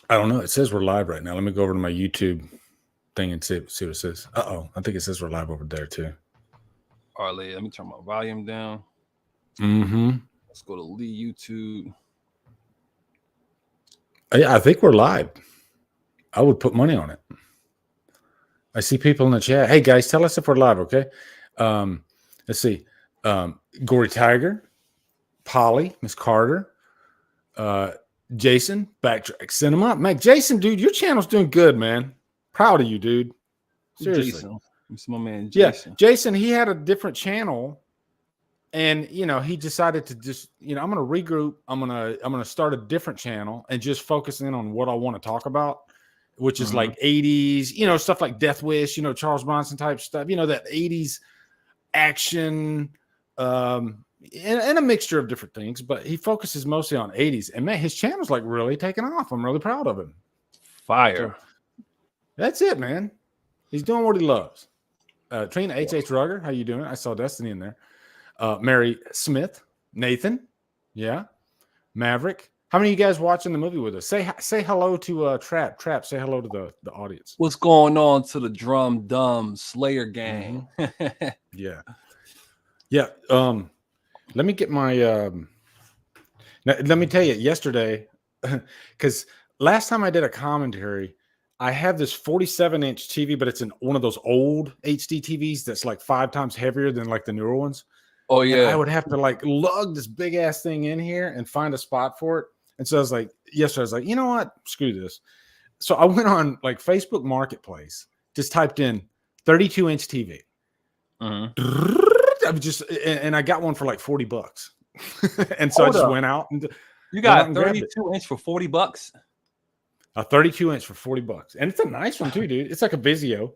I don't know. It says we're live right now. Let me go over to my YouTube thing and see what it says. Uh-oh. I think it says we're live over there too. All right, let me turn my volume down. Mm-hmm. Let's go to Lee YouTube. Yeah, I think we're live. I would put money on it. I see people in the chat. Hey guys, tell us if we're live, okay? Let's see. Gory Tiger, Polly, Miss Carter, Jason, Backtrack Cinema. Man, Jason, dude, your channel's doing good, man. Proud of you, dude. Seriously. Jason. It's my man Jason. Yeah, Jason, he had a different channel, and he decided to just, I'm gonna regroup. I'm gonna start a different channel and just focus in on what I want to talk about, which is like 80s, stuff like Death Wish, Charles Bronson type stuff, that 80s action, and a mixture of different things, but he focuses mostly on 80s. And man, his channel's like really taking off. I'm really proud of him. Fire. So, that's it, man. He's doing what he loves. Trina H.H. Rugger, how you doing? I saw Destiny in there. Mary Smith, Nathan, yeah, Maverick. How many of you guys watching the movie with us? Say hello to Trap. Trap, say hello to the audience. What's going on to the Drumdums Slayer gang? Yeah. Let me get my. Let me tell you, yesterday, because last time I did a commentary, I have this 47-inch TV, but it's in one of those old HD TVs that's like 5 times heavier than like the newer ones. Oh yeah, and I would have to like lug this big ass thing in here and find a spot for it. And so I was like, yesterday I was like, you know what? Screw this. So I went on like Facebook Marketplace, just typed in 32-inch TV. I was just, and I got one for like $40. And so I just went out and you got a 32-inch for $40. A 32-inch for $40, and it's a nice one too, dude. It's like a Vizio.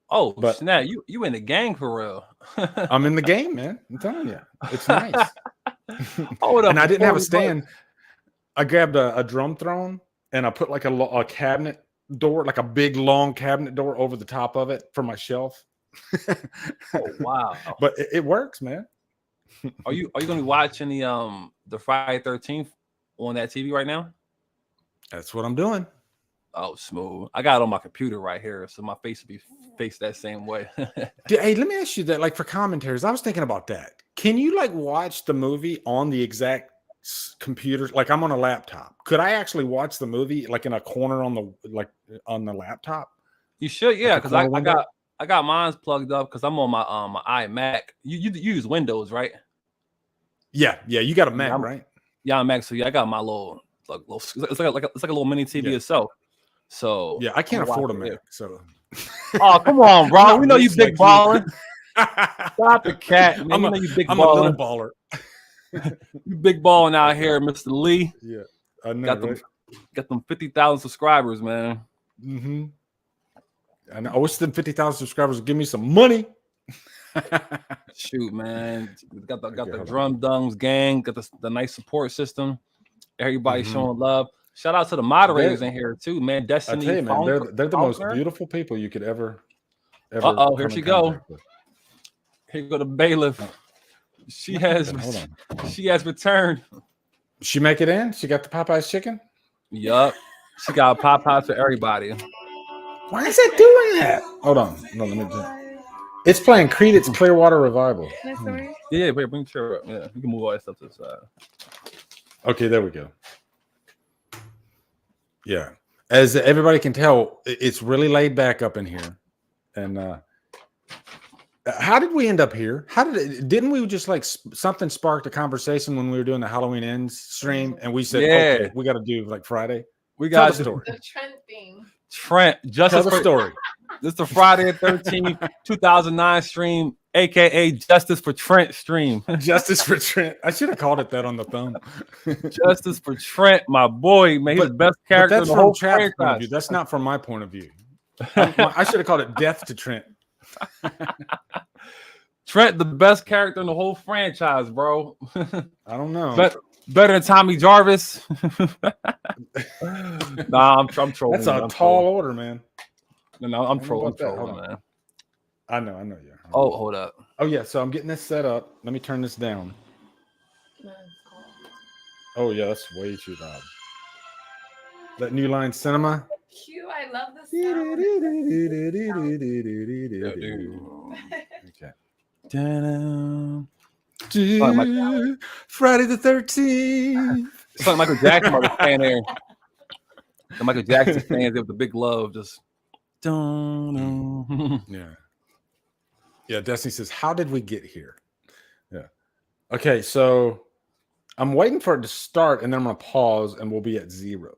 Oh, but snap! You in the gang for real? I'm in the game, man. I'm telling you, it's nice. And I didn't have a stand. I grabbed a drum throne and I put like a cabinet door, like a big long cabinet door over the top of it for my shelf. Oh wow! But it works, man. Are you going to be watching the Friday 13th on that TV right now? That's what I'm doing. Oh, smooth. I got it on my computer right here, so my face will be faced that same way. Hey, let me ask you that, like for commentaries, I was thinking about that. Can you like watch the movie on the exact computer? Like I'm on a laptop. Could I actually watch the movie like in a corner on the laptop? You should, yeah, because I got mine's plugged up because I'm on my iMac. You use Windows, right? Yeah, you got a Mac, right? Yeah, I'm Mac. So yeah, I got my little. It's like a little mini TV itself. So yeah, I can't afford a Mac. So oh come on, bro. We know you big baller. Stop the cat, man. I'm a little baller. You big balling out here, Mr. Lee. Yeah, I know. Got them 50,000 subscribers, man. And I wish them 50,000 subscribers would give me some money. Shoot, man. Got the Drumdums gang. Got the nice support system. Everybody showing love. Shout out to the moderators in here too, man. Destiny. I tell you, man, they're the most beautiful people you could ever. Here she go. Here go the bailiff. She has returned. She make it in? She got the Popeye's chicken? Yup. She got Popeyes for everybody. Why is it doing that? Hold on. No, let me do it. It's playing Creed. It's Clearwater Revival. Yeah, wait, bring the chair up. Yeah, you can move all that stuff to the side. Okay, there we go. Yeah. As everybody can tell, it's really laid back up in here. And how did we end up here? Didn't we just like something sparked a conversation when we were doing the Halloween Ends stream? And we said, okay, we got to do like Friday. We got the story. The Trent thing. Trent, Tell the story. This is the Friday 13th, 2009 stream, aka Justice for Trent stream. Justice for Trent. I should have called it that on the thumb. Justice for Trent, my boy, man. He's the best character in the whole franchise. That's not from my point of view. I should have called it Death to Trent. Trent, the best character in the whole franchise, bro. I don't know. Better than Tommy Jarvis. Nah, I'm trolling. That's a tall order, man. No, I'm trolling, man. I know you. Oh, hold up. Oh yeah, so I'm getting this set up. Let me turn this down. Oh yeah, that's way too loud. That New Line Cinema. Cute. I love this sound. Okay. Friday the 13th. It's like Michael Jackson was standing there. And Michael Jackson stands there with the big love, just. Yeah. Yeah. Destiny says, "How did we get here?" Yeah. Okay, so I'm waiting for it to start, and then I'm gonna pause, and we'll be at 0.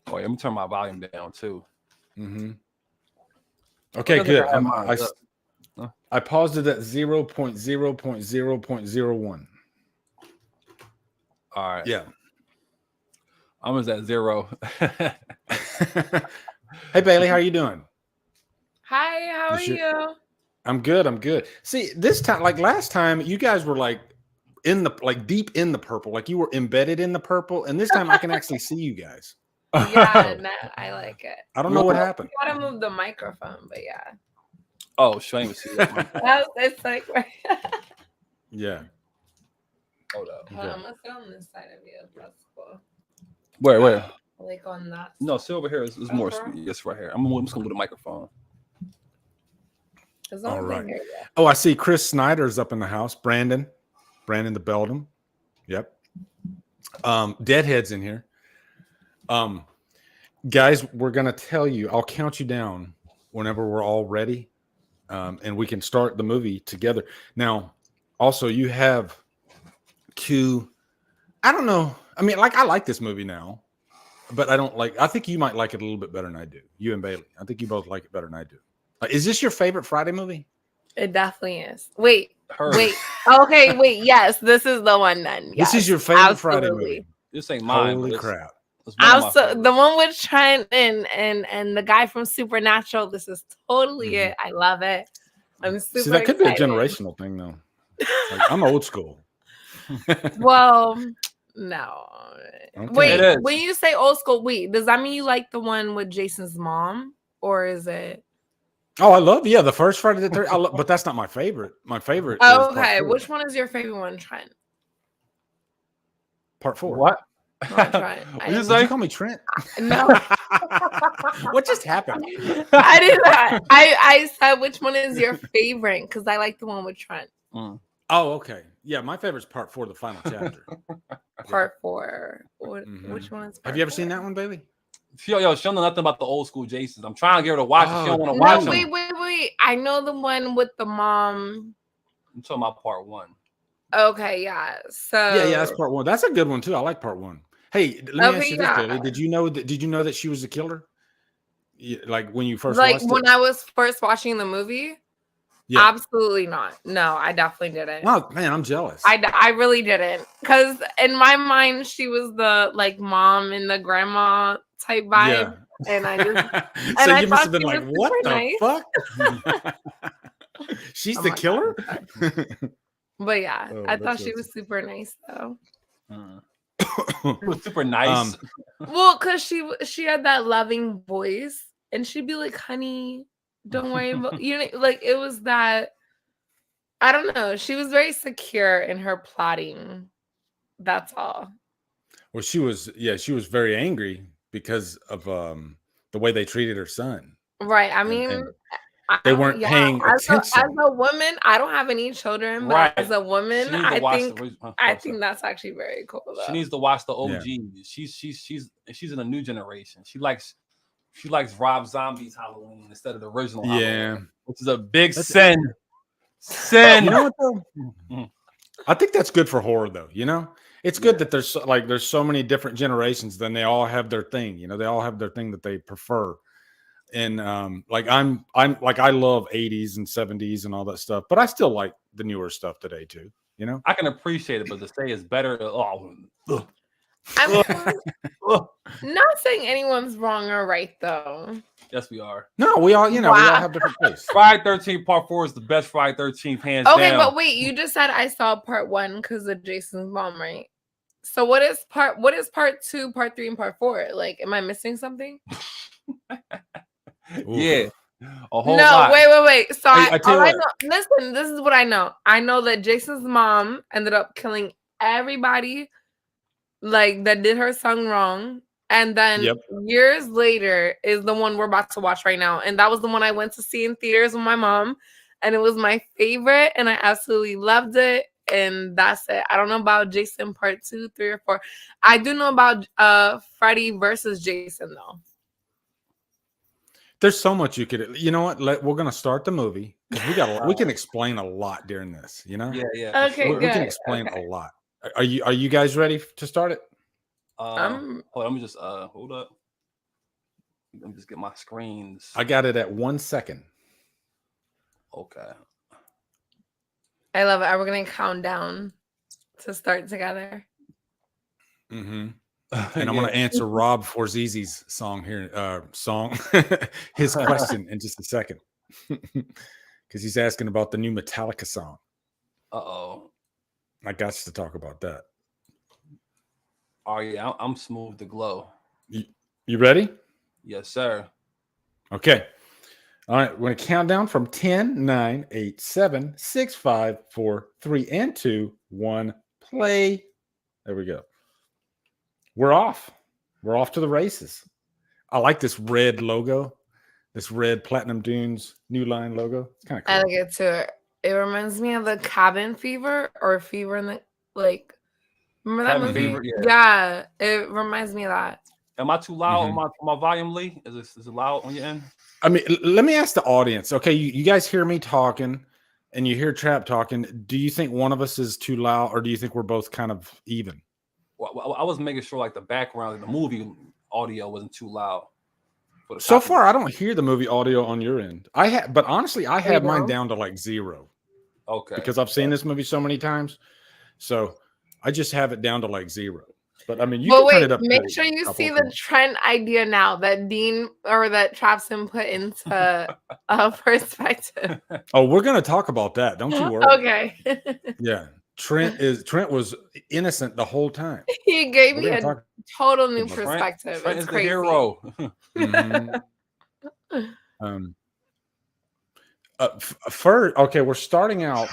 Oh, let me turn my volume down too. Okay, good. I paused it at 0.0.0.0.01. All right. Yeah. I was at 0. Hey Bailey, how are you doing? Hi, how are you? I'm good. I'm good. See, this time, like last time, you guys were like deep in the purple, like you were embedded in the purple, and this time I can actually see you guys. Yeah, I like it. I don't know what happened. You gotta move the microphone, but yeah. Oh, shame to see that. It's like Yeah. Hold up. Hold on, I'm gonna sit on this side of you. That's cool. Where? Like on that. No, sit over here. It's more. Yes, right here. I'm just gonna do the microphone. All right. Oh, I see Chris Snyder's up in the house. Brandon the Beldam. Yep. Deadhead's in here. Guys, we're gonna tell you. I'll count you down whenever we're all ready, and we can start the movie together. Now, also you have Q. I don't know. I mean, like I like this movie now, but I don't like. I think you might like it a little bit better than I do. You and Bailey. I think you both like it better than I do. Is this your favorite Friday movie? It definitely is. Wait. Okay, wait. Yes, this is the one then. Yes, this is your favorite Friday movie. This ain't mine. Holy crap. Also, the one with Trent and the guy from Supernatural. This is totally it. I love it. I'm super See, that could excited. be a generational thing, though. Like, I'm old school. Well, no. Okay. Wait, when you say old school, does that mean you like the one with Jason's mom, or is it? Oh, I love the first Friday the 13th. But that's not my favorite. My favorite. Oh, okay. Which one is your favorite one, Trent? Part 4. What? Trent. Did you call me Trent? No. What just happened? I did not. I said which one is your favorite because I like the one with Trent. Oh, okay. Yeah, my favorite's Part 4, the final chapter. Part 4. Which one is? Have you ever seen that one, Bailey? She don't know nothing about the old school Jasons. I'm trying to get her to watch it. She don't want to watch it. Wait. I know the one with the mom. I'm talking about Part 1. Okay, yeah. So yeah, that's Part 1. That's a good one too. I like Part 1. Hey, let me ask you this, Bailey. Did you know that she was a killer? Like when you first watched it? When I was first watching the movie? Yeah. Absolutely not. No, I definitely didn't. Oh man, I'm jealous. I really didn't, because in my mind she was the like mom and the grandma type vibe, and I just so you must have been like, what the fuck? She's the killer. But yeah, I thought she was super nice though. It was super nice. Well, because she had that loving voice, and she'd be like, "Honey, don't worry about like it was that." I don't know. She was very secure in her plotting. That's all. Well, she was very angry because of the way they treated her son. Right. I mean, they weren't paying attention. As a woman, I don't have any children, but as a woman, I think that's actually very cool. Though. She needs to watch the OG. Yeah. She's in a new generation. She likes Rob Zombie's Halloween instead of the original Halloween, which is a big sin. You know what though? I think that's good for horror though. It's good that there's so many different generations. Then they all have their thing. They all have their thing that they prefer. And I'm like I love 80s and 70s and all that stuff, but I still like the newer stuff today too. I can appreciate it, but to say it's better. I'm not saying anyone's wrong or right though. Yes, we are. No, we all we all have different tastes. Friday 13th Part 4 is the best Friday 13th hands down. Okay, but wait, you just said I saw Part 1 because of Jason's mom, right? So what is Part 2, Part 3, and Part 4? Like, am I missing something? Yeah. A whole lot. Wait. So I know. Listen, this is what I know. I know that Jason's mom ended up killing everybody, like that did her son wrong, And then years later is the one we're about to watch right now. And that was the one I went to see in theaters with my mom. And it was my favorite. And I absolutely loved it. And that's it. I don't know about Jason part 2, 3, or 4. I do know about Freddy versus Jason, though. There's so much you could. You know what? We're gonna start the movie because we can explain a lot during this. You know? Yeah. Okay, sure. We can explain a lot. Are you guys ready to start it? Hold on, let me just hold up. Let me just get my screens. I got it at 1 second. Okay. I love it. We're gonna count down to start together. Mm-hmm. And I'm gonna answer Rob Forzizi's song here. His question in just a second, because he's asking about the new Metallica song. I got to talk about that. Oh yeah, I'm smooth to glow. You ready? Yes, sir. Okay. All right. We're gonna count down from 10, 9, 8, 7, 6, 5, 4, 3, and 2, 1. Play. There we go. We're off. We're off to the races. I like this red logo, this red Platinum Dunes New Line logo. It's kind of cool. I like it too. It reminds me of the Cabin Fever or Fever in the Remember that Cabin movie? Fever, Yeah, it reminds me of that. Am I too loud on my volume, Lee? Is it loud on your end? I mean, let me ask the audience. Okay, you guys hear me talking, and you hear Trap talking. Do you think one of us is too loud, or do you think we're both kind of even? Well, I was making sure like the background, the movie audio wasn't too loud. So far, I don't hear the movie audio on your end. But honestly, I have mine down to like 0. Okay. Because I've seen this movie so many times, so I just have it down to like 0. But I mean, you can turn it up. Make sure you see the trend idea now that Dean or that Trapson put into perspective. Oh, we're gonna talk about that. Don't you worry. Okay. Yeah. Trent was innocent the whole time. He gave me a total new perspective. Trent it's is crazy. The hero. First, okay, we're starting out.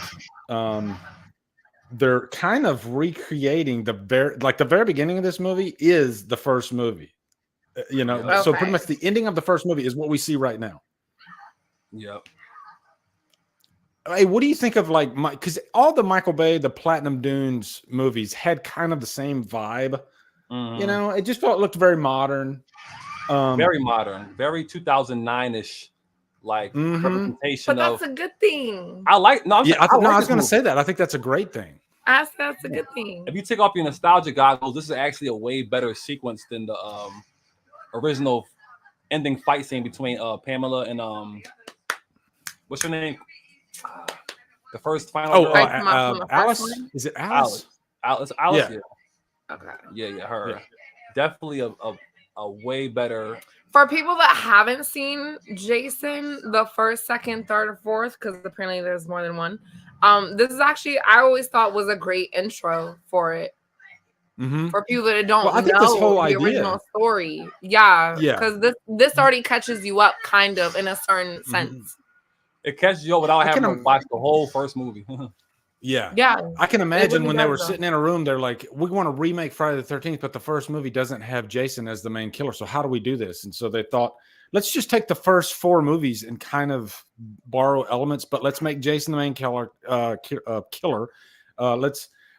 They're kind of recreating the very beginning of this movie is the first movie. So pretty much the ending of the first movie is what we see right now. Yep. Hey, what do you think of because all the Michael Bay, the Platinum Dunes movies had kind of the same vibe. It just looked very modern. Very modern, very 2009-ish, representation. But that's a good thing. I like. No, I was going to say that. I think that's a great thing. That's a good thing. If you take off your nostalgia goggles, this is actually a way better sequence than the original ending fight scene between Pamela and what's her name? The first final. Alice. Is it Alice? Alice. Yeah. Okay. Yeah. Her. Yeah. Definitely a way better. For people that haven't seen Jason, the first, second, third, or fourth, because apparently there's more than one. This is actually I always thought was a great intro for it. For people that don't know the original story. Yeah. Because this already catches you up kind of in a certain sense. It catches you up without having to watch the whole first movie. Yeah. Yeah. I can imagine when they were sitting in a room, they're like, we want to remake Friday the 13th, but the first movie doesn't have Jason as the main killer. So how do we do this? And so they thought, let's just take the first 4 movies and kind of borrow elements, but let's make Jason the main killer.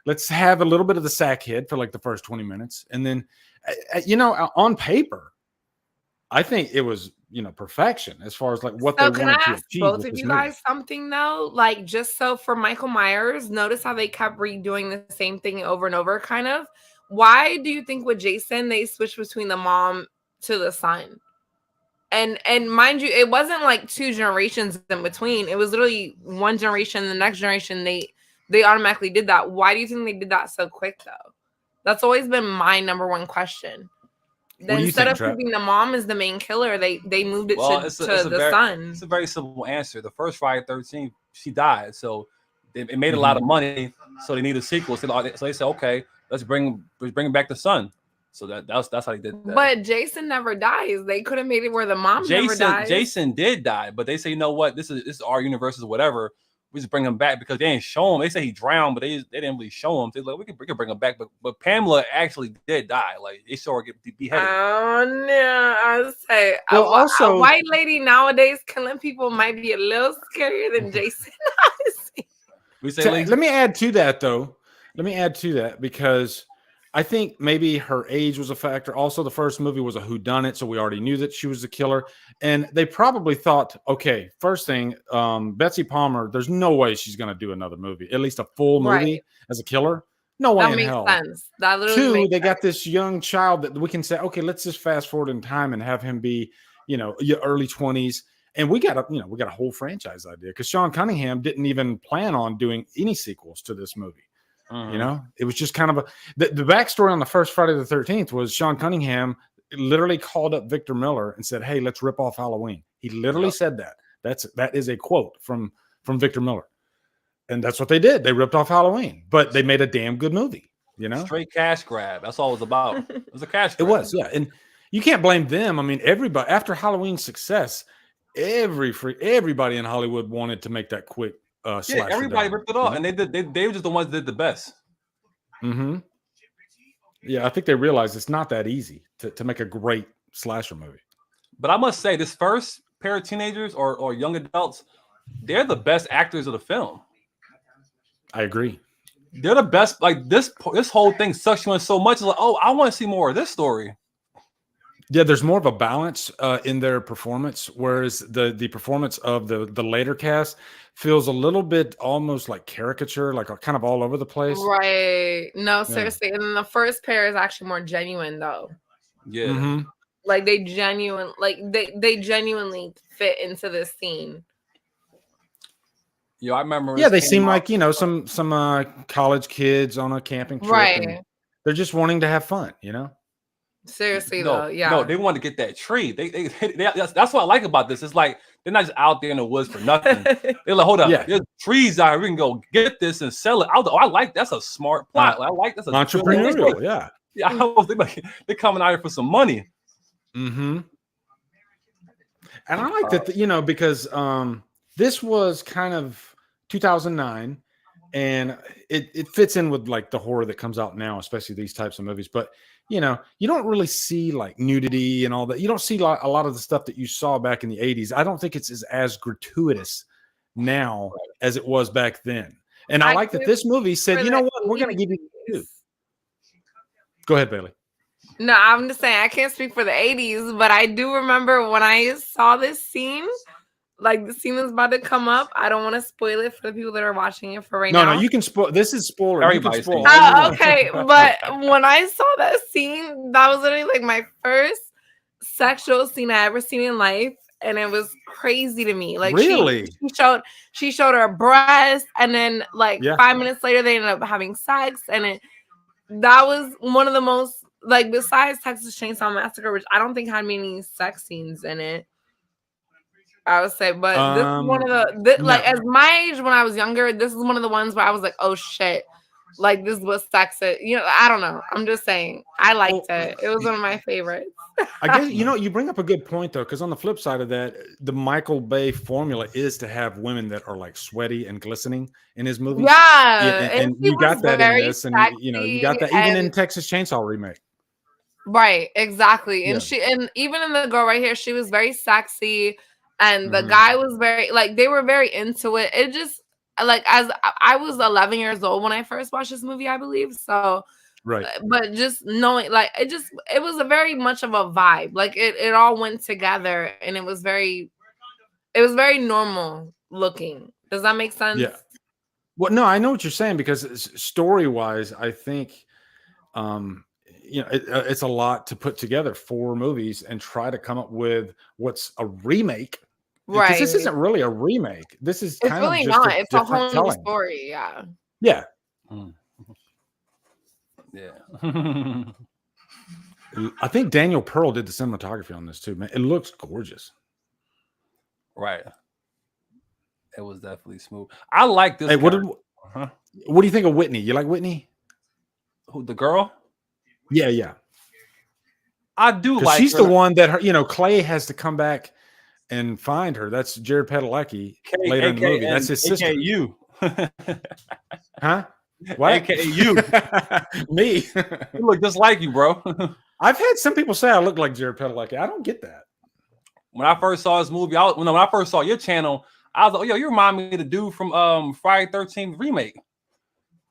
Let's have a little bit of the sackhead for like the first 20 minutes. And then, on paper, I think it was, perfection as far as like what they wanted to achieve. Both of you guys something though, just so for Michael Myers, notice how they kept redoing the same thing over and over, kind of. Why do you think with Jason they switched between the mom to the son? And mind you, it wasn't like 2 generations in between. It was literally 1 generation, the next generation they automatically did that. Why do you think they did that so quick though? That's always been my number 1 question. Then instead of proving the mom is the main killer, they moved it to the son. It's a very simple answer. The first Friday 13th, she died, so it made a lot of money. So they need a sequel. So they said, okay, let's bring back the son. So that's how they did that. But Jason never dies. They could have made it where the mom never dies. Jason did die, but they say, you know what? This is our universe, is whatever. we just bring him back because they didn't show him. They say he drowned, but they didn't really show him. They're like, we can bring him back, but Pamela actually did die. Like they saw her get beheaded. Oh no! I was say, Well, also, a white lady nowadays killing people might be a little scarier than Jason. We say, let me add to that though. Let me add to that because I think maybe her age was a factor. Also, the first movie was a whodunit, so we already knew that she was the killer. And they probably thought, okay, first thing, Betsy Palmer, there's no way she's going to do another movie, at least a full movie as a killer. No way in hell. That makes sense. That literally Two, makes they sense. got this young child that we can say, okay, let's just fast forward in time and have him be, your early 20s. And we got a whole franchise idea because Sean Cunningham didn't even plan on doing any sequels to this movie. It was just kind of the backstory on the first Friday the 13th was Sean Cunningham literally called up Victor Miller and said, hey, let's rip off Halloween. He literally said that. That is a quote from Victor Miller. And that's what they did. They ripped off Halloween, but they made a damn good movie, Straight cash grab. That's all it was about. It was a cash grab. It was, yeah. And you can't blame them. I mean, everybody, after Halloween's success, everybody in Hollywood wanted to make that quick yeah, everybody ripped it off, and they were just the ones that did the best. Yeah, I think they realized it's not that easy to make a great slasher movie. But I must say, this first pair of teenagers or young adults, they're the best actors of the film. I agree. They're the best. Like this whole thing sucks you in so much. It's like, oh, I want to see more of this story. Yeah, there's more of a balance in their performance, whereas the performance of the later cast feels a little bit almost like caricature, like kind of all over the place. Right. No, seriously. And then the first pair is actually more genuine, though. Yeah. Like they genuinely fit into this scene. Yeah, I remember. Yeah, they seem like some college kids on a camping trip. Right. They're just wanting to have fun, Seriously, though, yeah. No, they want to get that tree. That's what I like about this. It's like they're not just out there in the woods for nothing. They're like, hold up, there's trees out here. We can go get this and sell it. I like that's a smart plot. I like that's a entrepreneurial. Yeah. They're coming out here for some money. And I like that, because this was kind of 2009, and it fits in with like the horror that comes out now, especially these types of movies. But you don't really see like nudity and all that. You don't see a lot of the stuff that you saw back in the 80s. I don't think it's as gratuitous now as it was back then. And I like that this movie said, you know what, we're going to give you two. Go ahead, Bailey. No, I'm just saying I can't speak for the 80s, but I do remember when I saw this scene, like the scene is about to come up. I don't want to spoil it for the people that are watching it for now. No, you can spoil. This is spoiler. Everybody's spoil. Okay, but when I saw that scene, that was literally like my first sexual scene I ever seen in life, and it was crazy to me. Like really, she showed her breast, and then 5 minutes later they ended up having sex, and that was one of the most besides Texas Chainsaw Massacre, which I don't think had many sex scenes in it. I would say, but this is one of the as my age when I was younger, this is one of the ones where I was like, oh shit, like this was sexist. I don't know. I'm just saying, I liked it. It was one of my favorites. I guess you bring up a good point though, because on the flip side of that, the Michael Bay formula is to have women that are like sweaty and glistening in his movies. Yeah, and you got that in this, and you got that even in Texas Chainsaw Remake. Right, exactly. And and even in the girl right here, she was very sexy. And the guy was very they were very into it. It just as I was 11 years old when I first watched this movie, I believe. So right. But just knowing it was a very much of a vibe. Like it all went together, and it was very normal looking. Does that make sense? Yeah. Well, no, I know what you're saying, because story-wise, I think it's a lot to put together 4 movies and try to come up with what's a remake. Right. Because this isn't really a remake. This is kind really of just not. It's a whole new telling. story. Yeah. Yeah. Yeah. I think Daniel Pearl did the cinematography on this too, man. It looks gorgeous. Right. It was definitely smooth. I like this. Hey, what do you think of Whitney? You like Whitney? Who, the girl? Yeah. I do like she's her. the one that Clay has to come back and find her. That's Jared Padalecki later in the movie. That's his sister. AKA you. Huh? What? AKA you. Me. You look just like you, bro. I've had some people say I look like Jared Padalecki. I don't get that. When I first saw this movie, when I first saw your channel, I was like, yo, you remind me of the dude from Friday 13th remake.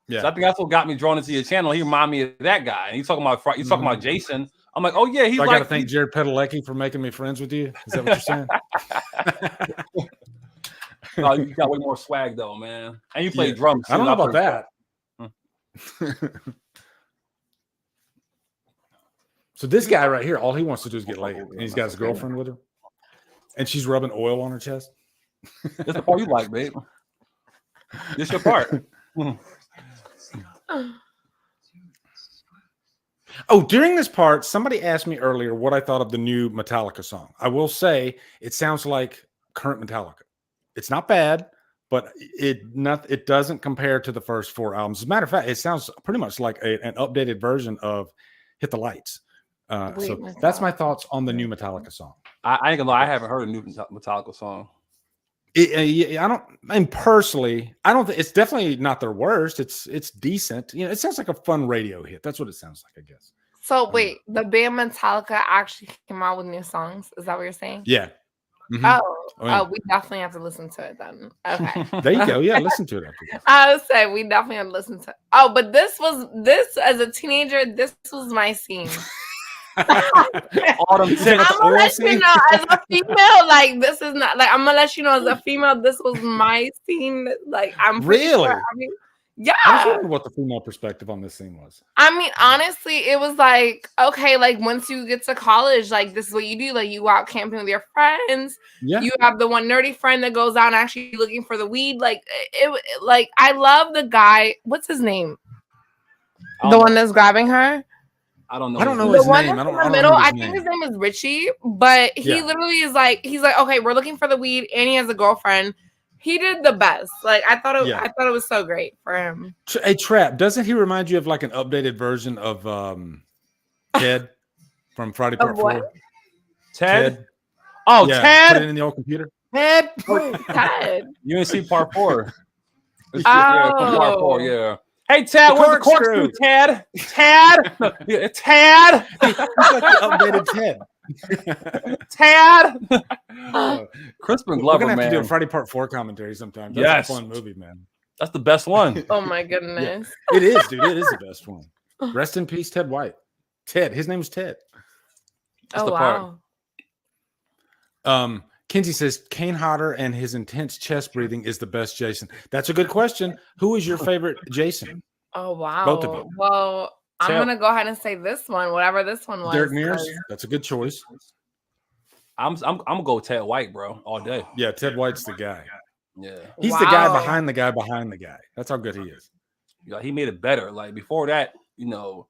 Yeah. So I think that's what got me drawn into your channel. He reminded me of that guy. And he's talking about Jason. I'm like, oh yeah, he's I like. got to thank Jared Padalecki for making me friends with you. Is that what you're saying? No, you got way more swag though, man. And you play drums. I don't know about that. So this guy right here, all he wants to do is get laid, and he's got his girlfriend with him, and she's rubbing oil on her chest. That's the part you like, babe. This your part. Oh, during this part, somebody asked me earlier what I thought of the new Metallica song. I will say it sounds like current Metallica. It's not bad, but it doesn't compare to the first 4 albums. As a matter of fact, it sounds pretty much like an updated version of Hit the Lights. So that's my thoughts on the new Metallica song. I ain't gonna lie, I haven't heard a new Metallica song. I don't. And personally, I don't think it's definitely not their worst. It's decent. You know, it sounds like a fun radio hit. That's what it sounds like, I guess. So wait, the band Metallica actually came out with new songs. Is that what you're saying? Yeah. Mm-hmm. Oh, we definitely have to listen to it then. Okay. There you go. Yeah, listen to it after this. I would say we definitely have to listen to it. Oh, but this as a teenager, this was my scene. All them I'm gonna let you know as a female, like this is not like I'm gonna let you know as a female, this was my scene. Like I'm really. Sure. I mean, yeah. I was wondering what the female perspective on this scene was. I mean, honestly, it was like okay, like once you get to college, like this is what you do. Like you go out camping with your friends. Yeah. You have the one nerdy friend that goes out and actually looking for the weed. Like like I love the guy. What's his name? The one that's grabbing her. I don't know. I don't know the his one name. that's I in don't the middle. I know think his name is Richie, but he literally is like, he's like, okay, we're looking for the weed, and he has a girlfriend. He did the best. Like I thought it was so great for him. Hey, Trap, doesn't he remind you of like an updated version of Ted from Friday Part 4? Ted? Oh, yeah, Ted. Put it in the old computer. Ted. Ted. You didn't see Part 4. Oh. Part 4, yeah. Hey, Tad, where's the corkscrew, Tad? Tad? Tad? He's like the updated Ted. Tad? Crispin Glover, we're gonna have man. to do a Friday Part 4 commentary sometime. That's a fun movie, man. That's the best one. Oh my goodness. Yeah. It is, dude. It is the best one. Rest in peace, Ted White. Ted. His name is Ted. That's the part. Kinsey says Kane Hodder and his intense chest breathing is the best Jason. That's a good question. Who is your favorite Jason? Oh wow. Both of them. Well, I'm gonna go ahead and say this one, whatever this one was. Derek Mears. That's a good choice. I'm gonna go Ted White, bro, all day. Yeah, Ted White's the guy. Yeah. He's the guy behind the guy behind the guy. That's how good he is. Yeah, he made it better. Like before that, you know,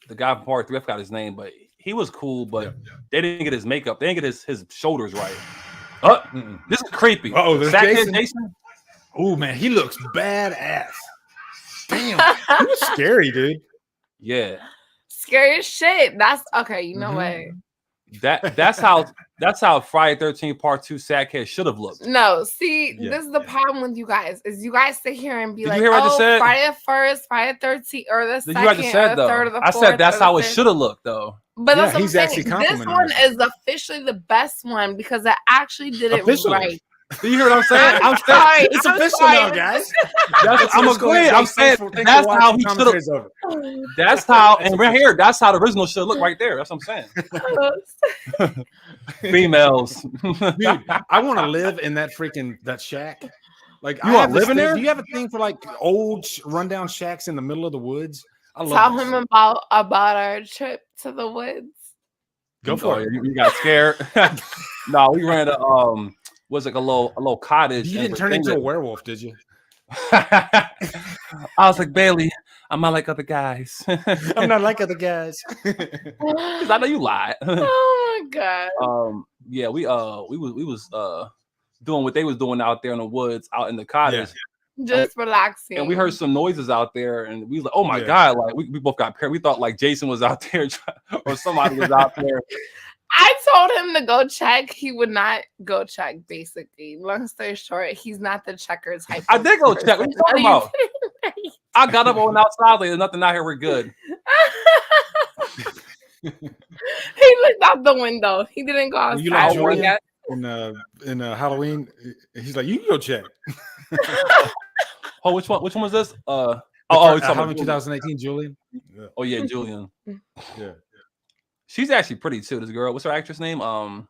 the guy from Part 3, I forgot his name, but he was cool, but they didn't get his makeup. They didn't get his shoulders right. This is creepy. Oh, this Jason. Oh man, he looks badass. Damn, he was scary, dude. Yeah, scary as shit. That's okay. You know what? That's how Friday 13th Part 2 Sadcast should have looked. No, see, this is the problem with you guys. Is you guys sit here and be Did like, you hear what I just said? Friday the 1st, Friday the 13th, or the Did 2nd, you what I just said, or the 3rd, or the 4th. I said that's how it 5th. should have looked, though. But that's what he's I'm actually saying. This complimenting one us. is officially the best one because it actually did it right. Do you hear what I'm saying? I'm sorry. It's official now, guys. I'm agreeing. I'm saying that's how he should have. That's how, and right here, that's how the original should look right there. That's what I'm saying. Females. Dude, I want to live in that shack. Like, you want to live in there? Do you have a thing for like old rundown shacks in the middle of the woods? I love Tell him about our trip to the woods. Go for it. You got scared. No, we ran a was like a little cottage. You didn't turn into a werewolf, did you? I was like, Bailey, I'm not like other guys. I'm not like other guys. Because I know you lied. Oh my god. Yeah, we was doing what they was doing out there in the woods, out in the cottage. Just relaxing. And we heard some noises out there, and we was like, oh my god, like we both got paired. We thought like Jason was out there or somebody was out there. I told him to go check. He would not go check, basically. Long story short, he's not the checker type. I did go check. What are you talking about? I got up on outside. Like, there's nothing out here. We're good. He looked out the window. He didn't go outside. You like Julian in Halloween? He's like, you can go check. Oh, which one was this? It's Halloween 2018, Julian. Yeah. Oh yeah, Julian. Yeah. She's actually pretty too. This girl. What's her actress name? I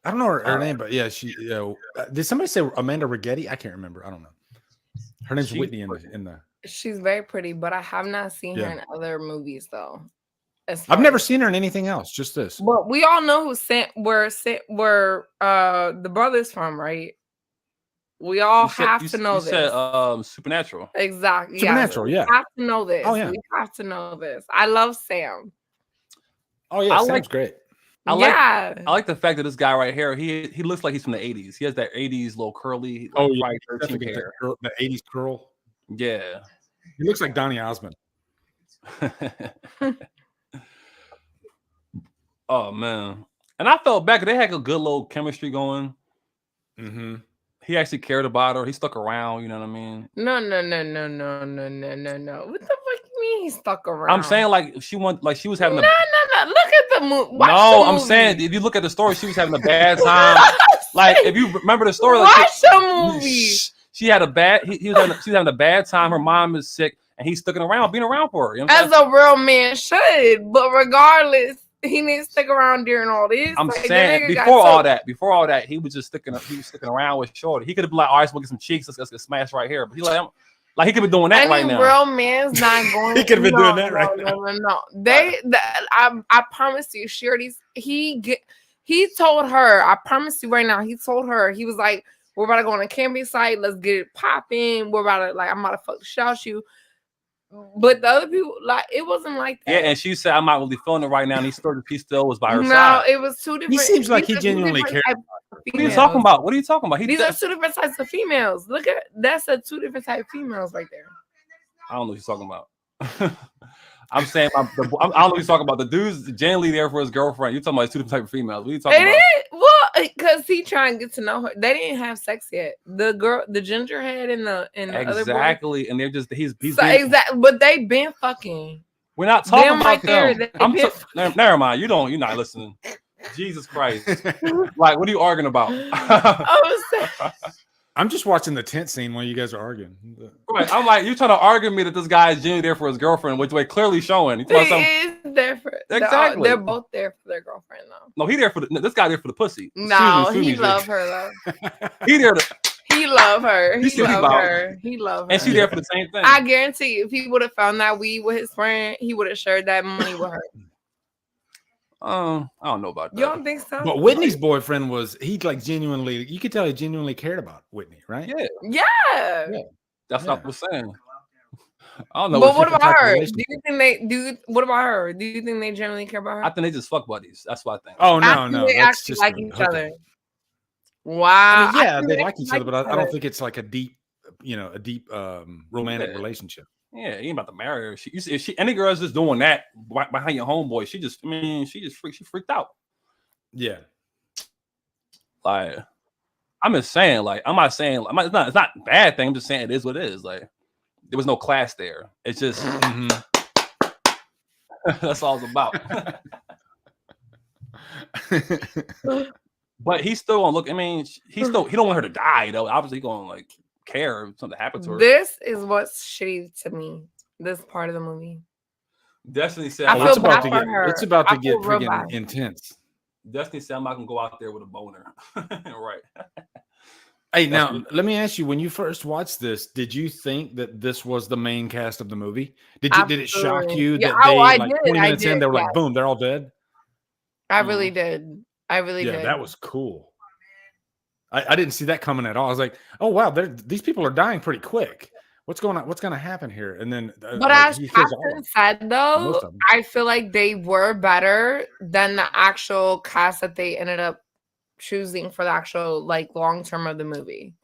don't know her name, but yeah, she. Did somebody say Amanda Rigetti? I can't remember. I don't know. Her name's Whitney in the. She's very pretty, but I have not seen her in other movies though. I've never seen her in anything else. Just this. But we all know where the brothers from, right? We all have to know this. Said, Supernatural. Exactly. Supernatural. Yeah. We have to know this. Oh yeah. We have to know this. I love Sam. Oh yeah, Sam's great. I like the fact that this guy right here, he looks like he's from the 80s. He has that 80s little curly, like, 13 hair. The 80s curl. Yeah. He looks like Donny Osmond. Oh man. And I felt back, they had a good little chemistry going. Mm-hmm. He actually cared about her. He stuck around, you know what I mean? No. What the fuck you mean he stuck around? I'm saying like she was having No. Look at the movie. I'm saying if you look at the story, she was having a bad time. Like if you remember the story, watch the movie. She had a bad. She was having a bad time. Her mom is sick, and he's sticking around, being around for her. You know as a real man should, but regardless, he didn't stick around during all this. I'm saying before all that, he was just sticking around with Shorty. He could have been like, all right, we'll get some cheeks. Let's get smashed right here. But he like he could be doing that right now. Real man's not going. He could have been doing that right now. No. I promise you, he told her. I promise you right now. He told her. He was like, we're about to go on a camping site. Let's get it popping. I'm about to fuck shout you. But the other people, like, it wasn't like that. Yeah, and she said, I'm not really feeling it right now. And he still was by her side. No, it was two different. He seems like he genuinely cares. What are you talking about? What are you talking about? These are two different types of females. Look at that's two different types of females right there. I don't know what he's talking about. I'm saying I don't know what he's talking about. The dude's genuinely there for his girlfriend. You're talking about two different types of females. What are you talking about? Well, because he trying to get to know her. They didn't have sex yet. The girl, the gingerhead and the exactly, other boy. And they're just exactly, but they been fucking. We're not talking about them. Never mind. You're not listening. Jesus Christ! Like, what are you arguing about? I'm just watching the tent scene while you guys are arguing. Right. I'm like, you're trying to argue me that this guy is genuinely there for his girlfriend, which way clearly showing. He is there for exactly. They're both there for their girlfriend though. No, this guy there for the pussy. No, he love her though. He there to. He love her. He love her. He love her. And she there for the same thing. I guarantee you, if he would have found that weed with his friend, he would have shared that money with her. I don't know about that. You don't think so? But Whitney's boyfriend genuinely, you could tell he genuinely cared about Whitney, right? Yeah. That's what I was saying. I don't know. But what about her? What about her? Do you think they generally care about her? I think they just fuck buddies. That's what I think. Oh no. They actually like each other. Wow. I mean, they like each other, but I don't think it's like a deep romantic relationship. Yeah, you ain't about to marry her. If any girl's just doing that behind your homeboy, she freaked out. Yeah. Like, I'm just saying, like, I'm not saying, like, it's not a bad thing. I'm just saying it is what it is. Like, there was no class there. It's just, that's all it's about. But he's still gonna look. I mean, he don't want her to die though. Obviously, gonna like care if something happened to her. This is what's shitty to me. This part of the movie. Destiny said, it's about to get freaking intense. Destiny said, I'm not gonna go out there with a boner. Right. Hey, now let me ask you: when you first watched this, did you think that this was the main cast of the movie? Did it shock you that they like 20 minutes in they were like, boom, they're all dead? I really did. I really did. Yeah, that was cool. I didn't see that coming at all. I was like, oh wow, these people are dying pretty quick. What's going on? What's going to happen here? And then, but as Trapson said, though, I feel like they were better than the actual cast that they ended up choosing for the actual like long term of the movie.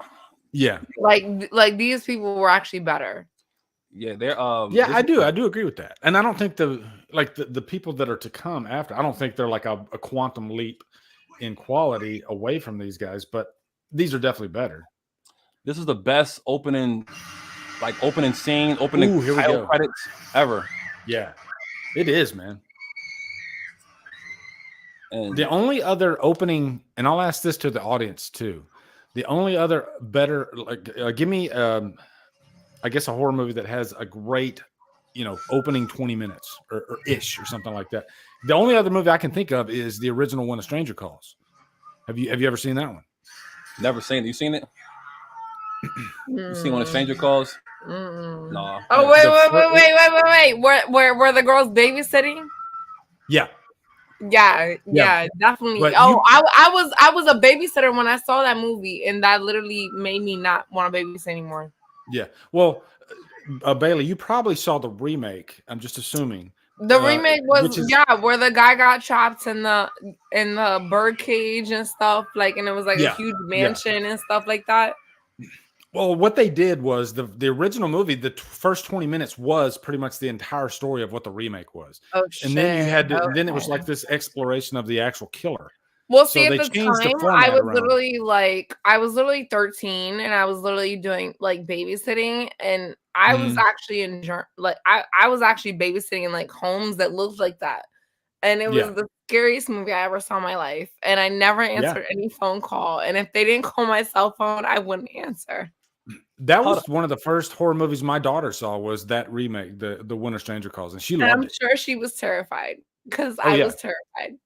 Yeah, like these people were actually better. Yeah, they're yeah, I do agree with that. And I don't think the people that are to come after, I don't think they're like a quantum leap in quality away from these guys, but these are definitely better. This is the best opening scene, opening Ooh, here we title go. credits ever. Yeah, it is, man. And The only other opening, and I'll ask this to the audience too. The only other better, like, give me, I guess, a horror movie that has a great, opening 20 minutes or ish or something like that. The only other movie I can think of is the original When a Stranger Calls. Have you ever seen that one? never seen it. You seen it? You seen When a Stranger Calls? No. Oh wait! Were the girls babysitting? Yeah. Yeah, definitely. But I was a babysitter when I saw that movie, and that literally made me not want to babysit anymore. Yeah. Well, Bailey, you probably saw the remake. I'm just assuming. The remake was where the guy got trapped in the bird cage and stuff, like, and it was like a huge mansion and stuff like that. Well, what they did was the original movie, the first 20 minutes was pretty much the entire story of what the remake was. Oh shit. And then you had to, then it was like this exploration of the actual killer. Well, So see, they at the changed the time, format I was around. literally 13, and I was literally doing like babysitting, and I was actually I was actually babysitting in like homes that looked like that, and it was the scariest movie I ever saw in my life, and I never answered any phone call, and if they didn't call my cell phone, I wouldn't answer. That was one of the first horror movies my daughter saw, was that remake, the When a Stranger Calls, and she loved it. I'm sure she was terrified because I was terrified.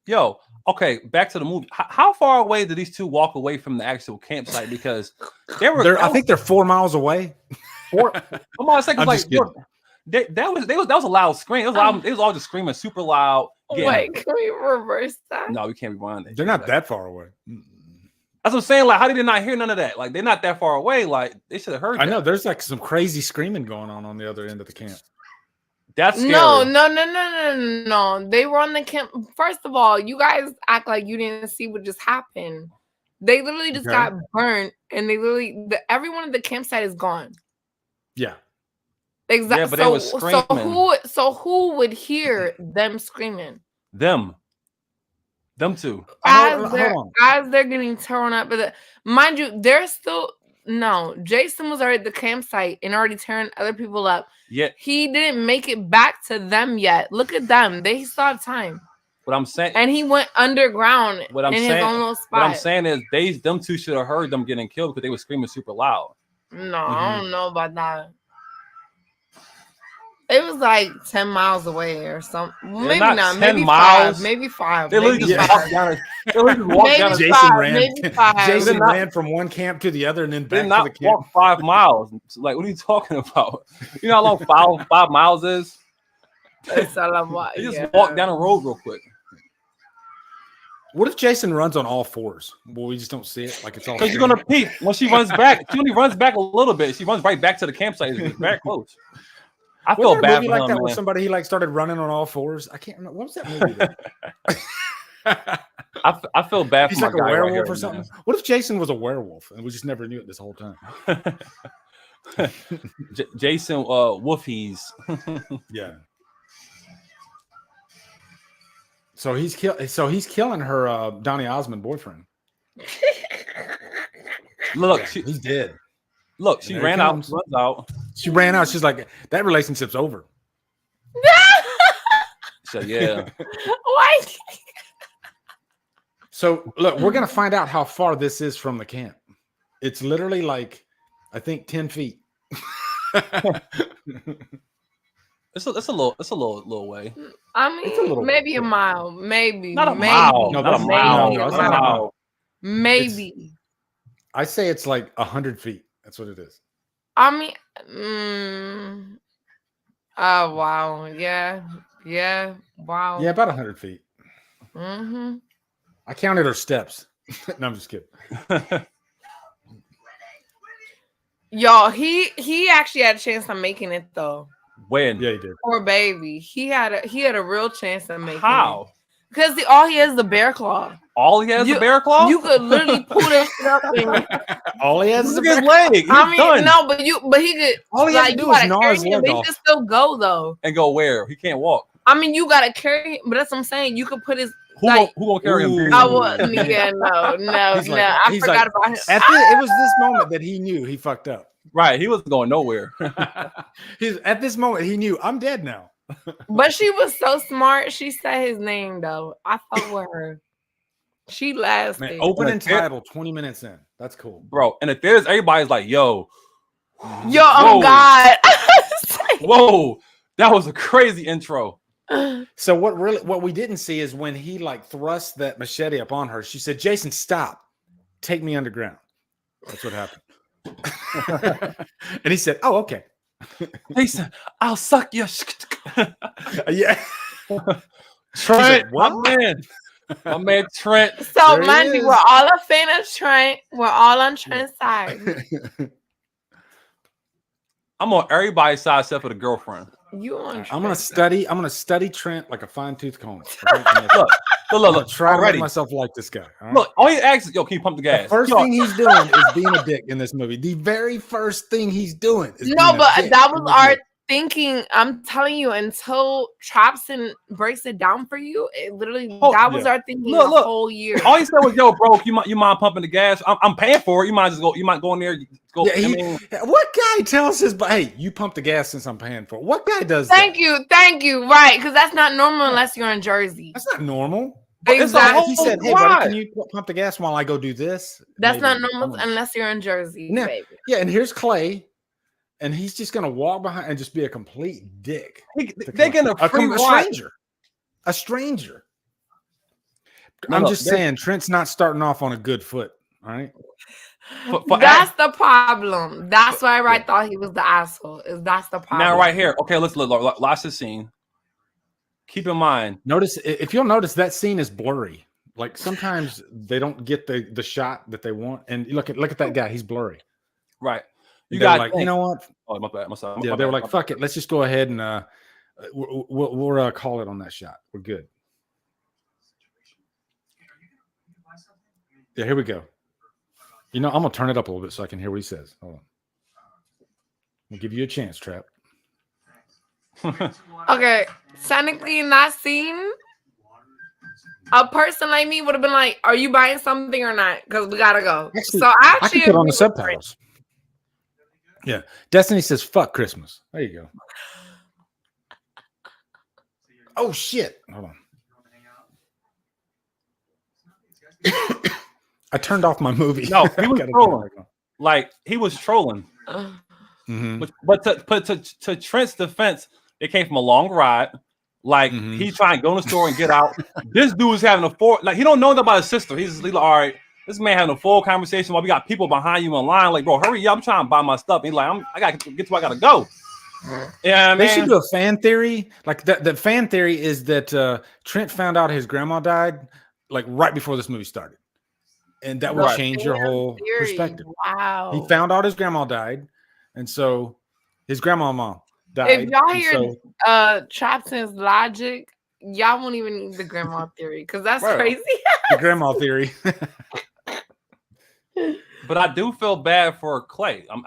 Yo, okay, back to the movie. How far away did these two walk away from the actual campsite? Because I think they're 4 miles away. Come on a second, like that was a loud scream. It was all just screaming super loud. Wait, can we reverse that? No, we can't rewind it. They're not that far away. That's what I'm saying. Like, how did they not hear none of that? Like, they're not that far away. Like, they should have heard. I know there's like some crazy screaming going on the other end of the camp. That's scary. No. They were on the camp. First of all, you guys act like you didn't see what just happened. They literally just got burnt, and everyone at the campsite is gone. Yeah. Exactly. Yeah, but they were screaming. So who would hear them screaming? Them two. As they're getting torn up, but mind you, they're still Jason was already at the campsite and already tearing other people up. Yeah, he didn't make it back to them yet. Look at them; they still have time. What I'm saying, and he went underground his own little spot. What I'm saying is, them two should have heard them getting killed because they were screaming super loud. No, I don't know about that. It was like 10 miles away or something. Maybe not. Maybe 5. Maybe 5. They literally just walked down. Jason ran from one camp to the other and then back to the camp. Walk 5 miles. Like, what are you talking about? You know how long 5 miles is? They just walk down the road real quick. What if Jason runs on all fours? Well, we just don't see it. Like, it's all. Because you're gonna peek when she runs back. She only runs back a little bit. She runs right back to the campsite. It's very close. I feel bad for like him, that where somebody started running on all fours. I can't remember. What was that movie? I feel bad for He's my like guy a werewolf right or something. Man. What if Jason was a werewolf and we just never knew it this whole time? Jason Wolfies. Yeah. So he's killing her Donny Osmond boyfriend. Look, he's dead. Look, she ran out. She ran out. She's like, that relationship's over. So yeah. Why? So look, we're gonna find out how far this is from the camp. It's literally like, I think 10 feet. It's a little way. I mean, maybe a mile. Maybe not a mile. No, not a mile. No, it's not a mile. Maybe. I say it's like 100 feet. That's what it is. I mean, oh wow, yeah, wow. Yeah, about 100 feet. Mm-hmm. I counted her steps. No, I'm just kidding. Y'all, he actually had a chance of making it though. When? Yeah, he did. Poor baby. He had a real chance of making it. How? Because all he has is the bear claw. All he has is a bear claw. You could literally pull that shit up and All he has is a his bear. leg. He's done. no, but he could. All he has to you do is gotta gnaw carry his him, leg but he off. can still go though. And go where? He can't walk. I mean, you gotta carry him, but that's what I'm saying. You could put his. Who gonna carry him? Ooh. Period? I would. Yeah, no. He's like- I he's forgot like, about him. It was this moment that he knew he fucked up. Right. He wasn't going nowhere. At this moment he knew I'm dead now. But she was so smart. She said his name though. I fuck with her. She lasted. Man, opening title 20 minutes in. That's cool. Bro, and if there's everybody's like, yo, oh God. whoa, that was a crazy intro. So what we didn't see is when he like thrust that machete up on her, she said, Jason, stop. Take me underground. That's what happened. And he said, oh, okay. Jason, I'll suck you. Yeah. Trent, like, what? my man Trent. So, There he Mandy, is. we're all a fan of Trent. We're all on Trent's side. I'm on everybody's side except for the girlfriend. You on Trent. I'm gonna study Trent like a fine-tooth comb. Look, Try to already. make myself like this guy. All right? Look, all he asks is, yo, can you pump the gas? The first Yo, thing he's doing is being a dick in this movie. The very first thing he's doing is No, being a but dick that in was this our movie. thinking. I'm telling you, until Trapson breaks it down for you, it literally Oh, that was yeah. our thinking Look, the look. whole year. all he said was, yo, bro, you mind pumping the gas? I'm paying for it. You might go in there. Go. Yeah, I mean, what guy tells his hey, you pump the gas since I'm paying for it? What guy does Thank that? you. Right, because that's not normal unless you're in Jersey. That's not normal. it's a whole He said, hey, ride. buddy, can you pump the gas while I go do this? That's Maybe. not normal unless you're in Jersey, No. baby. Yeah, and here's Clay, and he's just gonna walk behind and just be a complete dick. They getting a free ride. A stranger. No, I'm no, just they're- saying, Trent's not starting off on a good foot. All right. That's the problem. That's why I thought he was the asshole. That's the problem. Now, right here. Okay, let's look. Watch this scene. Keep in mind. Notice if you'll notice that scene is blurry. Like sometimes they don't get the shot that they want. And look at that guy. He's blurry. Right. You They're got like, you know what? Oh, my bad. Yeah, they were like, fuck it. Let's just go ahead and we'll call it on that shot. We're good. Yeah, here we go. You know, I'm gonna turn it up a little bit so I can hear what he says. Hold on. I'll give you a chance, Trap. Okay, technically in that scene, a person like me would have been like, "Are you buying something or not?" Because we gotta go. Actually, So I actually, can put on the subtitles. Yeah, Destiny says, "Fuck Christmas." There you go. Oh shit! Hold on. I turned off my movie. No, he was Gotta trolling. turn it Like he was trolling. back on. Mhm. But to Trent's defense, it came from a long ride. Like Mhm. he's trying to go in the store and get out. This dude's having a full like he don't know about his sister. He's just like, all right, this man having a full conversation while we got people behind you in line. Like, bro, hurry up! I'm trying to buy my stuff. And he's like, I gotta get to where I gotta go. Yeah, They man. should do a fan theory. Like the fan theory is that Trent found out his grandma died like right before this movie started, and that would Right. change your whole perspective. Wow. He found out his grandma died, and so his grandmama died. If y'all and hear so- Trapson's logic, y'all won't even need the grandma theory because that's Right. crazy. the grandma theory. But I do feel bad for Clay. I'm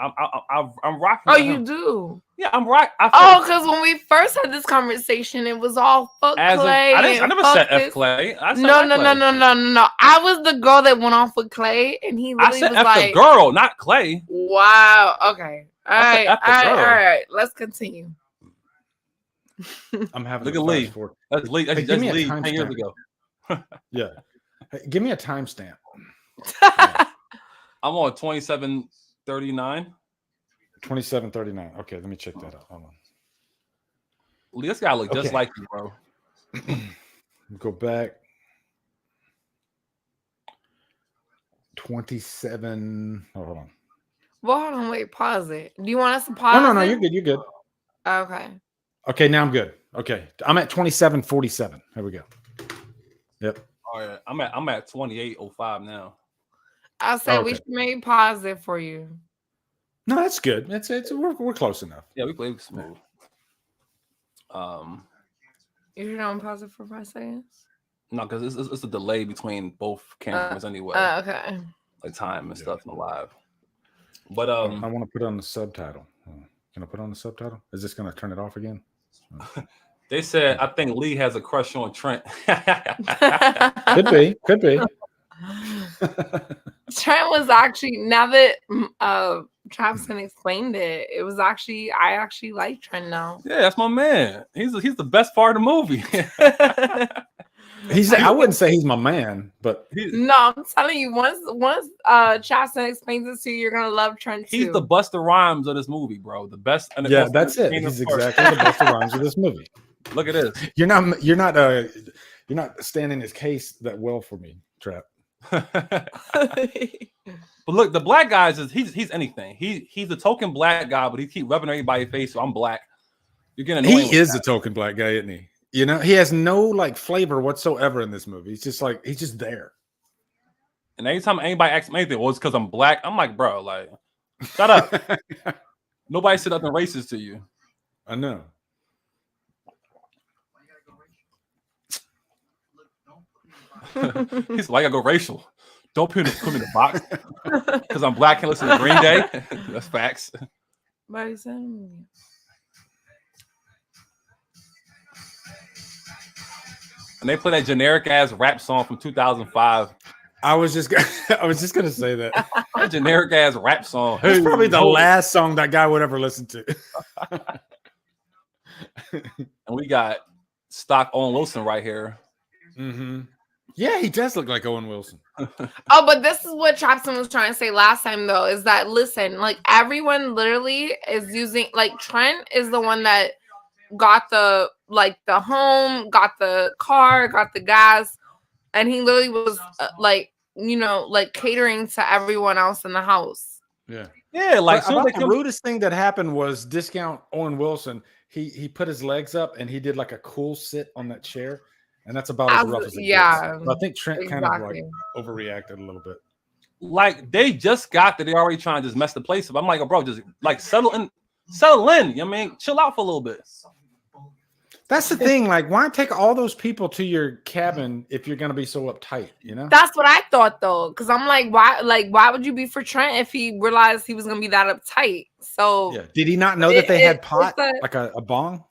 rocking. Oh, with you him. do? Yeah, I'm right. Oh, because when we first had this conversation, it was all fuck Clay. I never fuck said this. F Clay. I said No. Clay. I was the girl that went off with Clay, and he I literally said was F like, the girl, not Clay. "Wow, okay, all I said right, F the girl. all right. Let's continue." I'm having Look a at Lee. flash forward. That's Lee. That's, Hey, give that's me a Lee 10 years timestamp. ago. Yeah, hey, give me a timestamp. I'm on 27:39. 27:39. Okay, let me check that out. Hold on. Lee, this guy look just Okay. like you, bro. Go back. 27. Oh, hold on. Well, hold on, wait, pause it. Do you want us to pause? No, it? you're good. You're good. Okay. Okay, now I'm good. Okay, I'm at 27:47. Here we go. Yep. All right, I'm at 28:05 now. I said we Okay. should maybe pause it for you. No, that's good. We're close enough. Yeah, we play smooth. You don't pause it for 5 seconds. No, because it's a delay between both cameras anyway. Okay. Like time and stuff in the live. But I want to put on the subtitle. Can I put on the subtitle? Is this going to turn it off again? They said I think Lee has a crush on Trent. Could be. Trent was actually, now that Trapson explained it, it was actually, I actually like Trent now. Yeah, that's my man. He's the best part of the movie. I wouldn't say he's my man, but no, I'm telling you, once Trapson explains it to you, you're gonna love Trent too. He's the Busta Rhymes of this movie, bro. The best. And yeah, that's it. He's exactly the Busta Rhymes of this movie. Look at this. You're not standing his case that well for me, Trap. But look, the black guys he's anything. He's a token black guy, but he keep rubbing everybody's face. So I'm black. You're getting annoying. He is a token black guy, isn't he? You know, he has no like flavor whatsoever in this movie. He's just there. And anytime anybody asks me anything, well, it's because I'm black. I'm like, bro, like, shut up. Nobody said nothing racist to you. I know. He's like, I go racial. Don't put me in the box because I'm black and listen to Green Day. That's facts. And they play that generic ass rap song from 2005. I was just gonna say that. That generic ass rap song. It's probably the last song that guy would ever listen to. And we got stock Owen Wilson right here. Mm-hmm. Yeah, he does look like Owen Wilson. Oh, but this is what Trapson was trying to say last time, though, is that, listen, like, everyone literally is using, like, Trent is the one that got the home, got the car, got the gas, and he literally was, like, catering to everyone else in the house. Yeah. Yeah, like, so the rudest thing that happened was discount Owen Wilson. He put his legs up and he did, like, a cool sit on that chair. And that's about as rough as it gets. So I think Trent kind of like overreacted a little bit. Like they just got that, they already trying to just mess the place up. I'm like, oh, bro, just like settle in. You know what I mean? Chill out for a little bit. That's the thing. Like, why take all those people to your cabin if you're gonna be so uptight? You know? That's what I thought though, because I'm like, why would you be for Trent if he realized he was gonna be that uptight? So yeah. Did he not know that they had pot, like a bong?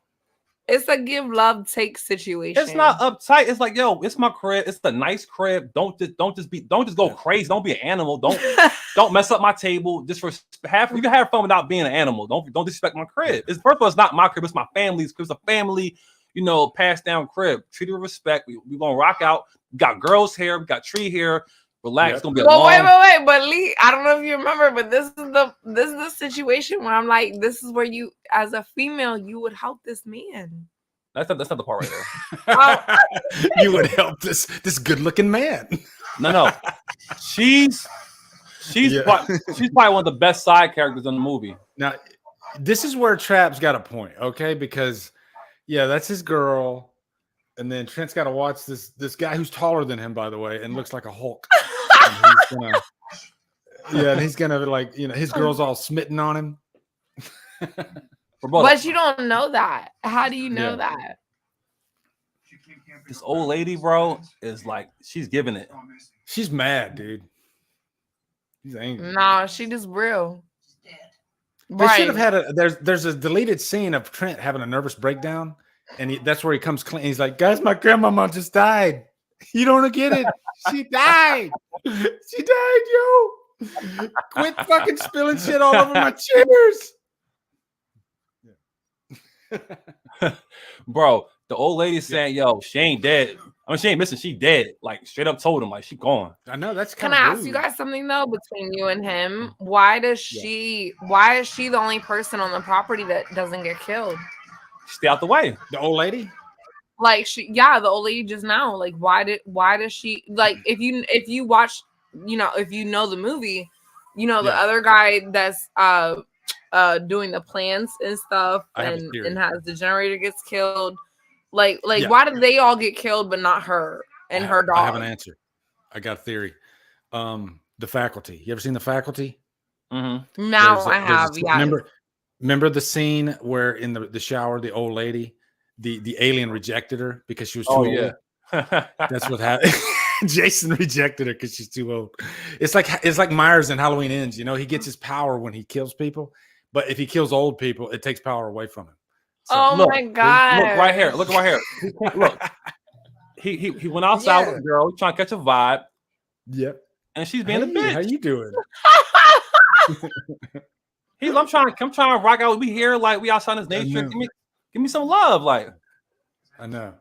It's a give love take situation. It's not uptight. It's like, yo, it's my crib. It's the nice crib. Don't just go crazy. Don't be an animal. Don't mess up my table. Just for you can have fun without being an animal. Don't disrespect my crib. It's first of all, it's not my crib. It's my family's crib. It's a family, passed down crib. Treat it with respect. We gonna rock out. We got girls here. We got tree here. Relax. Yep. It's gonna be a long... Wait. But Lee, I don't know if you remember, but this is the situation where I'm like, this is where you, as a female, you would help this man. That's not the part right there. You would help this good-looking man. No. She's probably one of the best side characters in the movie. Now, this is where Trap's got a point, okay? Because that's his girl. And then Trent's got to watch this guy who's taller than him, by the way, and looks like a Hulk. And he's gonna like, his girl's all smitten on him. But you don't know that. How do you know that? This old lady, bro, is like, she's giving it. She's mad, dude. She's angry. No, she just real. They should have had there's a deleted scene of Trent having a nervous breakdown. And that's where he comes clean. He's like, guys, my grandmama just died. You don't get it. She died. She died, yo. Quit fucking spilling shit all over my chairs. Bro, the old lady saying, yo, she ain't dead. I mean, she ain't missing. She dead. Like, straight up told him, like, she gone. I know. That's kind of Can I ask you guys something, though, between you and him? Why is she the only person on the property that doesn't get killed? Stay out the way. The old lady? Like the old lady just now. Like, why does she, like, if you watch, if you know the movie, the other guy that's doing the plans and stuff and has the generator gets killed. Like why did they all get killed but not her and her dog? I have an answer. I got a theory. The Faculty. You ever seen The Faculty? Mm-hmm. Now I have. Yeah. Remember the scene where in the shower, the old lady, the alien rejected her because she was too old? That's what happened. Jason rejected her because she's too old. It's like Myers in Halloween Ends. You know, he gets his power when he kills people, but if he kills old people, it takes power away from him. So, oh my god! Look right here. Look right here. Look. He went outside with a girl trying to catch a vibe. Yep. And she's being a bitch. How you doing? I'm trying to rock out. We here like we outside this nature. Give me some love, like. I know.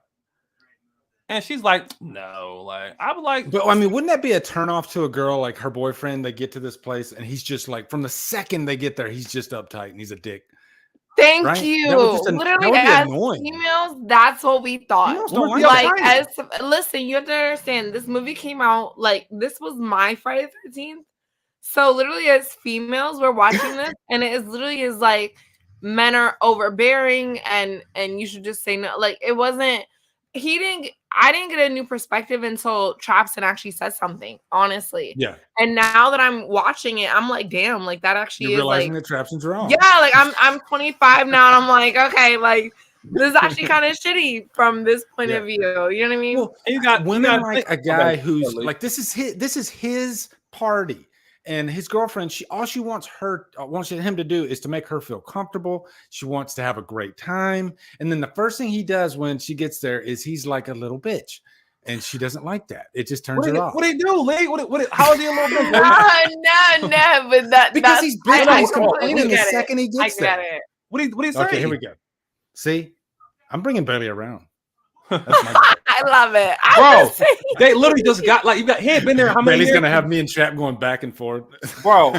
And she's like, no, like I would like. But I mean, wouldn't that be a turnoff to a girl? Like her boyfriend, they get to this place and he's just like, from the second they get there, he's just uptight and he's a dick. Thank right? you. Literally, as females, that's what we thought. Listen, you have to understand. This movie came out like this was my Friday the 13th. So literally, as females, we're watching this, and it is literally is like men are overbearing, and you should just say no. Like it wasn't. I didn't get a new perspective until Trapson actually said something, honestly. Yeah. And now that I'm watching it, I'm like, damn, like that actually You're is realizing like that Trapson's wrong. Yeah, like I'm 25 now, and I'm like, okay, like this is actually kind of shitty from this point of view. You know what I mean? Well, you got women like a guy who's like, this is his party. And his girlfriend, all she wants him to do is to make her feel comfortable. She wants to have a great time. And then the first thing he does when she gets there is he's like a little bitch. And she doesn't like that. It just turns her off. What do you do, Lee? How is he a little bitch? No, but because he's bitching. He's complaining the second he gets there. It. What do you say? Okay, here we go. See, I'm bringing Bailey around. I love it, bro. They literally just got like he had been there. How many? Bailey's gonna have me and Trap going back and forth, bro.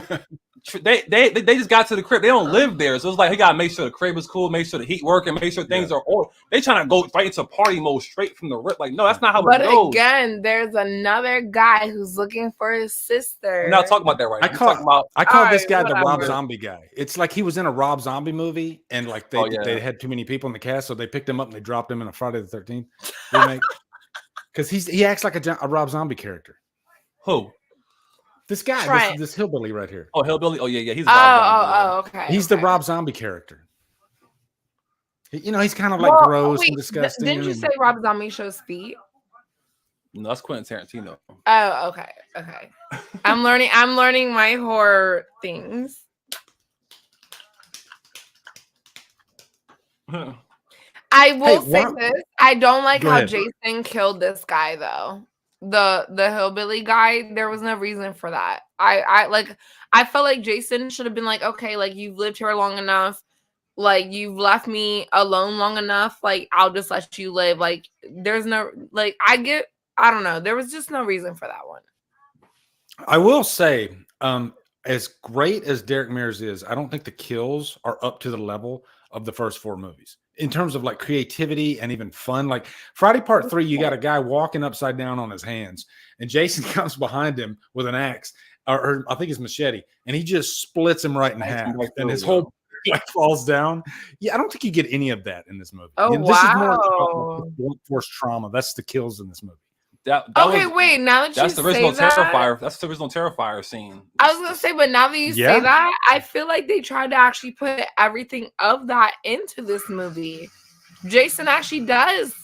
They just got to the crib. They don't live there, so it's like he gotta make sure the crib is cool, make sure the heat working, make sure things are ordered. They trying to go right into party mode straight from the rip. Like, no, that's not how it goes. But again, there's another guy who's looking for his sister. We're not talking about that right now. I call this guy the Rob Zombie guy. It's like he was in a Rob Zombie movie, and like they had too many people in the cast, so they picked him up and they dropped him in a Friday the 13th remake. Because he acts like a Rob Zombie character. Who? This guy, this hillbilly right here. Oh, hillbilly. Oh, yeah. He's okay. He's the Rob Zombie character. He's kind of like gross and disgusting. Didn't you say Rob Zombie shows feet? No, that's Quentin Tarantino. Oh, okay. I'm learning my horror things. I will say this. I don't like how Jason killed this guy though. The hillbilly guy, there was no reason for that. I felt like Jason should have been like, okay, like you've lived here long enough, like you've left me alone long enough, like I'll just let you live. Like there's no I don't know. There was just no reason for that one. I will say, as great as Derek Mears is, I don't think the kills are up to the level of the first 4 movies. In terms of like creativity and even fun, like Friday Part 3, you got a guy walking upside down on his hands, and Jason comes behind him with an axe, or I think it's machete, and he just splits him right in half, and his whole falls down. Yeah, I don't think you get any of that in this movie. Oh, this is more workforce trauma. That's the kills in this movie. Wait. Now that that's the original Terrifier. That's the original Terrifier scene. I was gonna say, but now that you say that, I feel like they tried to actually put everything of that into this movie. Jason actually does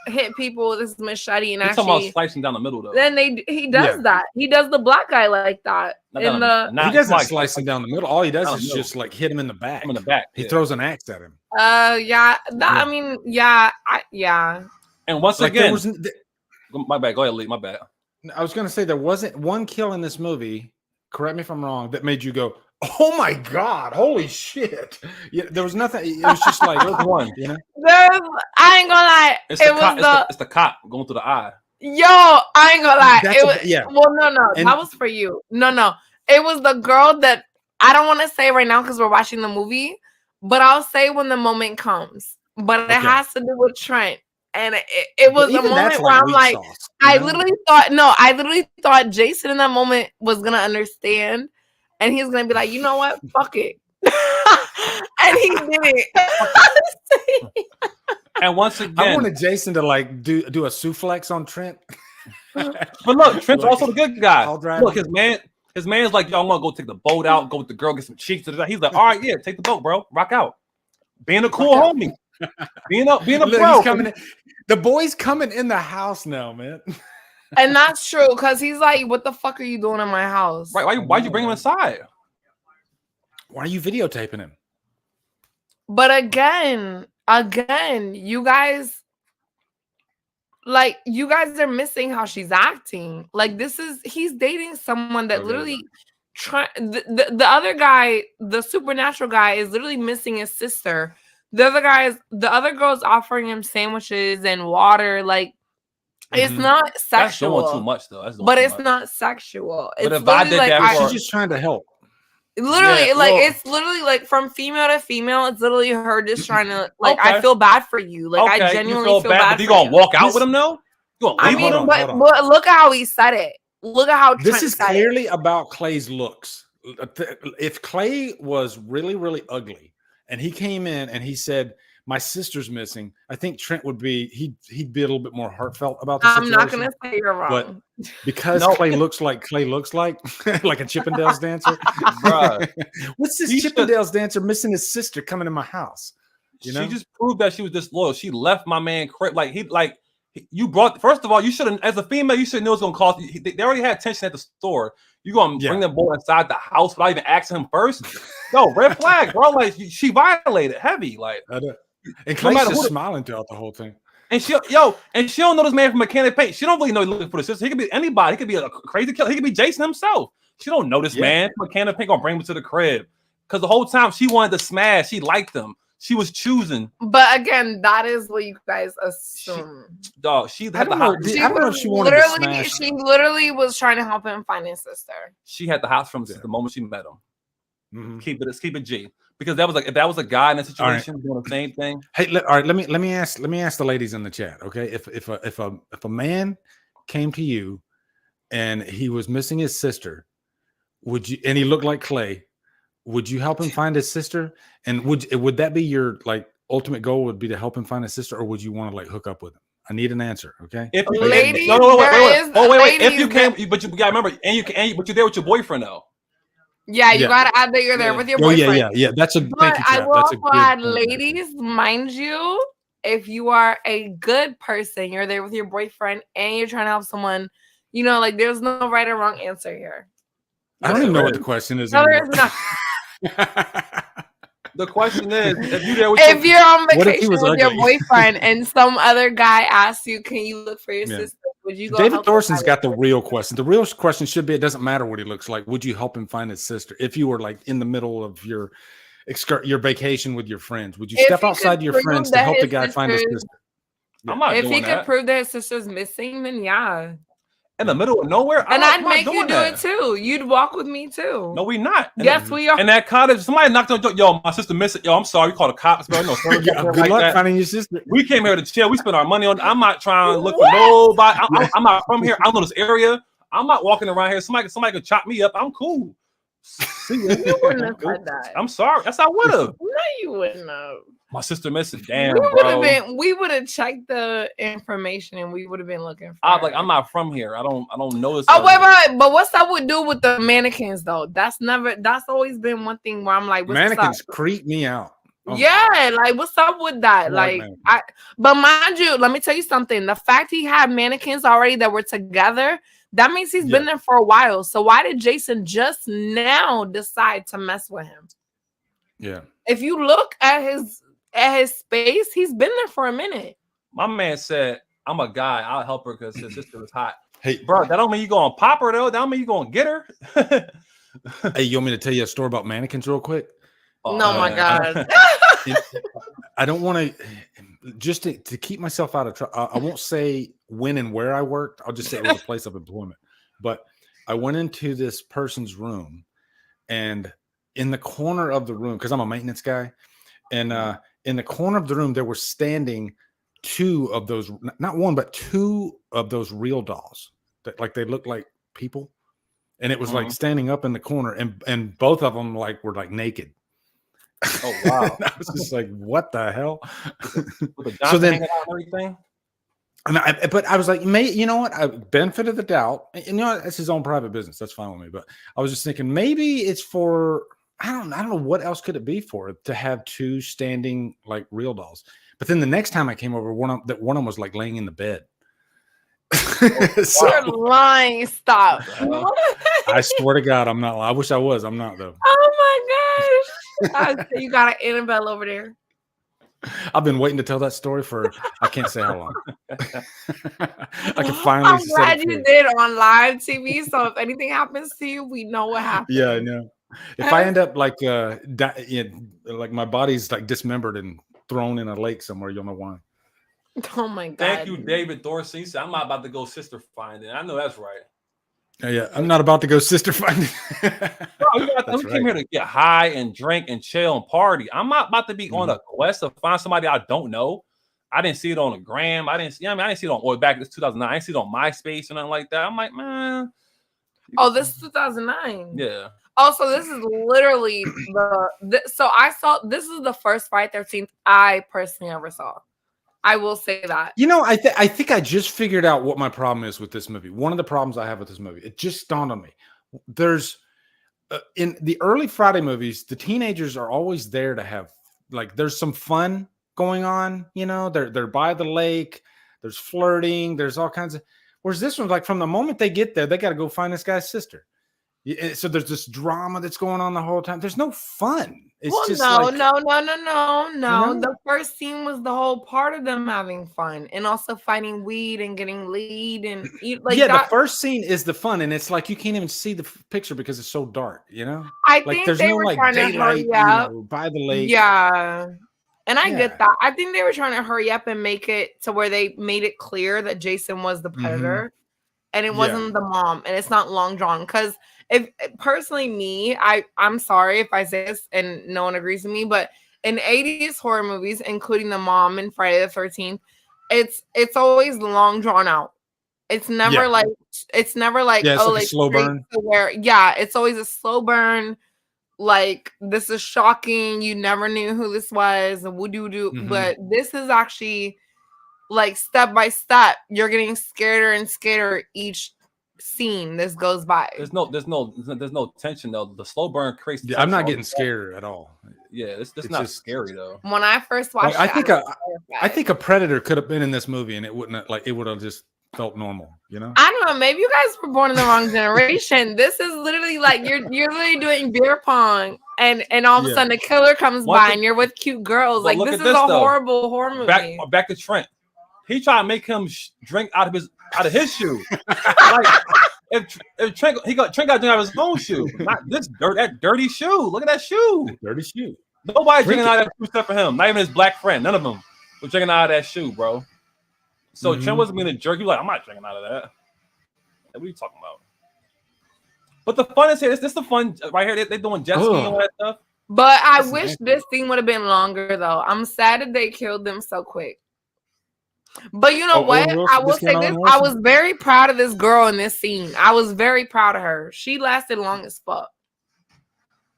hit people with his machete and actually talking about slicing down the middle though. Then he does that. He does the black guy like that. He doesn't slice him down the middle. All he does is just like hit him in the back. He throws an axe at him. I mean, yeah. And once again. My bad. Go ahead, Lee. My bad. I was going to say there wasn't one kill in this movie, correct me if I'm wrong, that made you go, oh my God, holy shit. Yeah, there was nothing. It was just like, there's one. I ain't gonna lie. It's the cop going through the eye. Yo, I ain't gonna lie. Well, no. That was for you. No. It was the girl that I don't want to say right now because we're watching the movie, but I'll say when the moment comes. But it has to do with Trent. And it was a moment where I'm like, I literally thought Jason in that moment was going to understand. And he's going to be like, you know what? Fuck it. And he did it. And once again, I wanted Jason to like do a suplex on Trent. But look, Trent's also the good guy. Look, his man's like, yo, I'm going to go take the boat out, go with the girl, get some cheeks. He's like, all right, yeah, take the boat, bro. Rock out. Being a cool homie. Being a pro. The boy's coming in the house now, man. And that's true, because he's like, what the fuck are you doing in my house? Right? Why'd you bring him inside? Why are you videotaping him? But again, you guys are missing how she's acting. Like, he's dating someone that literally the other guy, the supernatural guy, is literally missing his sister. The other girl's offering him sandwiches and water. Like, it's not sexual. That's doing too much, though. But it's not sexual. But it's if I did like, that, she's just trying to help. Literally, Yeah, like, well, it's literally like from female to female. It's literally her just trying to, like, I feel bad for you. Like, I genuinely feel bad. But you gonna walk out with him though? You gonna leave with him? But look at how he said it. Look at how This Trent is said clearly about Clay's looks. If Clay was really, really ugly, and he came in and he said, "My sister's missing," I think Trent would be he'd be a little bit more heartfelt about the situation. I'm not gonna say you're wrong, but because Clay looks like like a Chippendales dancer. What's this Chippendales dancer missing his sister coming in my house? You know? She just proved that she was disloyal. She left my man you brought. First of all, you should have, as a female, you should know it's gonna cost. They already had tension at the store. You gonna bring the boy inside the house without even asking him first? No, red flag, bro. Like, she violated heavy. Like, and Clay's just smiling throughout the whole thing. And she don't know this man from Mechanic Paint. She don't really know he's looking for the sister. He could be anybody. He could be a crazy killer. He could be Jason himself. She don't know this man. Mechanic Paint gonna bring him to the crib because the whole time she wanted to smash. She liked him. She was choosing. But again, that is what you guys assume. She had the house. I don't know if she wanted to smash. She literally was trying to help him find his sister. She had the house from the moment she met him. Keep it G. Because if that was a guy in a situation doing the same thing. Hey, all right. Let me ask the ladies in the chat. Okay, if a man came to you and he was missing his sister, would you? And he looked like Clay. Would you help him find his sister? And would that be your like ultimate goal? Would be to help him find his sister, or would you want to like hook up with him? I need an answer. Okay. If you ladies, wait. If you came, but you gotta remember, but you're there with your boyfriend though. Yeah, you gotta add that you're there with your boyfriend. Yeah. That's a. But I will also add, ladies, mind you, if you are a good person, you're there with your boyfriend, and you're trying to help someone. You know, like, there's no right or wrong answer here. I don't even know what the question is. No, there's not. The question is, you're on vacation with your boyfriend and some other guy asks you, "Can you look for your sister?" Would you go? David Thorson's got the real question. The real question should be: it doesn't matter what he looks like. Would you help him find his sister if you were like in the middle of your vacation with your friends? Would you step outside your friends to help the guy find his sister? If he could prove that his sister's missing, then yeah. In the middle of nowhere, and I'd make you do it too. You'd walk with me too. No, we not. Yes, we are. In that cottage, somebody knocked on the door. Yo, my sister missing. Yo, I'm sorry. You called the cops, bro. No, good luck finding your sister. We came here to chill. We spent our money on. I'm not trying to look for nobody. I'm not from here. I don't know this area. I'm not walking around here. Somebody could chop me up. I'm cool. You wouldn't have said that. I'm sorry. That's how I would have. No, you wouldn't have. My sister missing. Damn, we would have checked the information and we would have been looking for I'm not from here. I don't know this. Oh, wait. But what's up with do with the mannequins though? That's always been one thing where I'm like, mannequins creep me out. Oh, yeah, like what's up with that? But mind you, let me tell you something. The fact he had mannequins already that were together, that means he's been there for a while. So why did Jason just now decide to mess with him? Yeah. If you look at his space, he's been there for a minute. My man said, "I'm a guy. I'll help her because his sister was hot." Hey, bro, that don't mean you gonna pop her though. That don't mean you gonna get her. Hey, you want me to tell you a story about mannequins real quick? No, my God. I don't want to just to keep myself out of trouble. I won't say when and where I worked. I'll just say it was a place of employment. But I went into this person's room, and in the corner of the room, because I'm a maintenance guy, and in the corner of the room, there were standing two of those, not one, but two of those real dolls that like they looked like people. And it was like standing up in the corner, and both of them were naked. Oh wow! I was just like, "What the hell?" With the so then, everything. But I was like, you know what? Benefit of the doubt. And you know what? It's his own private business. That's fine with me. But I was just thinking maybe it's for I don't know what else could it be for to have two standing like real dolls. But then the next time I came over, one of them was like laying in the bed. You're lying. Stop. I swear to God, I'm not. I wish I was. I'm not though. Oh my gosh. You got an Annabelle over there. I've been waiting to tell that story for I can't say how long. I can finally. I'm glad you did on live TV. So if anything happens to you, we know what happened. Yeah, I know. If I end up like like my body's like dismembered and thrown in a lake somewhere, you'll know why. Oh my God. Thank you, David Dorsey. I'm not about to go sister finding. I know that's right. Yeah, I'm not about to go sister finding. We came here to get high and drink and chill and party. I'm not about to be on a quest to find somebody I don't know. I didn't see it on the gram. I didn't see it on back in 2009. I didn't see it on MySpace or nothing like that. I'm like, man. Oh, this is 2009. Yeah. Oh, so this is literally so I saw this is the first Friday 13th I personally ever saw. I will say that. You know, I think I just figured out what my problem is with this movie. One of the problems I have with this movie, it just dawned on me. There's in the early Friday movies, the teenagers are always there to have like there's some fun going on. You know, they're by the lake. There's flirting. There's all kinds of. Whereas this one's like from the moment they get there, they got to go find this guy's sister. So there's this drama that's going on the whole time. There's no fun. It's just no. like, No. You know? The first scene was the whole part of them having fun and also finding weed and getting lead and like the first scene is the fun, and it's like you can't even see the picture because it's so dark. You know, I like think there's they no were like trying to daylight hurry by the lake. Yeah. And I Yeah. get that. I think they were trying to hurry up and make it to where they made it clear that Jason was the predator and it wasn't the mom and it's not long drawn. Because if personally me, I'm sorry if I say this and no one agrees with me, but in 80s horror movies, including the mom and Friday the 13th, it's always long drawn out. It's never like it's like oh, a like slow burn. It's always a slow burn. Like this is shocking. You never knew who this was. But this is actually like step by step. You're getting scared and scared each scene this goes by. There's no tension though. The slow burn creates. I'm not getting scared at all. Yeah, it's not scary though. When I first watched, I think a predator could have been in this movie and it wouldn't it would have just felt normal, you know. I don't know. Maybe you guys were born in the wrong generation. This is literally like you're literally doing beer pong, and all of a sudden a killer comes by and you're with cute girls. Like this is a horrible horror movie. Back to Trent. He tried to make him drink out of his shoe. Like if Trent got to drink out of his own shoe, not that dirty shoe. Look at that shoe. Dirty shoe. Nobody's drinking out of that shoe except for him. Not even his black friend. None of them were drinking out of that shoe, bro. So Trent wasn't being a jerk. He was like, I'm not drinking out of that. What are you talking about? But the fun is here. This the fun right here. They're doing jet skiing and all that stuff. But I wish this scene would have been longer, though. I'm sad that they killed them so quick. But you know what? I will say this. I was very proud of this girl in this scene. I was very proud of her. She lasted long as fuck.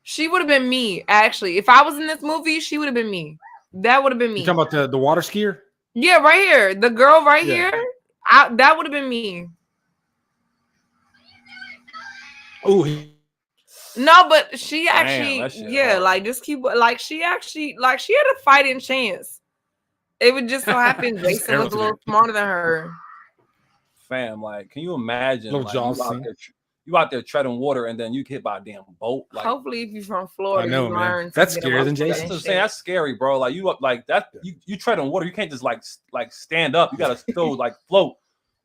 She would have been me, actually. If I was in this movie, she would have been me. That would have been me. You talking about the water skier? Yeah, right here. The girl right here. That would have been me. Oh, no, but she actually, hard. like just keep like she had a fighting chance. It would just so happen Jason was a little smarter than her. Fam, like, can you imagine? Like, you out there treading water and then you get hit by a damn boat. Like, hopefully, if you're from Florida, I know, you man. learn. That's scarier than Jason. That's scary, bro. Like you up like that. You tread on water. You can't just like stand up. You gotta still like float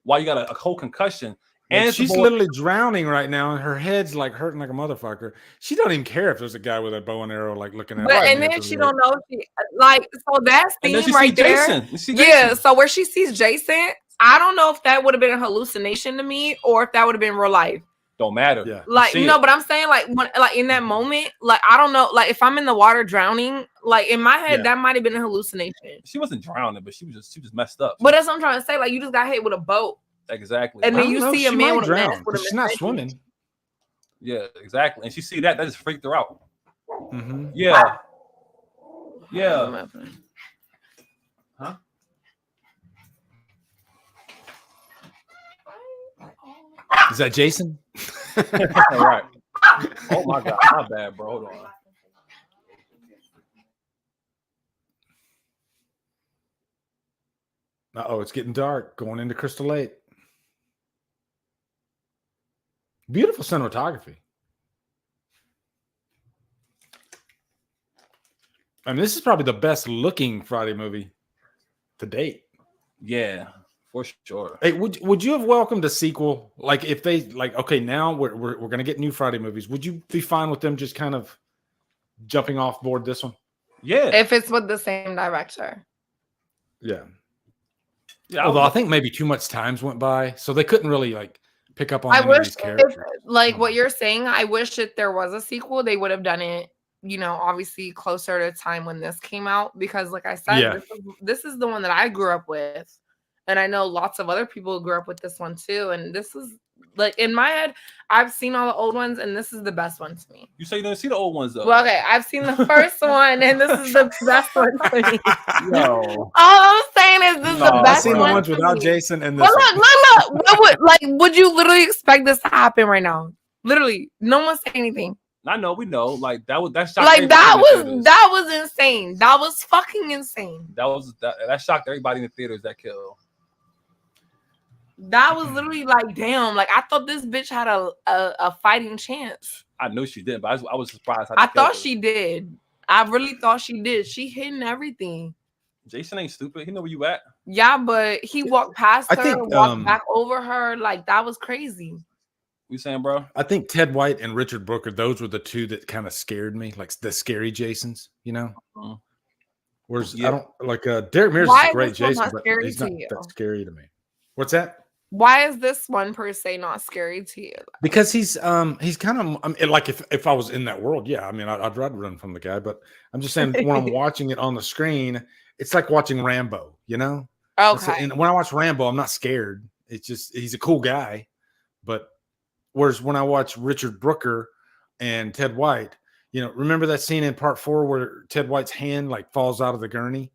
while you got a whole concussion. And she's literally drowning right now, and her head's like hurting like a motherfucker. She don't even care if there's a guy with a bow and arrow like looking at her. But and then she don't know if she like so that scene right there. Yeah, so where she sees Jason, I don't know if that would have been a hallucination to me or if that would have been real life. Don't matter. Yeah. Like no, but I'm saying like when like in that moment, like I don't know, like if I'm in the water drowning, like in my head that might have been a hallucination. She wasn't drowning, but she just messed up. But that's what I'm trying to say. Like you just got hit with a boat. Exactly. And then you see a man with a mask. She's not swimming. Yeah, exactly. And she see that just freaked her out. Mm-hmm. Yeah. Yeah. Huh? Is that Jason? All right. Oh my God. My bad, bro. Hold on. Uh-oh, it's getting dark. Going into Crystal Lake. Beautiful cinematography. I mean, this is probably the best looking Friday movie to date. Yeah, for sure. Hey, would you have welcomed a sequel? Like if they like, okay, now we're gonna get new Friday movies. Would you be fine with them just kind of jumping off board this one? Yeah. If it's with the same director. Yeah. Yeah. Although I think maybe too much times went by, so they couldn't really like pick up on I any of wish, these characters. like what you're saying, I wish that there was a sequel. They would have done it, you know, obviously closer to time when this came out. Because, like I said, Yeah. this is the one that I grew up with. And I know lots of other people grew up with this one too. And this is, like, in my head, I've seen all the old ones, and this is the best one to me. You say you didn't see the old ones, though. Well, okay, I've seen the first one, and this is the best one to me. No. All I'm saying is this is the I've best seen the one ones to without me. Jason and this Well, one. look. What would you literally expect this to happen right now? Literally, no one say anything. I know, we know. Like that shocked Like everybody in the theaters. that was insane. That was fucking insane. That shocked everybody in the theaters. That kill. That was literally like, damn. Like I thought this bitch had a fighting chance. I knew she did, but I was surprised. How I they killed thought her. she did. I really thought she did. She hidden everything. Jason ain't stupid. He know where you at. Yeah, but he walked past her, think, walked back over her. Like that was crazy. You saying, bro? I think Ted White and Richard Brooker, those were the two that kind of scared me, like the scary Jasons, you know? Whereas I don't like Derek Mears is a great Jason, but he's not that scary to me. What's that? Why is this one per se not scary to you? Because he's kind of I mean, like if I was in that world, yeah, I mean I'd rather run from the guy, but I'm just saying when I'm watching it on the screen, it's like watching Rambo, you know? Okay. And when I watch Rambo, I'm not scared. It's just he's a cool guy, but whereas when I watch Richard Brooker and Ted White, you know, remember that scene in part 4 where Ted White's hand like falls out of the gurney?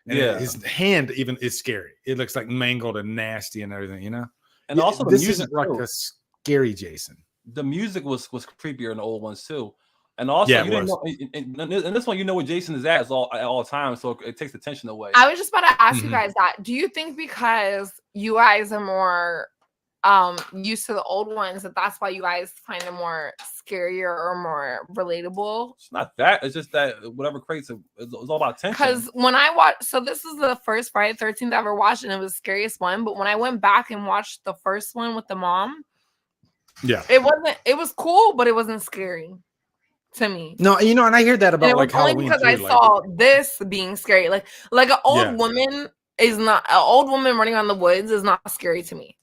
And his hand even is scary. It looks like mangled and nasty and everything, you know? And also the this music isn't like a scary Jason. The music was creepier in the old ones too. And also, you didn't know, in this one, you know where Jason is at all times, so it takes the tension away. I was just about to ask you guys that. Do you think because you guys are more used to the old ones that's why you guys find them more scarier or more relatable? It's not that. It's just that whatever creates it, it's all about tension. Because when I watched, so this is the first Friday the 13th I ever watched, and it was the scariest one. But when I went back and watched the first one with the mom, it was cool, but it wasn't scary to me. No, you know, and I hear that about like Halloween because too, I saw this being scary. Like an old woman is not an old woman running on the woods is not scary to me.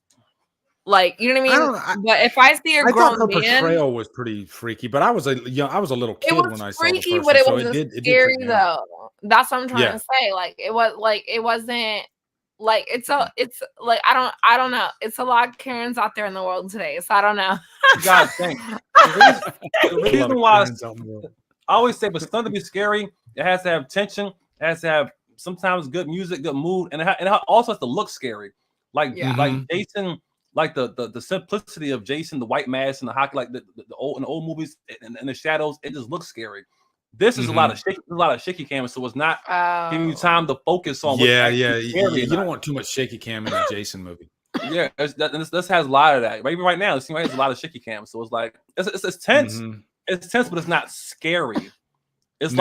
Like, you know what I mean? But if I see a grown her man, portrayal was pretty freaky. But I was a little kid when I saw the first freaky, one, but it so wasn't scary though. That's what I'm trying to say. Like it wasn't like it's like I don't know. It's a lot of Karens out there in the world today, so I don't know. You gotta think. The reason why I always say, but something to be scary, it has to have tension. It has to have sometimes good music, good mood, and it also has to look scary. Like Jason. Like the simplicity of Jason, the white mask and the hockey, like the old movies and the shadows, it just looks scary. This is a lot of shaky cam, so it's not giving you time to focus on. You don't want too much shaky cam in a Jason movie. Yeah, this has a lot of that. Maybe right now it seems like there's a lot of shaky cam, so it's like it's tense. It's tense, but it's not scary. It's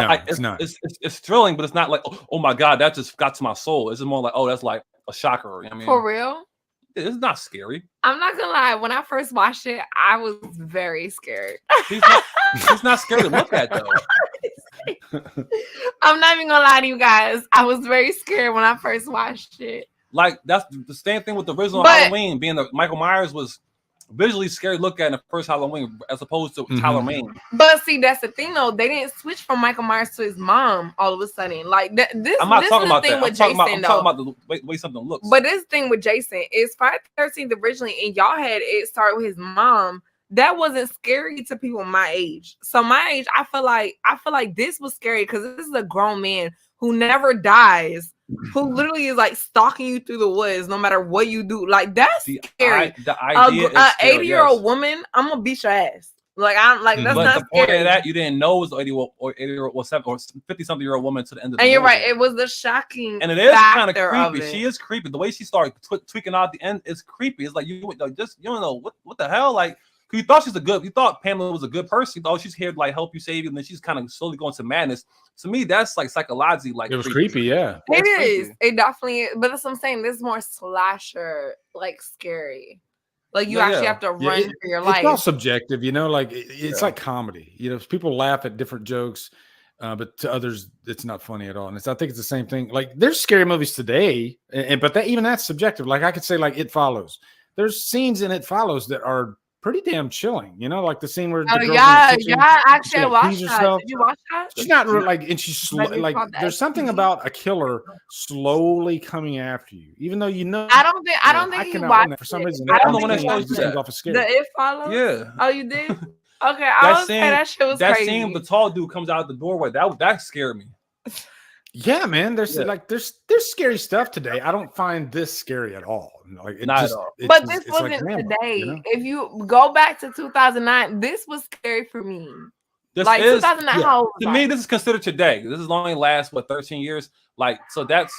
it's thrilling, but it's not like oh my god, that just got to my soul. It's more like that's like a shocker. You know what I mean, for real. It's not scary. I'm not gonna lie. When I first watched it, I was very scared. He's not scary to look at though. I'm not even gonna lie to you guys. I was very scared when I first watched it. Like that's the same thing with the original Halloween. Being the Michael Myers was visually scary to look at in the first Halloween as opposed to Halloween. But see, that's the thing though. They didn't switch from Michael Myers to his mom all of a sudden. Like this. I'm not talking about that. I'm talking about the way something looks. But this thing with Jason is Friday the 13th originally, and y'all had it start with his mom. That wasn't scary to people my age. So my age, I feel like this was scary because this is a grown man who never dies. Who literally is like stalking you through the woods no matter what you do. Like that's scary. The idea is scary, 80-year-old woman, I'm gonna beat your ass. Like I'm like that's But not the point scary. of that, you didn't know it was 80 or 50-something-year-old woman to the end of the And you're movie. right. It was the shocking And it is kind of factor creepy. of it. She is creepy. The way she started tweaking out at the end is creepy. It's like you don't know what the hell. Like you thought Pamela was a good person. You thought she's here to like help you, save you, and then she's kind of slowly going to madness. To me, that's like psychologically like it was creepy. Yeah, It It's is. creepy. It definitely is. But that's what I'm saying. This is more slasher, like scary. Like you Yeah, actually yeah. have to Yeah, run for your it's all life. subjective, you know. Like it's Yeah. like comedy. You know, people laugh at different jokes, but to others, it's not funny at all. And I think it's the same thing. Like there's scary movies today, but that's subjective. Like I could say, like It Follows. There's scenes in It Follows that are pretty damn chilling. You know, like the scene where the Oh girl's yeah, in the kitchen, yeah. she, Actually, I like, watched pees that. herself. Did you watch that? She's not really like, and she's But it's like, called the there's something STD. about a killer slowly coming after you, even though you know. I don't think I he cannot watched for some it. reason. I don't the think one he that watched shows just you comes that. off as scary. The It Follows. Yeah. Oh, you did? Okay, I That was saying that shit was crazy. scene with the tall dude comes out the doorway. That scared me. Yeah, man. There's Yeah. like there's scary stuff today. I don't find this scary at all. Like Not at all. But this it's like wasn't Rambo, today. you know? If you go back to 2009, this was scary for me. This Like is 2009, yeah. how old was to I? me. This is considered today. This is only last 13 years. Like so this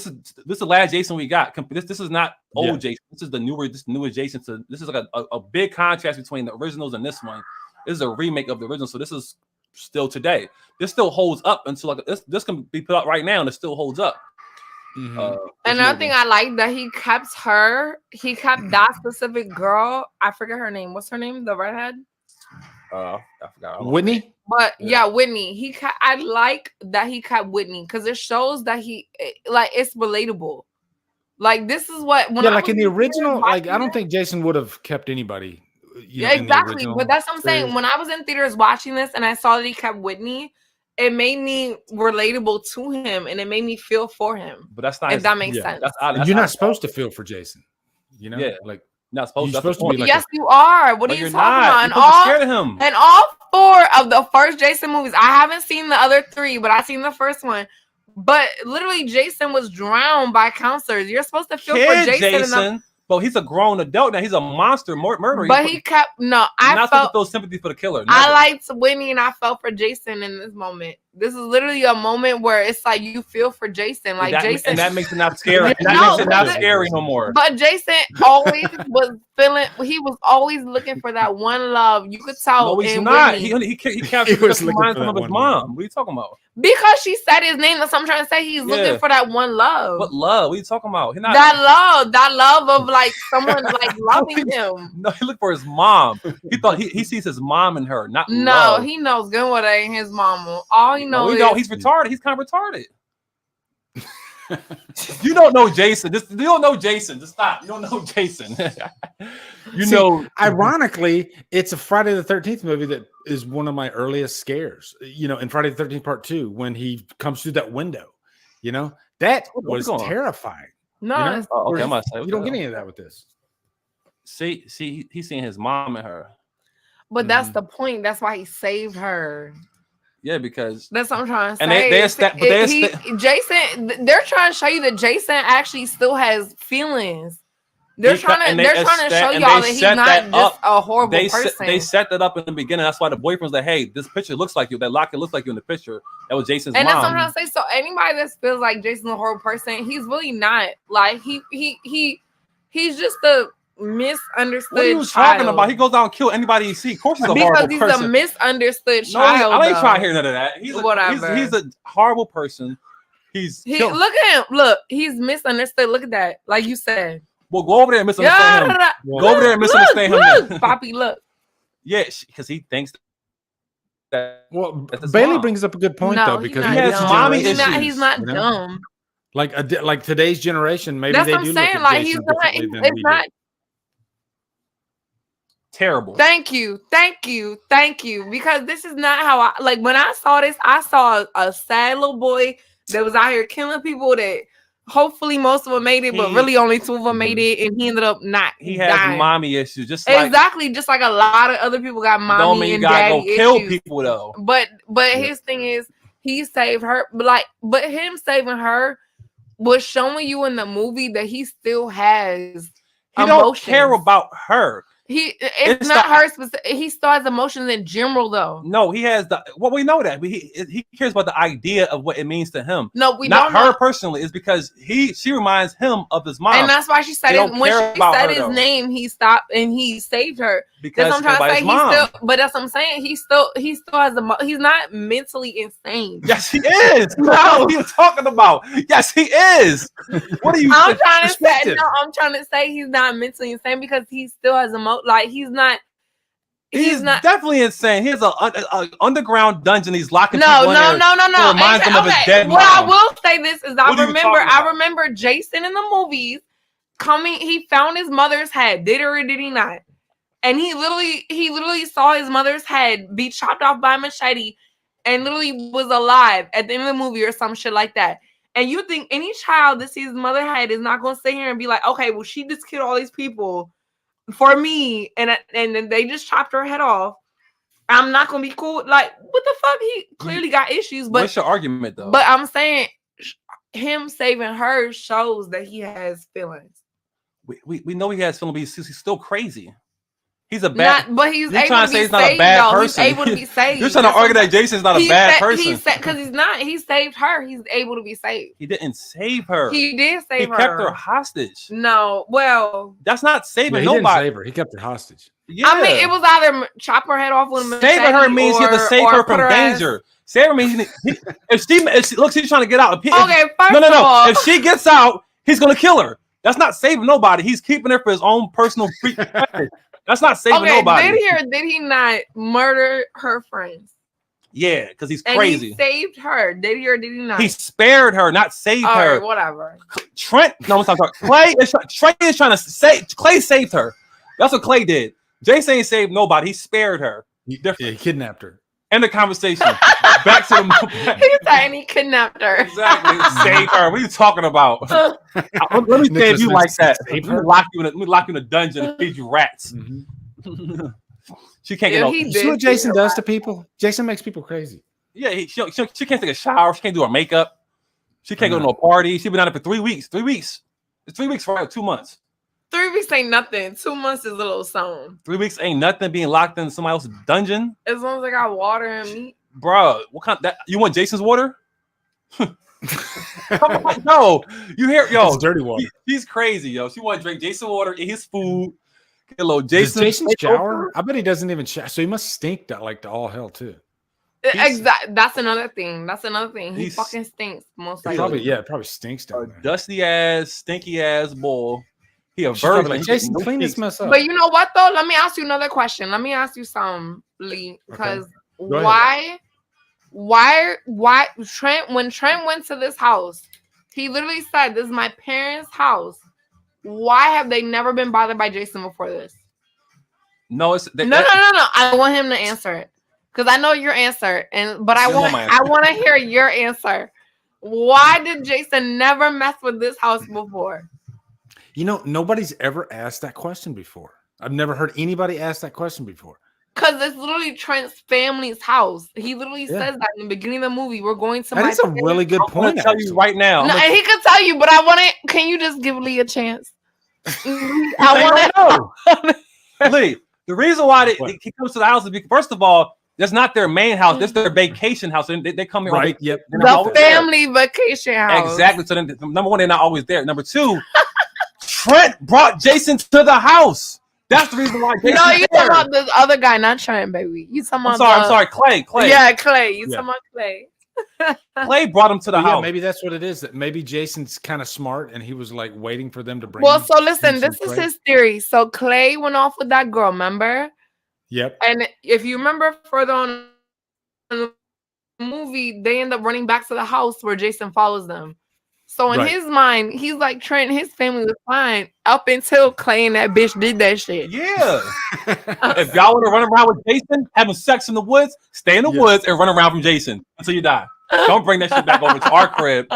is the last Jason we got. This is not old Yeah. Jason. This is the newer Jason. So this is like a big contrast between the originals and this one. This is a remake of the original. So this is still today. This still holds up until like this can be put out right now and it still holds up. Mhm. Another thing I like that he kept that specific girl. I forget her name. What's her name? The redhead. I forgot. Whitney. But Yeah. yeah, Whitney. I like that he kept Whitney because it shows that it's relatable. Like this is what when Yeah, I like was in the original, theaters like I watching don't think Jason would have kept anybody. You know, yeah, in the exactly. original But that's what I'm saying. series. When I was in theaters watching this and I saw that he kept Whitney, it made me relatable to him and it made me feel for him. But that's not If that makes yeah, sense. And you're not supposed to feel for Jason. You know, Yeah. like not supposed. you're That's supposed to be like yes, you are. What but are you you're talking not. about? You're supposed to be scared of him. And all 4 of the first Jason movies, I haven't seen the other 3, but I've seen the first one. But literally, Jason was drowned by counselors. You're supposed to feel for Jason. But he's a grown adult now. He's a monster murderer. But he kept You're not supposed to feel sympathy for the killer. I never. liked Whitney and I felt for Jason in this moment. This is literally a moment where it's like you feel for Jason. Like and that makes it not scary. That No, makes it not but- scary no more. But Jason always he was always looking for that one love. You could tell. No, he's in not. Whitney. He captured He was the looking mind for from that his one mom. love. What are you talking about? Because she said his name. That's what I'm trying to say. He's Yeah. looking for that one love. What love? What are you talking about? He not That love of like someone like loving him. No, he looked for his mom. He thought he sees his mom in her, not No, love. he knows good what ain't his mama. All he No, knows he is don't. He's retarded. He's kind of retarded. You don't know Jason. You don't know Jason. Just stop. You don't know Jason. You See, know. Ironically, it's a Friday the 13th movie that is one of my earliest scares. You know, in Friday the 13th Part 2, when he comes through that window, you know, that What's was going on? terrifying. no. You know? it's- Oh, okay, Whereas I'm about to say, you don't get any of that with this. See, he's seeing his mom and her. But that's Mhm. the point. That's why he saved her. Yeah, because That's what I'm trying to And say. they They're trying to show you that Jason actually still has feelings. They're trying to show y'all that he's not just a horrible person. They set that up in the beginning. That's why the boyfriend's like, "Hey, this picture looks like you. That locket looks like you in the picture." That was Jason's and that's what mom. I'm trying to say. So anybody that feels like Jason's a horrible person, he's really not. Like he's just a misunderstood What are you child. talking about? He goes out and kill anybody he sees. Of course, he's a because horrible he's person. a misunderstood No, child. I ain't though. trying to hear none of that. Whatever. He's a horrible person. Look at him. Look, he's misunderstood. Look at that. Like you said. Well, go over there and misunderstand him. Go over there and misunderstand him. Look, Poppy, look. Yeah, because he thinks that. Well, That's his Bailey mom. brings up a good point No, though, he's because not he has dumb. mommy He's not, issues, he's not you know? dumb. like today's generation, maybe That's they what do I'm look saying. at Like Jason he's not. differently than It's we not. do. Terrible. Thank you. Because this is not how I like. When I saw this, I saw a sad little boy that was out here killing people. That hopefully most of them made it, but really only 2 of them made it, and he ended up not. He has dying. mommy issues, just like Exactly, just like a lot of other people got don't mean mommy you and gotta daddy go kill issues. people though. But his thing is he saved her. But him saving her was showing you in the movie that he still has He emotions. don't care about her. It's not her specific. He still has emotions in general, though. No, he has we know that. He cares about the idea of what it means to him. No, we not don't her know. Personally. It's because she reminds him of his mom, and that's why she said it. When she said his name, he stopped and he saved her. Because that's what I'm trying to say. Mom. But that's what I'm saying. He still has he's not mentally insane. Yes, he is. No, what are you talking about? Yes, he is. What are you? I'm trying to say he's not mentally insane because he still has like he's not. He's not definitely insane. He has an underground dungeon. He's locking people in No. It reminds him of his dead mom. What I will say this is I remember Jason in the movies he found his mother's head. Did or did he not? And he literally saw his mother's head be chopped off by a machete and literally was alive at the end of the movie or some shit like that. And you think any child that sees his mother's head is not going to sit here and be like, okay, well, she just killed all these people for me, and then they just chopped her head off. I'm not gonna be cool. Like, what the fuck? He clearly got issues. But what's your argument, though? But I'm saying him saving her shows that he has feelings. We know he has feelings, but he's still crazy. He's a bad. But he's able trying to to say be he's not saved, a bad though. person. He's able to be saved. You're trying to argue that Jason's not a bad person. Because he's not. He saved her. He's able to be saved. He didn't save her. He did save her. He kept her hostage. No, well, that's not saving nobody. He didn't save her. He kept her hostage. Yeah. I mean, it was either chop her head off with a machete. Saving her means you have to save her from danger. Save her means if she looks, she's trying to get out. Okay, first no. of all, if she gets out, he's gonna kill her. That's not saving nobody. He's keeping her for his own personal freak. That's not saving nobody. Did he not murder her friends? Yeah, because he's crazy. He saved her. Did he or did he not? He spared her, not saved her. Right, whatever. Trent, no, I'm sorry. Trey is trying to save. Clay saved her. That's what Clay did. Jason ain't saved nobody. He spared her. He kidnapped her. End the conversation. Back to the movie. He's saying he kidnapped her. Exactly. Save her. What are you talking about? Let me save you like that. Let me lock you in a dungeon and feed you rats. Mm-hmm. She can't get. You see what Jason does to people? Jason makes people crazy. Yeah, she can't take a shower. She can't do her makeup. She can't go to a party. She's been out there for 3 weeks. 3 weeks. It's 3 weeks for 2 months. 3 weeks ain't nothing. 2 months is a little something. 3 weeks ain't nothing being locked in somebody else's dungeon. As long as I got water and meat. Bro, what kind that you want Jason's water? Come on, no. You hear it's dirty water. He's crazy, yo. She want to drink Jason water, eat his food. Get a little Jason. Does Jason shower? I bet he doesn't even shower. So he must stink to all hell too. Exactly. That's another thing. He fucking stinks most likely. Probably stinks down there. Dusty ass, stinky ass boy. He a virgin. Like, Jason, clean this mess up. But you know what though? Let me ask you another question. Let me ask you something, Lee. Because why Trent, when Trent went to this house, he literally said, "This is my parents' house." Why have they never been bothered by Jason before this? No, no. I want him to answer it because I know your answer, but I want to hear your answer. Why did Jason never mess with this house before? You know, nobody's ever asked that question before. I've never heard anybody ask that question before. Because it's literally Trent's family's house. He literally says that in the beginning of the movie. We're going to That's a really good point. I'm gonna tell you right now. No, he could tell you, but I want to. Can you just give Lee a chance? I want to know. Lee, the reason why he comes to the house is because, first of all, that's not their main house. That's their vacation house. They come here. Right. Yep. The family vacation house. Exactly. So then, number one, they're not always there. Number two, Trent brought Jason to the house. That's the reason why. Jason no, you talking about the other guy, not Trent, baby. You talking about? I'm sorry, Clay. Yeah, Clay. You talking about Clay? Clay brought him to the house. Yeah, maybe that's what it is. That maybe Jason's kind of smart, and he was like waiting for them to bring. Well, so listen, this is his theory. So Clay went off with that girl, remember? Yep. And if you remember further on in the movie, they end up running back to the house where Jason follows them. So in his mind, he's like, Trent, his family was fine up until Clay and that bitch did that shit. Yeah. If y'all want to run around with Jason, having sex in the woods, stay in the woods and run around from Jason until you die. Don't bring that shit back over to our crib.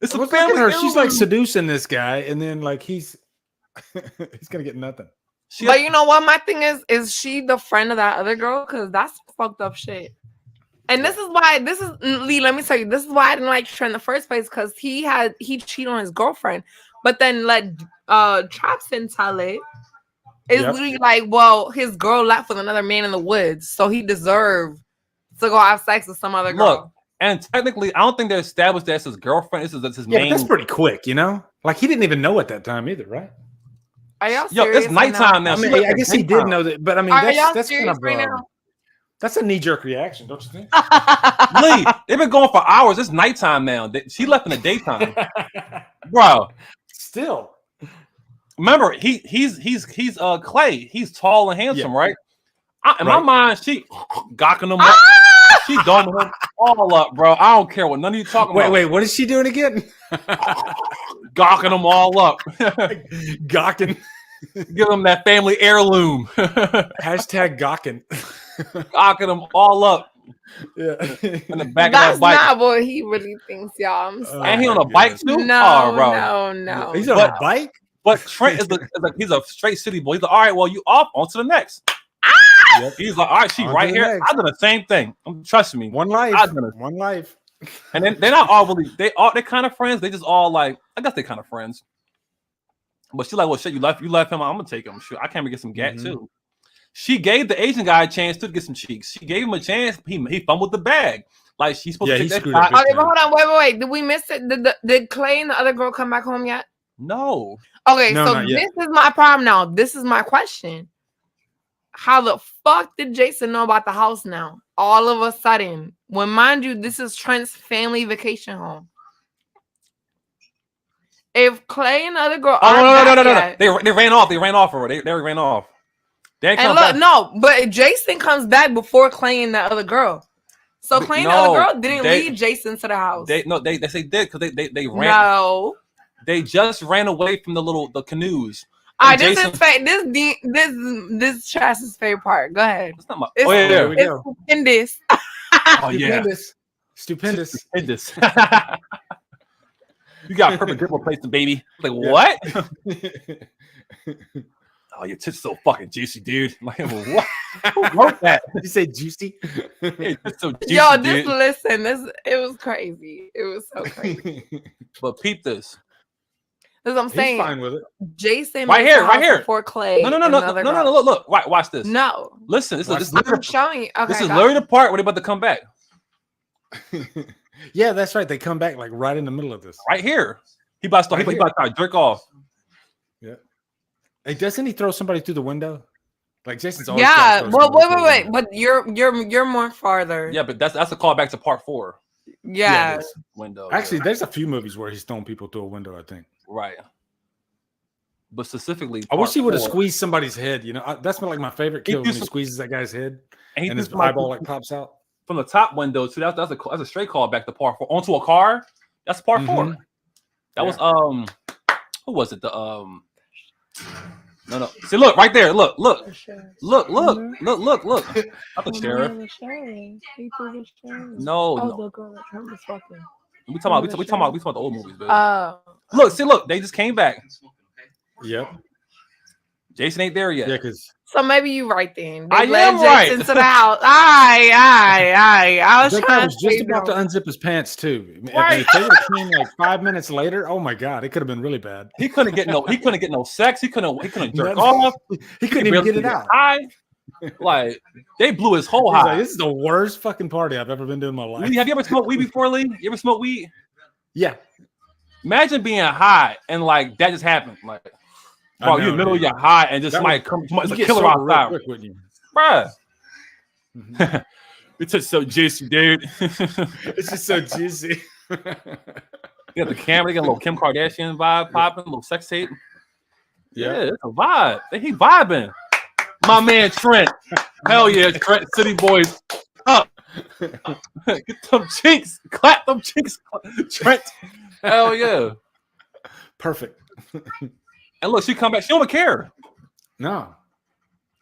It's a family. Her. She's like seducing this guy, and then like he's gonna get nothing. But you know what? My thing is she the friend of that other girl? Because that's fucked up shit. And this is Lee, let me tell you, this is why I didn't like Trent in the first place, because he cheated on his girlfriend, but then let Trapson tell it. It's literally like, well, his girl left with another man in the woods, so he deserved to go have sex with some other girl. Look, and technically, I don't think they established that as his girlfriend. This is his main. But that's pretty quick, you know? Like, he didn't even know at that time either, right? Are y'all Yo, serious? it's nighttime now. I mean, I guess he did know that, but I mean, that's kind of right now? that's a knee-jerk reaction, don't you think? Lee, they've been going for hours. It's nighttime now. She left in the daytime, bro. Still, remember, he's Clay. He's tall and handsome, right? In my mind, she gawking him up. She done him all up, bro. I don't care what none of you talking about. Wait, what is she doing again? Gawking them all up. Gawking. Give them that family heirloom. Hashtag gawking. Gawking them all up. Yeah. In the back That's of that bike. not what he really thinks, y'all. I'm sorry. And he on a bike too? No, Oh, bro. no. He's on a bike? But Trent he's a straight city boy. He's like, all right, well, you off, on to the next. Yep. He's like, all right, she right here. I've done the same thing. Trust me. One life. One life. And then they're not all really, they're kind of friends. They just all like, I guess they're kind of friends. But she's like, well, shit, you left him. I'm gonna take him. Shoot, I can't even get some gat too. She gave the Asian guy a chance to get some cheeks. She gave him a chance. He fumbled the bag. Like she's supposed to take that shot. Okay, but hold on, wait. Did we miss it? Did Clay and the other girl come back home yet? No. Okay, so this is my problem now. This is my question. How the fuck did Jason know about the house now? All of a sudden, when mind you, this is Trent's family vacation home. If Clay and the other girl, no. They ran off. They ran off already. They ran off. And look, no, but Jason comes back before Clay and that other girl. So Clay and the other girl didn't lead Jason to the house. They say did because they ran. No, they just ran away from the canoes. This is Chas's favorite part. Go ahead. It's not my. It's stupendous. Oh yeah, stupendous. You got perfect grip replacement, baby. Like what? Oh, your tits so fucking juicy, dude. Like what? Who wrote that? You say juicy? It's so juicy, yo, dude. just listen. It was crazy. It was so crazy. But peep this. That's what I'm saying. He's fine with it. Jason, right here, before Clay. No. Look. Watch this. No. Listen, this is showing you. Okay, this is literally the part where they're about to come back. Yeah, that's right. They come back like right in the middle of this. Right here. He about to start jerk off. Yeah. Hey, doesn't he throw somebody through the window? Like Jason's always. Yeah. Well, wait. But you're more farther. Yeah, but that's a callback to part 4. Yeah. Window. Actually, there's a few movies where he's thrown people through a window, I think. Right. But specifically, I wish he would have squeezed somebody's head. You know, that's like my favorite kill when he squeezes that guy's head and his eyeball like pops out from the top window. Too. That's a straight callback to part 4 onto a car. That's part 4. That was who was it? No. See, look right there. Look. Not the sheriff. No. The girl that Trump was fucking. We talking about the old movies, baby. Look, they just came back. Yep. Jason ain't there yet. Yeah, because so maybe you right then. I am right. Into the house. I was that guy was just about to unzip his pants too. Right. If they would have came like 5 minutes later, oh my god, it could have been really bad. He couldn't get no sex. He couldn't jerk off. He couldn't even get it out. Like they blew his whole high. Like, this is the worst fucking party I've ever been to in my life. Have you ever smoked weed before, Lee? You ever smoked weed? Yeah. Imagine being high and like that just happened. Like, bro, you're in the middle of your high and just might come. It's a killer outside, quick, wouldn't you? Bruh. It's just so juicy, dude. It's just so juicy. You got the camera, you got a little Kim Kardashian vibe popping, a little sex tape. Yeah, it's a vibe. He vibing. My man Trent. Hell yeah, Trent City Boys up. Get them cheeks. Clap them cheeks. Trent. Hell yeah. Perfect. And look, she come back. She don't care. No.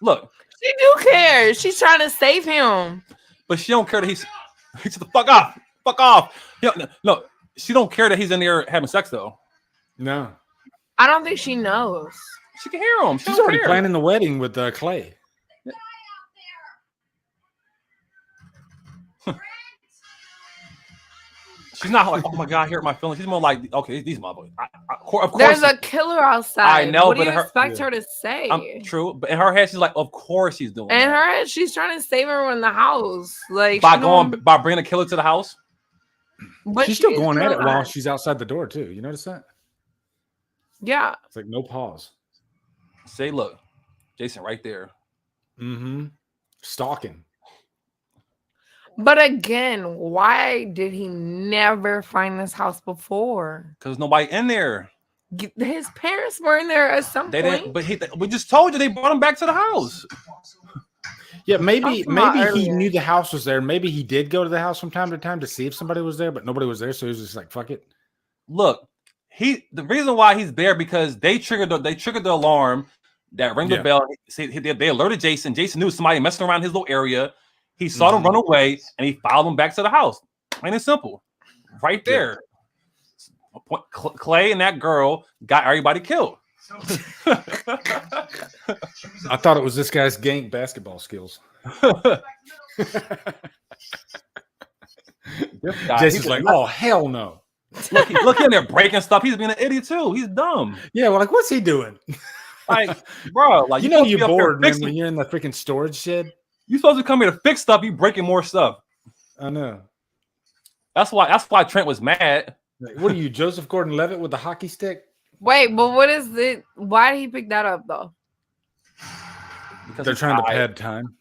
Look. She do care. She's trying to save him. But she don't care that he's the fuck off. Fuck off. No, she don't care that he's in there having sex though. No. I don't think she knows. She can hear him. She's already planning the wedding with Clay. She's not like, oh my god, hurt my feelings. She's more like, okay, these motherfuckers. Of course, there's a killer outside. I know, what do but you expect her to say? True, but in her head, she's like, of course she's doing. In her head, she's trying to save everyone in the house, like by bringing a killer to the house. But she's still going at it while she's outside the door too. You notice that? Yeah, it's like no pause. Say, look, Jason, right there. Mm-hmm. Stalking. But again, why did he never find this house before? Because nobody in there. His parents were in there at some point. Didn't, but we just told you they brought him back to the house. Yeah, maybe he knew the house was there. Maybe he did go to the house from time to time to see if somebody was there, but nobody was there, so he was just like, "Fuck it." Look, the reason why he's there because they triggered the alarm that rang the bell. They alerted Jason. Jason knew somebody messing around his little area. He saw them run away, and he followed them back to the house. Plain and simple, right there. Clay and that girl got everybody killed. I thought it was this guy's gang basketball skills. Jason's like, oh hell no! Look in there breaking stuff. He's being an idiot too. He's dumb. Yeah, well, like what's he doing? Like, bro, like you know you're bored, man, when you're in the freaking storage shed. You supposed to come here to fix stuff. You breaking more stuff. I know. That's why Trent was mad. Like, what are you, Joseph Gordon-Levitt with the hockey stick? Wait, but what is it? Why did he pick that up though? Because they're trying to pad time.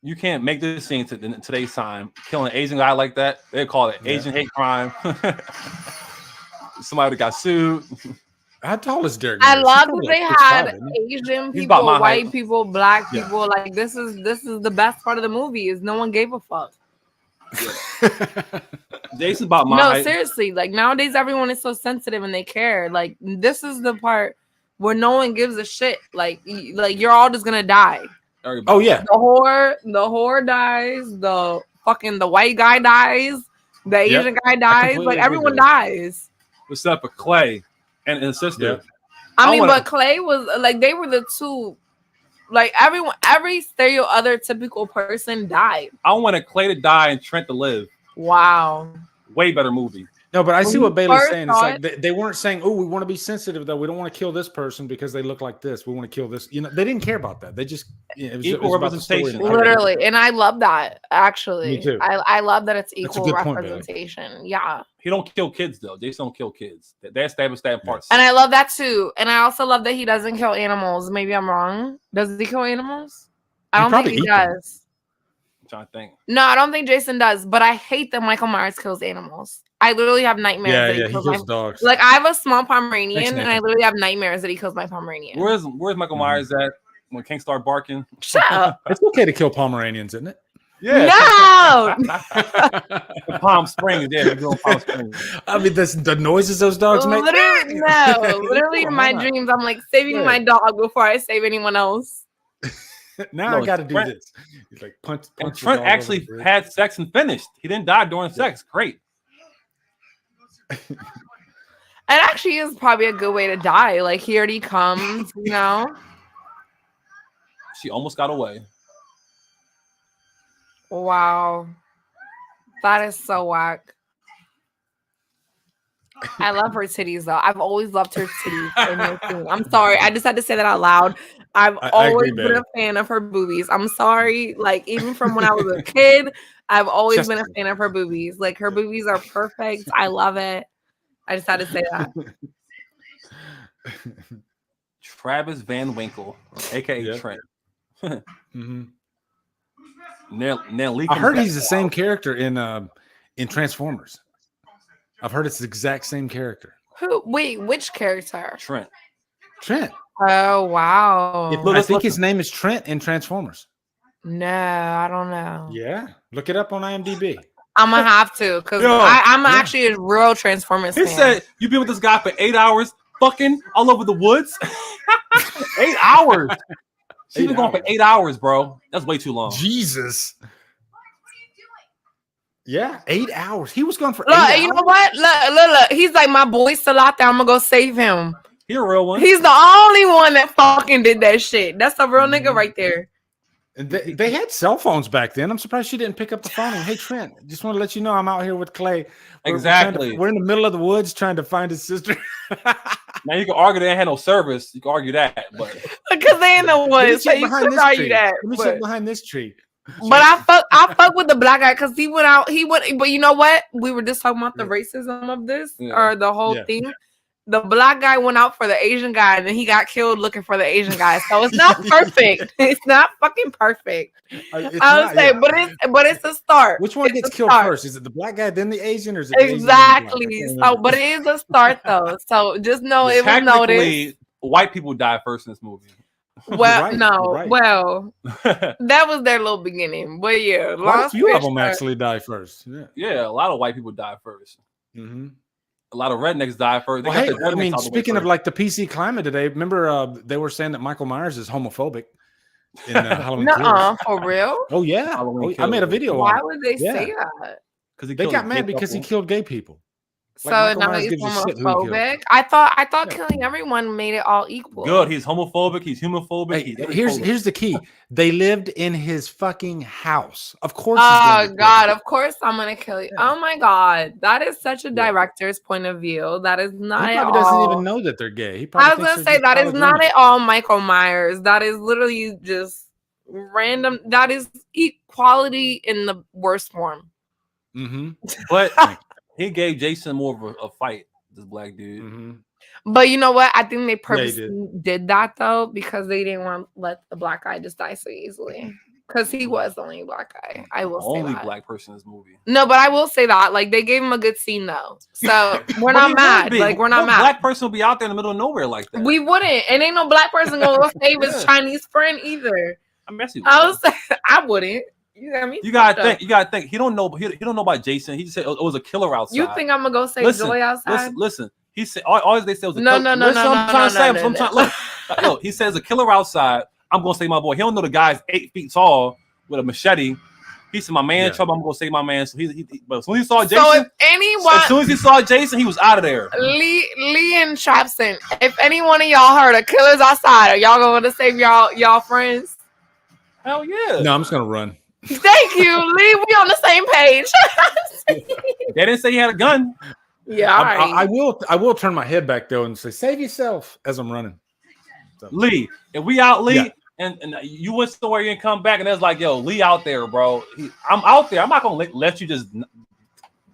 You can't make this scene in today's time. Killing an Asian guy like that, they call it Asian hate crime. Somebody got sued. How tall is Derek? I love that they had Asian people, white people, black people. Yeah. Like this is the best part of the movie is no one gave a fuck. Jason's about my height. Seriously, like nowadays everyone is so sensitive and they care. Like this is the part where no one gives a shit. Like you're all just gonna die. Everybody. Oh yeah, the whore dies. The white guy dies. The Asian guy dies. Like everyone dies. Except for Clay and his sister. Yeah. I mean, but Clay was like they were the two. Like every other typical person died. I wanted Clay to die and Trent to live. Wow. Way better movie. No, but I see what Bailey's saying. It's like they weren't saying, "Oh, we want to be sensitive, though. We don't want to kill this person because they look like this. We want to kill this." You know, they didn't care about that. They just equal representation. Literally, and I love that. Actually, me too. I love that it's equal representation. Point, yeah. He don't kill kids though. Jason don't kill kids. They established that in part. And I love that too. And I also love that he doesn't kill animals. Maybe I'm wrong. Does he kill animals? I don't think he does. I'm trying to think. No, I don't think Jason does. But I hate that Michael Myers kills animals. I literally have nightmares. Yeah, he kills dogs. Like I have a small Pomeranian, and I literally have nightmares that he kills my Pomeranian. Where's Michael Myers at when King start barking? Shut up! It's okay to kill Pomeranians, isn't it? Yeah. No. Palm Springs, yeah, they're doing Palm Springs. I mean, the noises those dogs make. Literally in my dreams, I'm like saving my dog before I save anyone else. Now I got to do this. He's like punch. And Trent actually had sex and finished. He didn't die during sex. Great. It actually is probably a good way to die. Like he already comes, you know. She almost got away. Wow, that is so whack. I love her titties though. I've always loved her titties. I'm sorry, I just had to say that out loud. I've always been a fan of her boobies. I'm sorry, like even from when I was a kid, I've always been a fan of her boobies. Like her boobies are perfect. I love it. I just had to say that. Travis Van Winkle, aka Trent. I heard he's the same character in Transformers. I've heard it's the exact same character. Who? Wait, which character? Trent. Oh wow! I think his name is Trent in Transformers. No, I don't know. Yeah, look it up on IMDb. I'm gonna have to because I'm actually a real Transformers fan. He said you've been with this guy for 8 hours, fucking all over the woods. 8 hours. She's been gone for 8 hours, bro. That's way too long. Jesus. Yeah, 8 hours. He was gone for 8 hours. You know what? Look. He's like, my boy's still out there. I'm gonna go save him. He a real one. He's the only one that fucking did that shit. That's a real nigga right there. And they had cell phones back then. I'm surprised she didn't pick up the phone. And, hey, Trent, just want to let you know I'm out here with Clay. Exactly. We're in the middle of the woods trying to find his sister. Now you can argue they ain't had no service. You can argue that, but because they in the woods, so you could argue that. Let me sit behind this tree. But I fuck with the black guy because he went out. But you know what? We were just talking about the racism of this or the whole thing. The black guy went out for the Asian guy, and then he got killed looking for the Asian guy. So it's not perfect. It's not fucking perfect. I would say, but it's a start. Which one gets killed first? Is it the black guy, then the Asian, or is it exactly? So, but it is a start though. So just know it was noticed. White people die first in this movie. Well, well, that was their little beginning. But yeah, a few of them actually die first. Yeah, a lot of white people die 1st. Mm-hmm. A lot of rednecks die first. I mean, speaking of like the PC climate today, remember they were saying that Michael Myers is homophobic in Halloween. For real? Oh yeah, I made a video. Why would they say that? Because they got mad because he killed gay people. So now he's homophobic. I thought killing everyone made it all equal. Good. He's homophobic. He's homophobic. Hey, here's the key. They lived in his fucking house. Of course. Oh God. Of course I'm gonna kill you. Oh my God. That is such a director's point of view. That is not he at all. He doesn't even know that they're gay. I was gonna say that is not at all Michael Myers. That is literally just random. That is equality in the worst form. Mm-hmm. But he gave Jason more of a fight, this black dude. Mm-hmm. But you know what? I think they purposely did that though because they didn't want to let the black guy just die so easily. Because he was the only black guy. I will say only that. Black person in this movie. No, but I will say that. Like they gave him a good scene though. So we're not mad. Like we're not mad. Black person will be out there in the middle of nowhere like that. We wouldn't. And ain't no black person gonna go save his Chinese friend either. I wouldn't. You got me. You gotta think. He don't know. He don't know about Jason. He just said it was a killer outside. You think I'm gonna go save Joy outside? Listen. He said all they said was a no. Look, he says a killer outside. I'm gonna save my boy. He don't know the guy's 8 feet tall with a machete. He said, "My man in trouble. I'm gonna go save my man." So but as soon as he saw Jason, as soon as he saw Jason, he was out of there. Lee and Trapson. If any one of y'all heard of killers outside, are y'all going to save y'all friends? Hell yeah! No, I'm just gonna run. Thank you, Lee. We on the same page. They didn't say he had a gun. Yeah, I will turn my head back though and say, "Save yourself" as I'm running. So. Lee, if we out, Lee, and you went somewhere, you didn't come back, and it's like, yo, Lee out there, bro. I'm out there. I'm not gonna let you just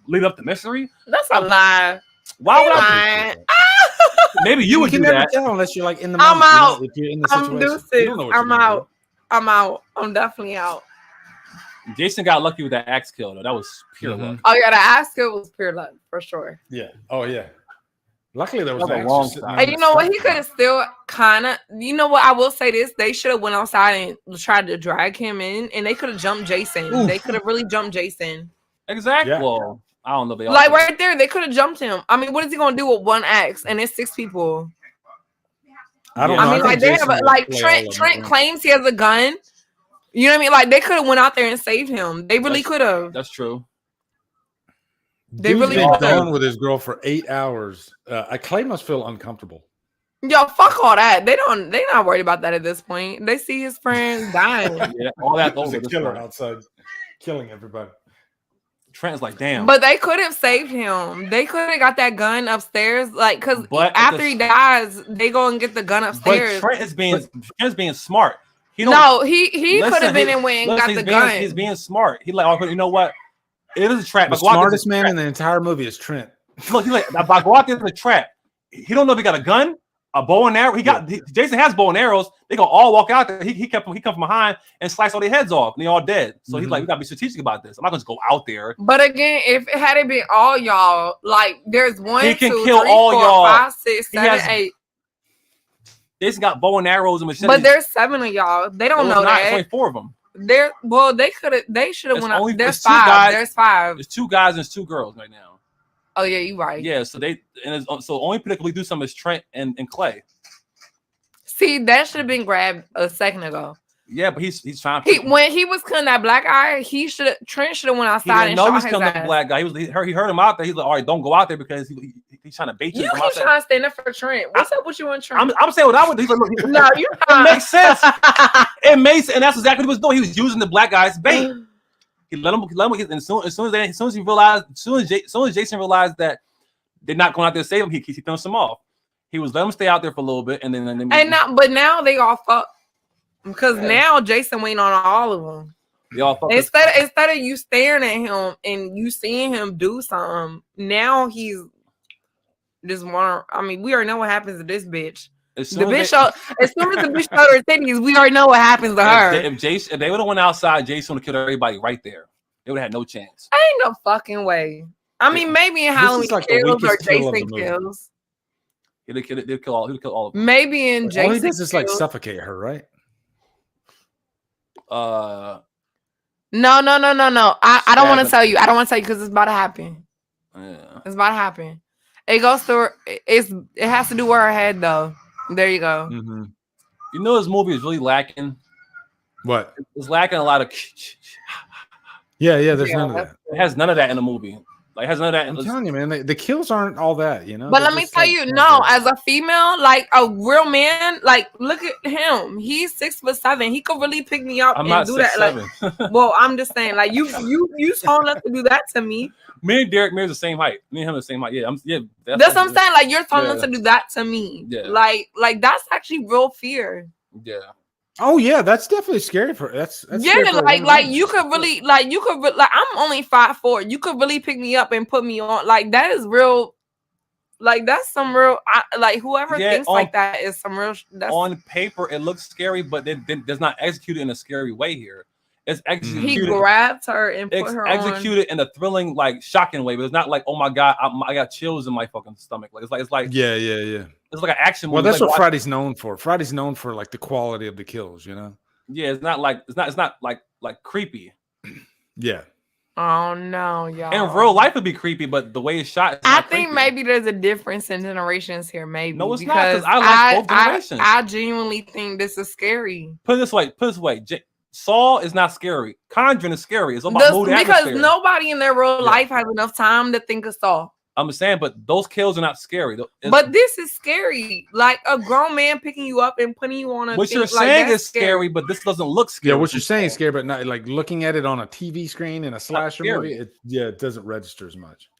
leave up the mystery. That's a lie. Why would I? Maybe you would do that unless you're like in the. I'm out. If you're in the situation. I'm out. I'm out. I'm definitely out. Jason got lucky with that axe kill, though. That was pure luck. Oh yeah, the axe kill was pure luck for sure. Yeah. Oh yeah. Luckily there was a long time. And you know what? He could have still kind of. You know what? I will say this: they should have went outside and tried to drag him in, and they could have jumped Jason. Oof. They could have really jumped Jason. Exactly. Yeah. Well, I don't know. They like right there, they could have jumped him. I mean, what is he gonna do with one axe and it's 6 people? I don't know. I mean, like they have Trent claims he has a gun. You know what I mean? Like they could have went out there and saved him. They really could have. That's true. They really been gone with his girl for 8 hours. Clay must feel uncomfortable. Yo, fuck all that. They're not worried about that at this point. They see his friends dying. Yeah, all that was a killer outside killing everybody. Trent's like, damn. But they could have saved him. They could have got that gun upstairs. Like, because after he dies, they go and get the gun upstairs. But Trent is being smart. He could have been and went and got the gun. He's being smart. He like, oh, you know what? It is a trap. The smartest man in the entire movie is Trent. Look, he's like, if I go out there in the trap, he don't know if he got a gun, a bow and arrow. Jason has bow and arrows. They gonna all walk out there. He come from behind and slice all their heads off, and they all dead. So he's like, we gotta be strategic about this. I'm not gonna just go out there. But again, if it had been all y'all, like there's 1, he can 2, kill 3, all 4, y'all. 5, 6, 7, 8. Jason got bow and arrows and machetes. But there's 7 of y'all. They don't know that. There's only 4 of them. They should have went up. There's 5. Guys, there's 5. There's 2 guys and there's 2 girls right now. Oh yeah, you're right. Yeah, so only people that can do something is Trent and Clay. See, that should have been grabbed a second ago. Yeah, but he's trying. When he was killing that black guy, Trent should have went outside and shot his ass. He was killing that black guy. He heard him out there. He's like, all right, don't go out there because he he's trying to bait you. You keep trying to stand up for Trent. What's up with you and Trent? I'm saying what I would do. He's like, look, No, you it makes sense. It makes, and that's exactly what he was doing. He was using the black guy's bait. He let him. And as soon as Jason realized that they're not going out there to save him, he finished him off. He was letting him stay out there for a little bit, and then but now they all fuck because now Jason waiting on all of them. They all fuck. Instead of you staring at him and you seeing him do something, now he's just want. I mean, we already know what happens to this bitch. As soon as the bitch showed her titties, we already know what happens to her. If they would have went outside, Jason would have killed everybody right there. They would have had no chance. Ain't no fucking way. I mean, maybe in Halloween like Kills or Jason Kills. He'd kill all of them. Maybe in Jason Only does this like suffocate her, right? No. I don't want to tell you. I don't want to tell you because it's about to happen. Yeah. It's about to happen. It goes through. It has to do with her head though. There you go. Mm-hmm. You know this movie is really lacking. What? It's lacking a lot of. Yeah. There's none of that. It has none of that in the movie. Like, it has none of that. I'm telling you, man. The kills aren't all that, you know. But let me tell you, no. As a female, like a real man, like look at him. He's 6'7". He could really pick me up and do that. Like, well, I'm just saying, like you tall enough to do that to me. Me and Derek Mears the same height. Me and him the same height. Yeah, That's what I'm saying. Like you're tall enough to do that to me. Yeah. Like that's actually real fear. Yeah. Oh yeah, that's definitely scary for that's yeah. Like you could really like I'm only 5'4". You could really pick me up and put me on. Like that is real. Like that's some real. Like whoever thinks like that is some real. That's, on paper, it looks scary, but then does not execute it in a scary way here. It's executed. He grabbed her and put her executed in a thrilling, like shocking way, but it's not like, oh my god, I got chills in my fucking stomach. Like it's like yeah. It's like an action movie. Well, that's like, what Friday's known for. Friday's known for like the quality of the kills, you know. Yeah, it's not like creepy. Yeah. Oh no, y'all. In real life, it'd be creepy, but the way it's shot, I think creepy. Maybe there's a difference in generations here. Maybe no, it's not. Because I like both generations. I genuinely think this is scary. Put it this way. Saw is not scary. Conjuring is scary. It's about mood because atmosphere. Nobody in their real life has enough time to think of Saw. I'm saying, but those kills are not scary. But this is scary. Like a grown man picking you up and putting you on a. What you're saying is scary, but this doesn't look scary. Yeah, what you're saying is scary, but not like looking at it on a TV screen in a slasher movie. It doesn't register as much.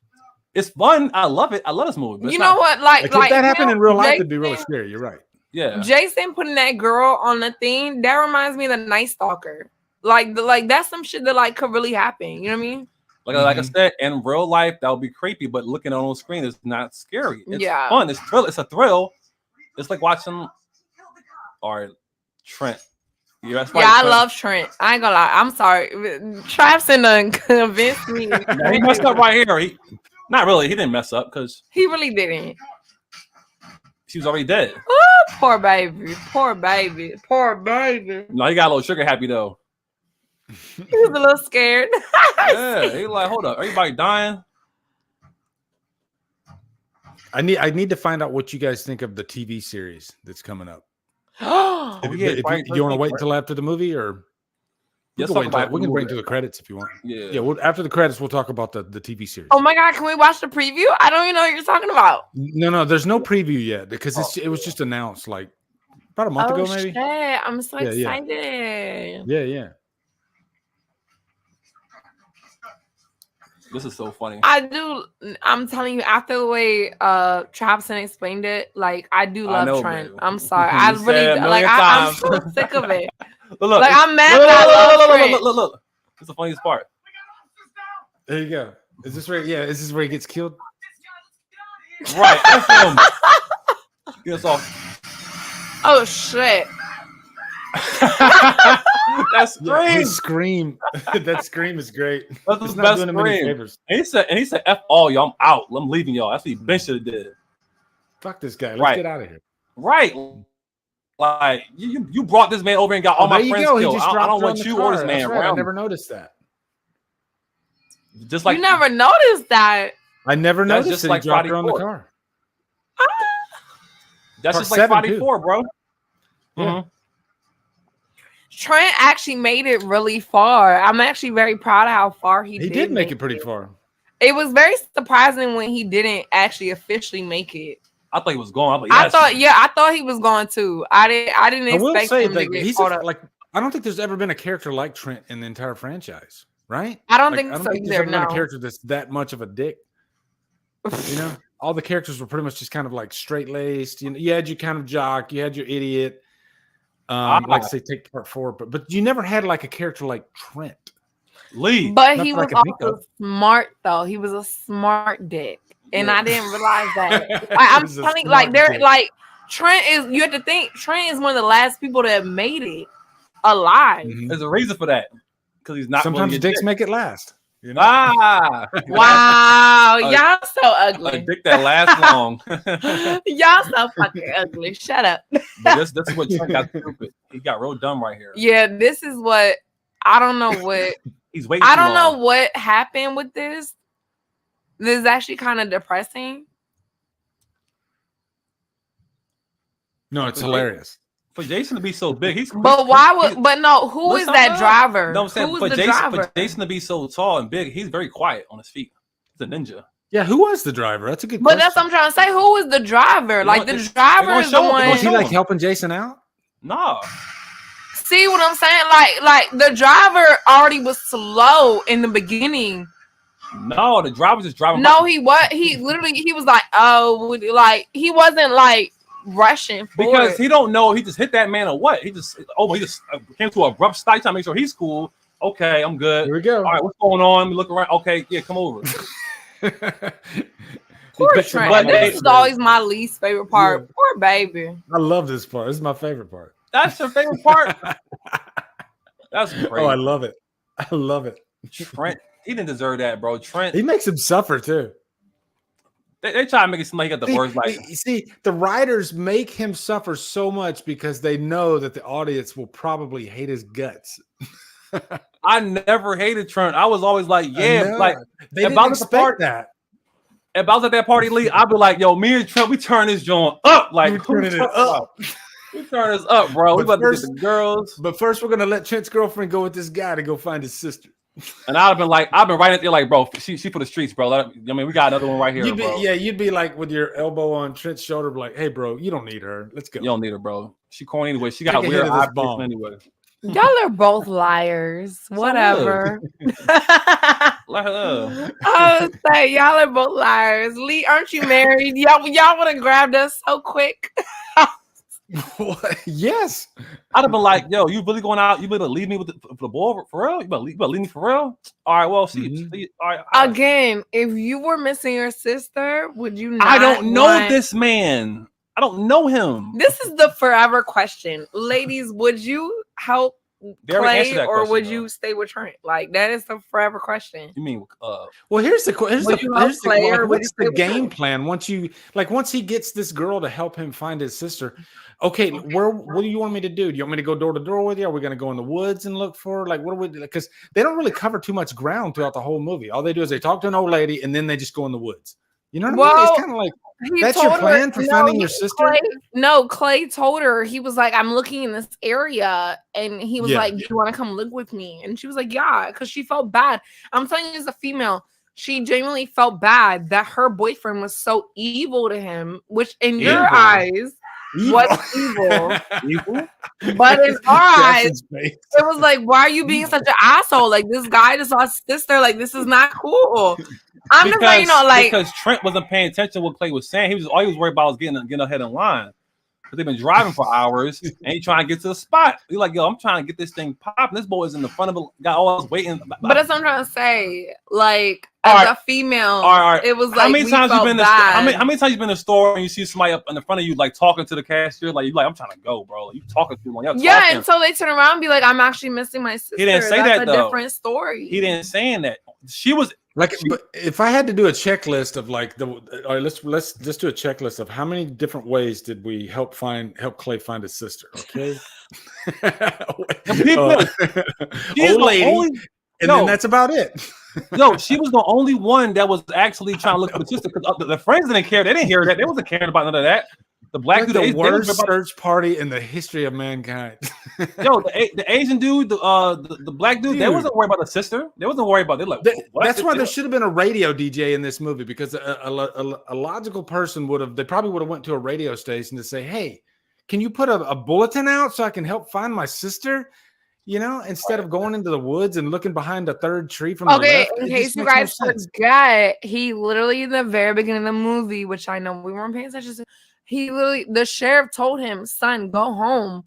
It's fun. I love it. I love this movie. You know what? Like if that happened in real life, it'd be really scary. You're right. Yeah. Jason putting that girl on the thing, that reminds me of the Night Stalker. Like that's some shit that like could really happen. You know what I mean? Like I said, in real life, that would be creepy, but looking on screen is not scary. It's fun. It's thrill. It's a thrill. It's like watching. All right, Trent. Yeah, I love Trent. I ain't gonna lie. I'm sorry. Trapson done convinced me. He messed up right here. Not really. He didn't mess up because he really didn't. She was already dead. Oh, poor baby. Poor baby. Poor baby. No, he got a little trigger happy though. He was a little scared. Yeah, he like, hold up, everybody dying. I need to find out what you guys think of the TV series that's coming up. Oh, you want to wait until after the movie, or we can bring to the credits if you want. Yeah. Well, after the credits, we'll talk about the TV series. Oh my god, can we watch the preview? I don't even know what you're talking about. No, there's no preview yet because it was just announced like about a month ago, maybe. Shit. I'm so excited. Yeah. This is so funny. I'm telling you, after the way Trapson explained it, like I do love Trent. Baby. I'm sorry. I really like I'm so sick of it. Look, like I'm mad that I love Trent. Look. This is the funniest part. There you go. Is this where is this where he gets killed? Right. Get us off. Oh shit. That scream. His scream. That scream is great. That's his best scream. And he said, F all y'all, I'm out. I'm leaving y'all. That's what Ben should have did. Fuck this guy. Let's get out of here. Right. Like you brought this man over and got all my friends killed. I don't want you or this man around. I never noticed that. Just like you never noticed that. I never noticed that he dropped her on the car. That's just like Friday 4, bro. Yeah. Trent actually made it really far. I'm actually very proud of how far he did. He did make it pretty far. It was very surprising when he didn't actually officially make it. I thought he was going. I'm like, yes. I thought he was going to. I didn't expect him to get he's caught up. like, I don't think there's ever been a character like Trent in the entire franchise, right? I don't Like, think I don't so think there's either. ever been No. a character that's that much of a dick. You know, all the characters were pretty much just kind of like straight laced. You know, you had your kind of jock, you had your idiot. Like say take part 4, but you never had like a character like Trent. Lee. But Not he that I was can think also of. smart though. He was a smart dick. And Yeah. I didn't realize that. He I'm was a telling you, smart like they're dick. like Trent is. You have to think Trent is one of the last people that made it alive. Mhm. There's a reason for that. Because he's not. Sometimes willing to dicks get make it last. You know? Ah, Wow, A- y'all so a ugly. dick that lasts long. Y'all so fucking ugly. Shut up. But this is what Trent got stupid. He got real dumb right here. Yeah, this is what I don't know what He's waiting. I too don't know long. what happened with this. This is actually kind of depressing. No, it's hilarious. For Jason to be so big, he's. But why would? But no, who is that driver? No, I'm saying Who for is the Jason, driver? for Jason to be so tall and big, he's very quiet on his feet. He's a ninja. Yeah, who was the driver? That's a good But question. that's what I'm trying to say. Who is the driver? Like the driver gonna is the show him. one. Was he like helping Jason out? Nah. See what I'm saying? Like the driver already was slow in the beginning. No, the driver just driving. No, he was. He literally he was like, oh, like he wasn't like rushing for because it. he don't know. He just hit that man or what? He just came to an abrupt stop, trying to make sure he's cool. Okay, I'm good. Here we go. All right, what's going on? We look around. Okay, yeah, come over. Poor Trent. But This is always my least favorite part. Yeah. Poor baby. I love this part. This is my favorite part. That's your favorite part. That's great. Oh, I love it. I love it. Trent, he didn't deserve that, bro. Trent, He makes him suffer too. they try to make it seem like he got the worst. Like, See, the writers make him suffer so much because they know that the audience will probably hate his guts. I never hated Trent. I was always like, yeah, like they didn't about the expect part that. if I was at that party, Lee, I'd be like, yo, me and Trent, we turn this joint up. Like, We turning it up. We turn this up, bro. We But about first- to get the girls. But first, we're gonna let Trent's girlfriend go with this guy to go find his sister. And I've been right there, like, bro, she for the streets, bro. I mean, we got another one right here, bro. You'd be like with your elbow on Trent's shoulder, be like, "Hey, bro, you don't need her. Let's go." You don't need her, bro. She corny anyway. She got Take a weird hit of this eye bomb. anyway. Y'all are both liars. Whatever. Let her. I would say y'all are both liars. Lee, aren't you married? Y'all would have grabbed us so quick. What? Yes. I'd have been like, yo, you really going out? You better leave me with the ball for real? You better leave me for real? All right, well, see. All right. Again, if you were missing your sister, would you not? I don't know want- this man. I don't know him. This is the forever question. Ladies, would you help They already answered Clay that or question, would though. you stay with Trent? Like that is the forever question. You mean Well, here's the Would you help Clay or would what's you stay the with game him? plan once he gets this girl to help him find his sister. Okay, what do you want me to do? Do you want me to go door to door with you? Are we going to go in the woods and look for her? Like, what do we do? Because they don't really cover too much ground throughout the whole movie. All they do is they talk to an old lady and then they just go in the woods. You know what I mean? It's kind of like that's your plan for finding your sister. Clay told her, he was like, I'm looking in this area, and he was like, do you want to come live with me? And she was like, yeah, because she felt bad. I'm telling you, as a female, she genuinely felt bad that her boyfriend was so evil to him, which in your eyes was evil. evil? But in our eyes, Jason's face. it was like, why are you being such an asshole? Like, this guy just saw his sister. Like, this is not cool. I'm just saying, because Trent wasn't paying attention to what Clay was saying. All he was worried about was getting ahead in line. But they've been driving for hours and he trying to get to the spot. He's like, yo, I'm trying to get this thing popping. This boy is in the front of it, got all us waiting. But that's what I'm trying to say. Like, All as right. a female, All right. it was like, how many times you been in the bad. how many times you been in the store and you see somebody up in the front of you like talking to the cashier? Like, you like, I'm trying to go, bro. Like, you talking to them. Yeah, talking. until they turn around and be like, I'm actually missing my sister. He didn't say That's that, a though. different story. He didn't saying that. She was Like, but if I had to do a checklist of like all right, let's just do a checklist of how many different ways did we help Clay find his sister? Okay, old lady, then that's about it. No, she was the only one that was actually trying to look for the sister because the friends didn't care. They didn't hear that. They wasn't caring about none of that. The black dude, the worst search party in the history of mankind. Yo, the Asian dude, the black dude, they wasn't worried about the sister. They wasn't worried about. They're like, that's why there should have been a radio DJ in this movie, because a logical person would have. They probably would have went to a radio station to say, "Hey, can you put a bulletin out so I can help find my sister?" You know, instead of going into the woods and looking behind a third tree from the left. In case you guys forgot, he literally in the very beginning of the movie, which I know we weren't paying attention to, the sheriff told him, "Son, go home.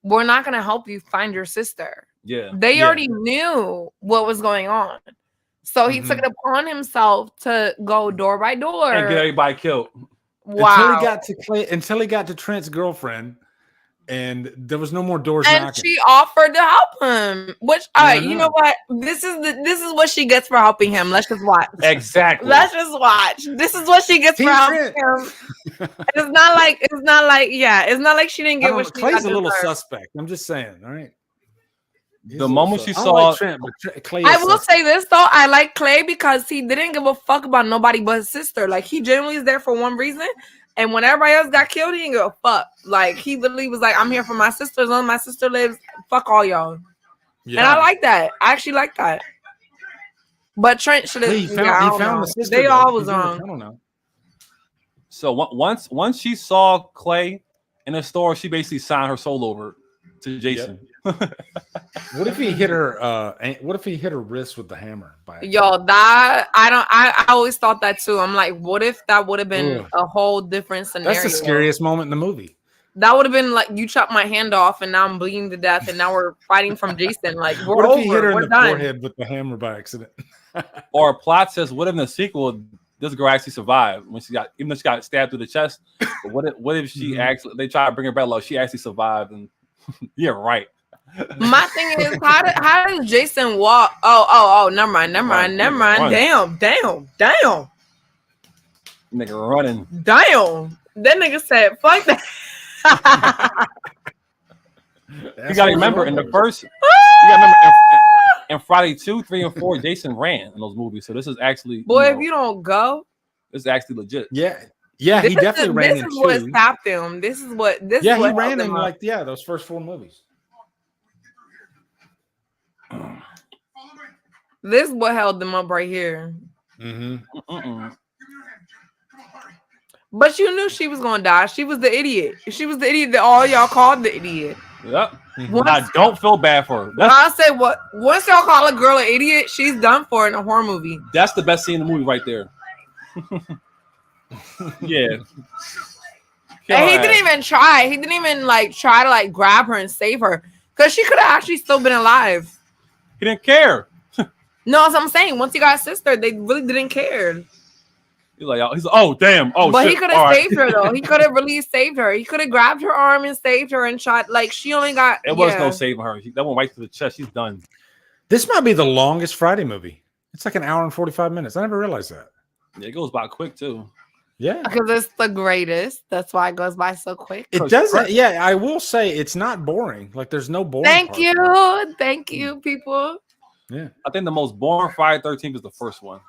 We're not gonna help you find your sister." Yeah, they already knew what was going on, so he took it upon himself to go door by door and get everybody killed. Wow! Until he got to Trent's girlfriend. And there was no more doors and knocking. She offered to help him, which you know what? This is what she gets for helping him. Let's just watch. Exactly. Let's just watch. This is what she gets for helping him. It's not like she didn't get what she Clay's a little suspect. I'm just saying, all right. The moment she saw Trent, but Clay I will say this though, I like Clay because he didn't give a fuck about nobody but his sister. Like he genuinely is there for one reason. And when everybody else got killed, he didn't give a fuck. Like he literally was like, "I'm here for my sister. As long as my sister lives, fuck all y'all." Yeah. And I like that. I actually like that. But Trent should have. He found the sister. They all was wrong. I don't know. So once she saw Clay in the store, she basically signed her soul over to Jason. Yep. What if he hit her? What if he hit her wrist with the hammer? I always thought that too. I'm like, what if that would have been a whole different scenario? That's the scariest moment in the movie. That would have been like, you chopped my hand off, and now I'm bleeding to death, and now we're fighting from Jason. Like, we're what if he hit her in the forehead with the hammer by accident? Or a plot says, what if in the sequel this girl actually survived when even though she got stabbed through the chest? What if she actually they try to bring her back? Like she actually survived, and yeah, right. My thing is, how does Jason walk? Oh, never mind. Damn. Nigga running. Damn. That nigga said, fuck that. You gotta remember in the first, in Friday 2, 3, and 4, Jason ran in those movies. So this is actually if you don't go, this is actually legit. Yeah, he definitely ran in 2. This is what stopped him. This is what he ran in those first 4 movies. This is what held them up right here. But you knew she was gonna die. She was the idiot. She was the idiot that all y'all called the idiot. Yep. I don't feel bad for her. I say once y'all call a girl an idiot, she's done for in a horror movie. That's the best scene in the movie right there. Yeah. And he didn't even try. He didn't even try to grab her and save her, because she could have actually still been alive. He didn't care. No, that's what I'm saying. Once he got a sister, they really didn't care. He's like, oh damn, but shit. He could have saved her though. He could have really saved her. He could have grabbed her arm and saved her and shot. Like she only got. It was no saving her. That went right to the chest. She's done. This might be the longest Friday movie. It's like an hour and 45 minutes. I never realized that. Yeah, it goes by quick too. Yeah, because it's the greatest. That's why it goes by so quick. It doesn't. Yeah, I will say it's not boring. Like there's no boring. Thank you, people. Yeah, I think the most boring Friday 13th is the first one.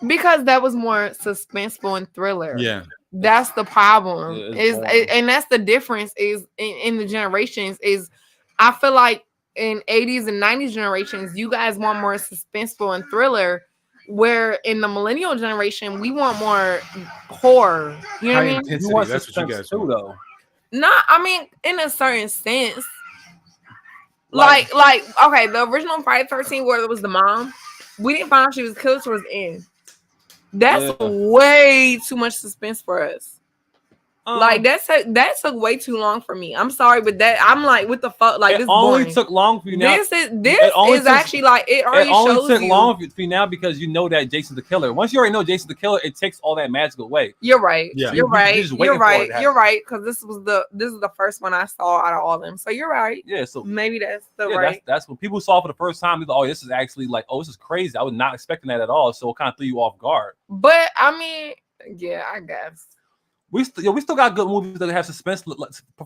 Because that was more suspenseful and thriller. Yeah, that's the problem. And that's the difference is in the generations. Is I feel like in 80s and 90s generations, you guys want more suspenseful and thriller, where in the millennial generation we want more horror. You know what I mean? You want that's what you guys too, though. No, I mean in a certain sense. Like okay, the original Friday 13th where it was the mom, we didn't find out she was killed towards the end. That's way too much suspense for us. Like that took way too long for me. I'm sorry, but I'm like, what the fuck? Like it this only boring. took long for you now. This is actually like it already shows took long for you now because you know that Jason's the killer. Once you already know Jason's the killer, it takes all that magic away. You're right. Yeah. You're right. You're right. Because this is the first one I saw out of all of them. So you're right. Yeah. So maybe that's right. That's when people saw for the first time. They thought, oh, this is actually like, oh, this is crazy. I was not expecting that at all. So it kind of threw you off guard. But I mean, yeah, I guess. We still got good movies that have suspense.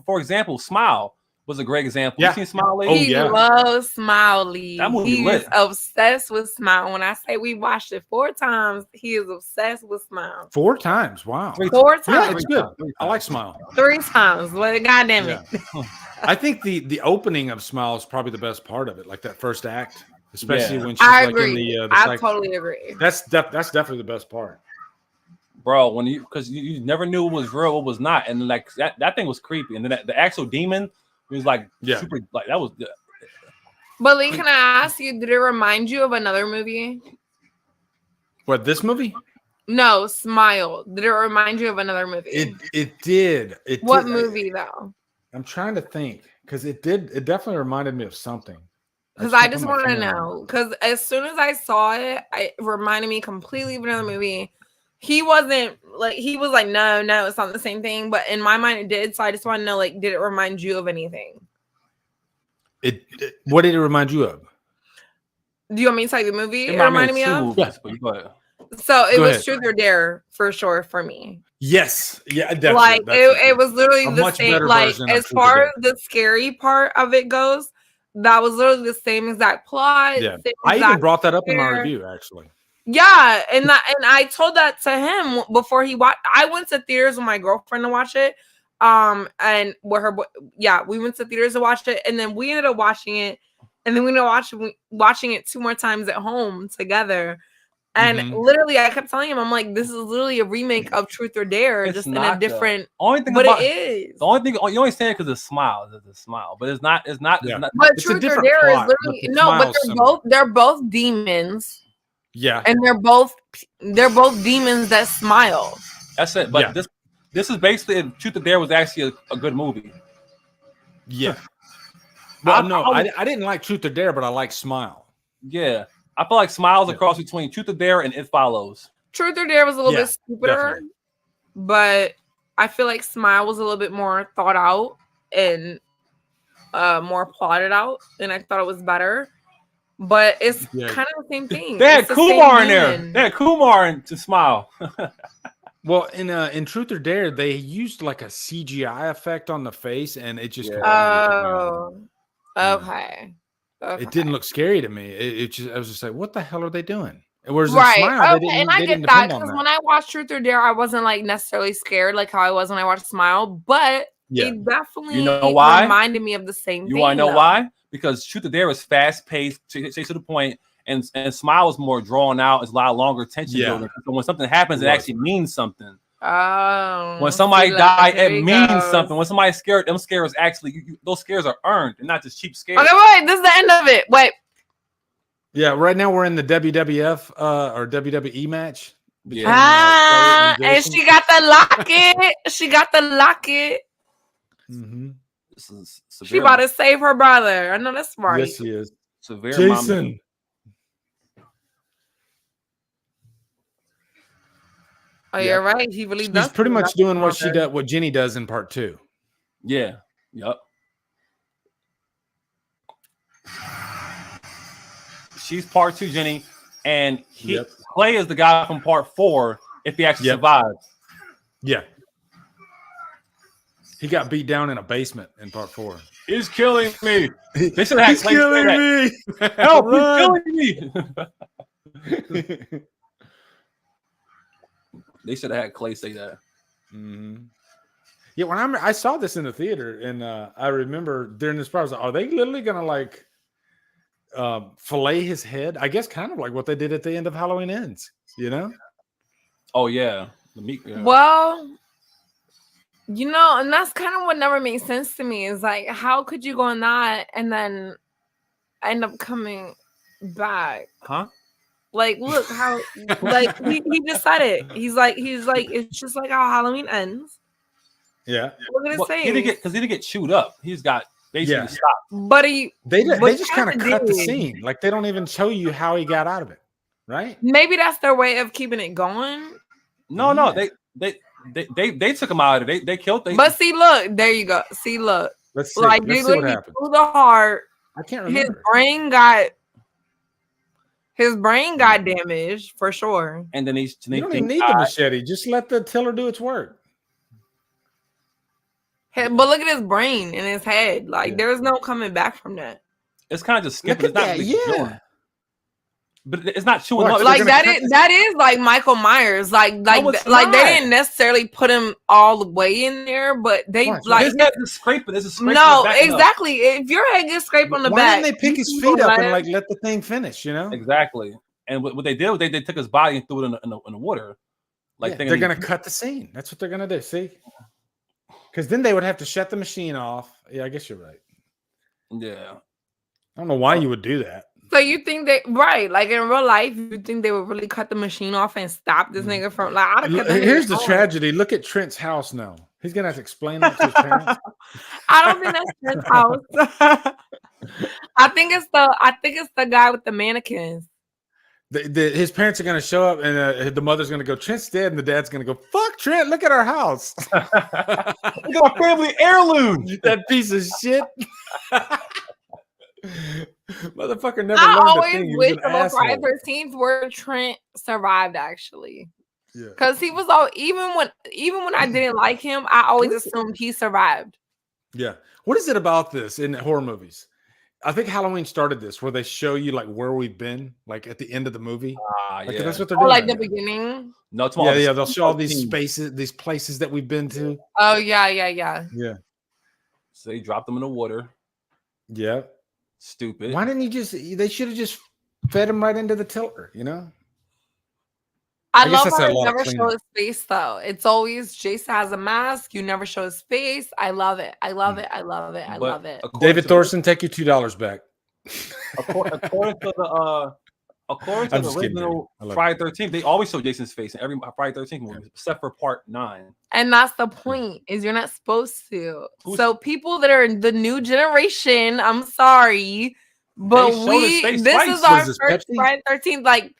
For example, Smile. was a great example. Yeah. You seen Smiley? Oh, He yeah. loves Smiley. That movie He's lit. obsessed with Smile. When I say we watched it 4 times, he is obsessed with Smile. 4 times. Wow. 4 times. Yeah, it's good. Three I like times. Smile. 3 times. Well, goddamn it. Yeah. I think the opening of Smile is probably the best part of it, like that first act, especially when she's I like agree. in the I totally agree. That's definitely the best part. Bro, when because you never knew what was real, what was not, and like that thing was creepy, and then the actual demon was like super, like that was. But Lee, can I ask you, did it remind you of another movie? What, this movie? No, Smile. Did it remind you of another movie? It did. What movie though? I'm trying to think because it definitely reminded me of something. Because I just want to know. Because as soon as I saw it, it reminded me completely of another movie. He was like, no, it's not the same thing. But in my mind, it did. So I just want to know, like, did it remind you of anything? What did it remind you of? Do you want me to tell you the movie it reminded me of? Yeah. So it was Truth or Dare for sure for me. Yes. Yeah, definitely. Like it was literally the same. Like as far as the scary part of it goes, that was literally the same exact plot. Yeah. I even brought that up in my review, actually. Yeah, and I told that to him before he watched. I went to theaters with my girlfriend to watch it. And with her, we went to theaters to watch it, and then we ended up watching it, and then we ended up watching it 2 more times at home together. And literally, I kept telling him, I'm like, this is literally a remake of Truth or Dare, just in a different. Only thing but about it is. The only thing you only say it because it's Smile. It's a Smile, but it's not. It's not. But Truth or Dare is literally but they're both demons. Yeah, and they're both demons that smile. That's it. But this is basically Truth or Dare was actually a good movie. Yeah. Well, I didn't like Truth or Dare, but I like Smile. Yeah. I feel like Smile's a cross between Truth or Dare and It Follows. Truth or Dare was a little bit stupider, definitely. But I feel like Smile was a little bit more thought out and more plotted out, and I thought it was better. But it's kind of the same thing. They had Kumar in there. They had Kumar to Smile. Well, in Truth or Dare, they used like a CGI effect on the face, and it just okay. It didn't look scary to me. I was just like, what the hell are they doing? Whereas in Right. Smile, okay. And I get that because when I watched Truth or Dare, I wasn't like necessarily scared like how I was when I watched Smile, but it definitely reminded me of the same thing. You want to know why? Because Truth or Dare is fast paced, to the point, and Smile is more drawn out. It's a lot longer tension building. So when something happens, it actually means something. Oh, when somebody dies, it means something. When somebody's scared, them scares actually those scares are earned and not just cheap scares. Okay, wait, this is the end of it. Wait. Yeah, right now we're in the WWF or WWE match. And she got the locket. She got the locket. Mm-hmm. This is she about to save her brother. I know that's smart. Yes, she is. Severe Jason. Mama. Oh, you're right. He really does. She's pretty much doing what she does, what Jenny does in part 2. Yeah. Yep. She's part 2, Jenny, and Clay is the guy from part 4. If he actually survives. Yeah. He got beat down in a basement in part 4. He's killing me. They should have He's Clay killing say me. That. Help! He's killing me. They should have had Clay say that. Mm-hmm. Yeah, when I saw this in the theater, and I remember during this part, I was like, are they literally gonna like fillet his head? I guess kind of like what they did at the end of Halloween Ends, you know? Oh yeah, the meat. Yeah. Well, you know, and that's kind of what never made sense to me. Is like, how could you go on that and then end up coming back? Huh? Like, look how, like he just said it. He's like, it's just like how Halloween ends. Yeah. Look at his face. He didn't get chewed up. He's got basically stopped. But they just kind of cut the scene. Like they don't even show you how he got out of it, right? Maybe that's their way of keeping it going. No, they took him out of it. They killed him. But see, look, there you go. See, look. Let's see. Like Let's they see what literally happened. through the heart. I can't remember. His brain got damaged for sure. And then you don't even need the machete. Just let the tiller do its work. But look at his brain and his head. Like there's no coming back from that. It's kind of just skipping. It's not yeah. But it's not chewing up. Like that is like Michael Myers. Like they didn't necessarily put him all the way in there, but they like his head is scraping. There's a scrape. No, exactly. If your head gets scraped on the back, why didn't they pick his feet up and like let the thing finish? You know exactly. And what they did, they took his body and threw it in the water. Like they're gonna cut the scene. That's what they're gonna do. See, because then they would have to shut the machine off. Yeah, I guess you're right. Yeah, I don't know why you would do that. So you think like in real life, you think they would really cut the machine off and stop this nigga from like? Here's the tragedy. Look at Trent's house now. He's gonna have to explain that to his parents. I don't think that's Trent's house. I think it's the guy with the mannequins. His parents are gonna show up, and the mother's gonna go, Trent's dead, and the dad's gonna go, fuck Trent, look at our house. Look at our family heirloom. That piece of shit. Motherfucker never learned a thing. He was an asshole. Friday 13th where Trent survived actually. Yeah. Because he was all even when I didn't like him, I always assumed he survived. Yeah. What is it about this in horror movies? I think Halloween started this where they show you like where we've been, like at the end of the movie. Like, that's what they're doing. Like the beginning. No, it's they'll show all these spaces, these places that we've been to. Oh yeah. So they dropped them in the water. Yeah. Stupid. Why didn't they should have just fed him right into the tiller, you know? I love how they never show his face though. It's always Jason has a mask. You never show his face. I love it. I love it. David Thorson, take your $2 back. According to the original Friday 13th, they always show Jason's face in every Friday 13th movie, except for part 9. And that's the point, is you're not supposed to. So people that are in the new generation, I'm sorry, but this is our first Friday 13th. Like,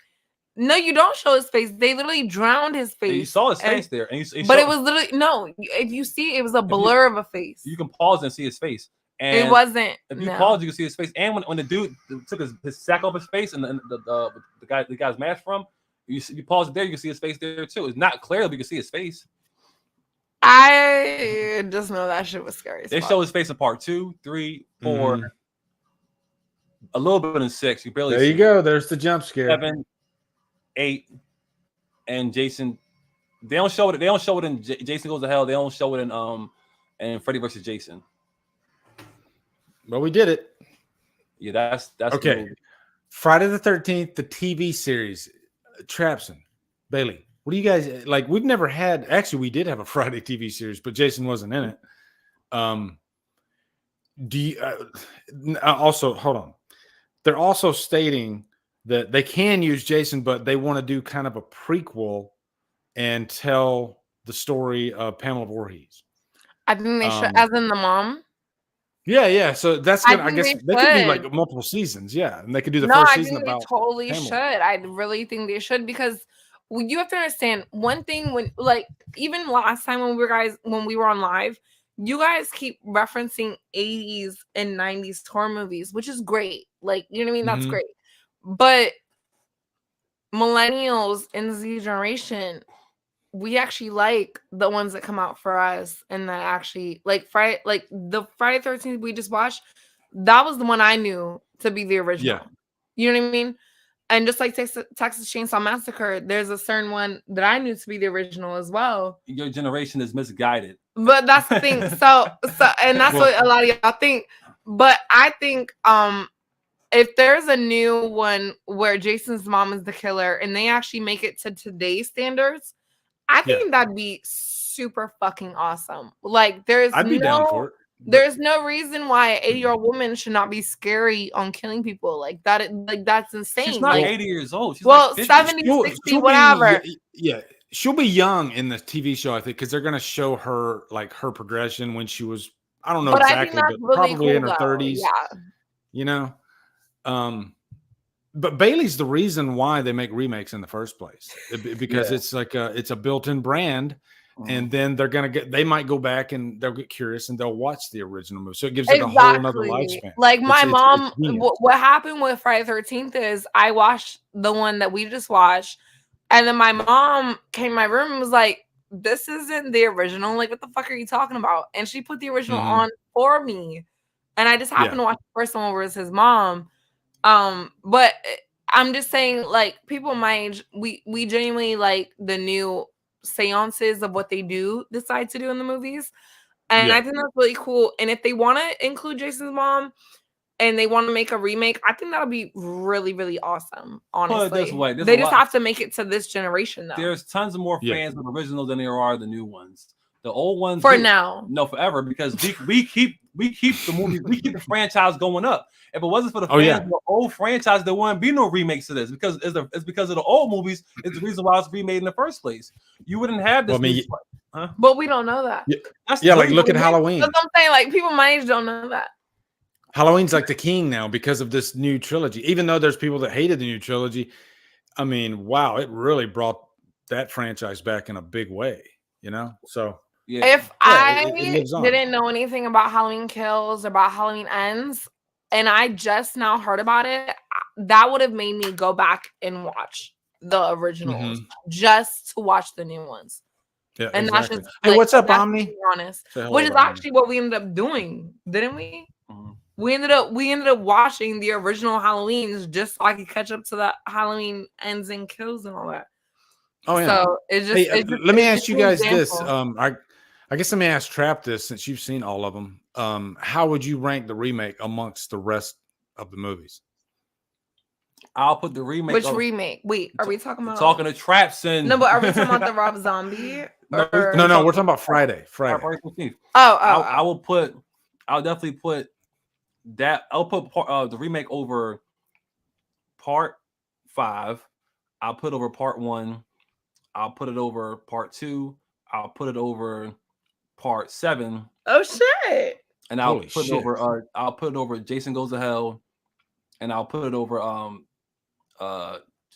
no, you don't show his face. They literally drowned his face. You saw his face there. But it was literally, no, if you see, it was a blur of a face. You can pause and see his face. And it wasn't. If you pause, you can see his face. And when the dude took his sack off his face and the guy's mask from, you pause it there, you can see his face there too. It's not clear, but you can see his face. I just know that shit was scary. They show his face in part 2, 3, 4, a little bit in 6. You barely. There you go. There's the jump scare. 7, 8, and Jason. They don't show it. They don't show it in Jason Goes to Hell. They don't show it in Freddy vs. Jason. But we did it. Yeah, that's okay. Friday the 13th, the TV series, Trapson, Bailey. What do you guys like? We've never had. Actually, we did have a Friday TV series, but Jason wasn't in it. Do you also hold on? They're also stating that they can use Jason, but they want to do kind of a prequel and tell the story of Pamela Voorhees. I think they should, as in the mom. Yeah. So that's gonna. I guess they could do like multiple seasons. Yeah, and they could do the first season about. They totally Pamela. Should. I really think they should because you have to understand one thing. When like even last time when we were on live, you guys keep referencing 80s and 90s horror movies, which is great. Like you know what I mean? That's great. But millennials and Z generation, we actually like the ones that come out for us and that actually like the Friday 13th we just watched, that was the one I knew to be the original. Yeah. You know what I mean? And just like Texas Chainsaw Massacre, there's a certain one that I knew to be the original as well. Your generation is misguided. But that's the thing. So and that's what a lot of y'all think. But I think if there's a new one where Jason's mom is the killer and they actually make it to today's standards, I think that'd be super fucking awesome. Like I'd be down for it. There's no reason why an 80-year-old woman should not be scary on killing people like that. Like that's insane. She's not 80 years old. She's like 70, 60, whatever. She'll be young in the TV show, I think, because they're gonna show her like her progression when she was, I don't know exactly, but really probably cool, in her 30s. Yeah. You know? But Bailey's the reason why they make remakes in the first place, because it's like it's a built-in brand, and then they might go back and they'll get curious and they'll watch the original movie, so it gives it a whole nother lifespan. Like my mom, what happened with Friday 13th is I watched the one that we just watched, and then my mom came in my room and was like, this isn't the original. Like, what the fuck are you talking about? And she put the original Mhm. on for me. And I just happened to watch the first one where it was his mom. But I'm just saying, like, people my age, we genuinely like the new seances of what they decide to do in the movies. And I think that's really cool. And if they want to include Jason's mom and they want to make a remake, I think that'll be really, really awesome. Honestly, Put it this way, they just have to make it to this generation, though. There's tons of more fans of originals than there are the new ones. The old ones for now, no, forever, because we keep the movies, we keep the franchise going up. If it wasn't for the fans of the old franchise, there wouldn't be no remakes to this, because it's because of the old movies. It's the reason why it's remade in the first place. You wouldn't have this. But we don't know that. Yeah, like look at Halloween. That's what I'm saying. Like, people my age don't know that. Halloween's like the king now because of this new trilogy. Even though there's people that hated the new trilogy, I mean, wow, it really brought that franchise back in a big way, you know? So if I didn't know anything about Halloween Kills or about Halloween Ends, and I just now heard about it, that would have made me go back and watch the originals just to watch the new ones. Yeah, and exactly. that's just, hey, like, what's up, Omni? Honest, which is actually what we ended up doing, didn't we? We ended up watching the original Halloweens just so I could catch up to the Halloween Ends and Kills and all that. Oh yeah. So it's just. Hey, let me ask you guys this. I guess let me ask Trap this, since you've seen all of them. How would you rank the remake amongst the rest of the movies? I'll put the remake. Which remake? Wait, are we talking about? Talking to Trapson. No, but are we talking about the Rob Zombie? No, we're talking about Friday. I'll definitely put that. I'll put the remake over part 5. I'll put over part 1. I'll put it over part 2. I'll put it over part 7. Oh shit! And I'll put it over Jason Goes to Hell, and I'll put it over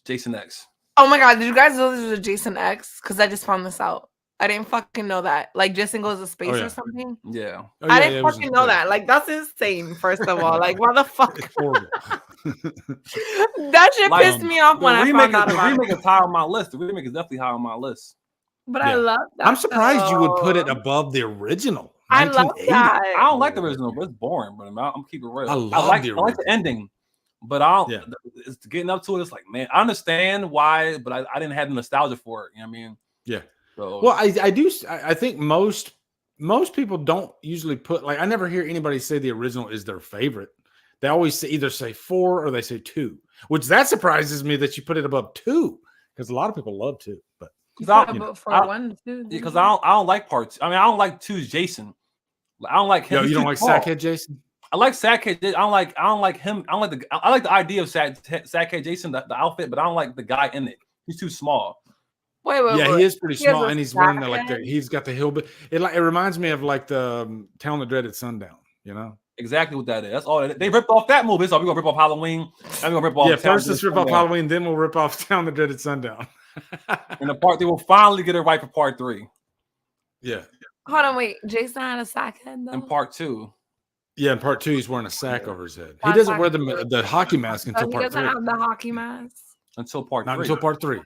Jason X. Oh my god, did you guys know this was a Jason X? Because I just found this out. I didn't fucking know that. Like, Jason Goes to Space or something. Yeah. I didn't fucking know that. Like, that's insane, first of all. Like, why the fuck? That shit pissed me off when I found out about it. The remake is high on my list. The remake is definitely high on my list. But I love that. I'm surprised you would put it above the original. I love that. I don't like the original, but it's boring. But I'm keeping it real. I like the ending, but it's getting up to it. It's like, man, I understand why, but I didn't have the nostalgia for it. You know what I mean? Yeah. So, well, I think most people don't usually put, like, I never hear anybody say the original is their favorite. They always either say 4 or they say 2, which that surprises me that you put it above 2, because a lot of people love 2. But because I don't like parts. I mean, I don't like 2's Jason. I don't like him. Yo, you don't like Sackhead Jason? I like Sackhead. I don't like him. I like the idea of Sackhead Jason, the outfit, but I don't like the guy in it. He's too small. Wait, he is pretty small, and he's wearing he's got the hillbilly. It reminds me of like the Town that Dreaded Sundown, you know? Exactly what that is. That's all they ripped off that movie. So we're gonna rip off Halloween. I'm gonna rip off. First let's rip off Halloween, then we'll rip off Town that Dreaded Sundown. And the part 3 will finally get it right for part 3. Yeah. Hold on, wait. Jason had a sack head though. In part 2. Yeah, in part 2, he's wearing a sack over his head. He doesn't wear the hockey mask until part 3. He doesn't have the hockey mask until part 3. Not until part 3.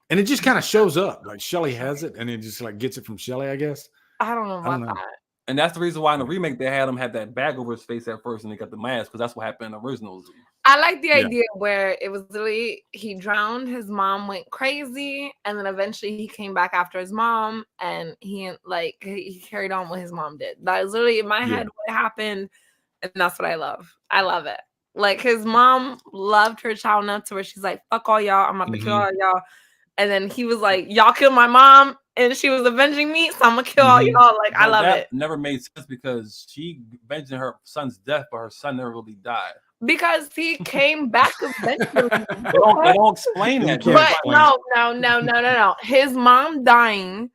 And it just kind of shows up. Like Shelly has it, and it just like gets it from Shelly, I guess. I don't know about that. And that's the reason why in the remake they had him have that bag over his face at first, and they got the mask, because that's what happened in the originals. I like the idea where it was literally he drowned, his mom went crazy, and then eventually he came back after his mom, and he carried on what his mom did. That is literally in my head what happened, and that's what I love. I love it. Like, his mom loved her child enough to where she's like, "Fuck all y'all, I'm about to kill all y'all," and then he was like, "Y'all killed my mom, and she was avenging me, so I'm gonna kill all y'all." Like, I love it. Never made sense, because she avenged her son's death, but her son never really died. Because he came back eventually. They don't explain that. But no. His mom dying.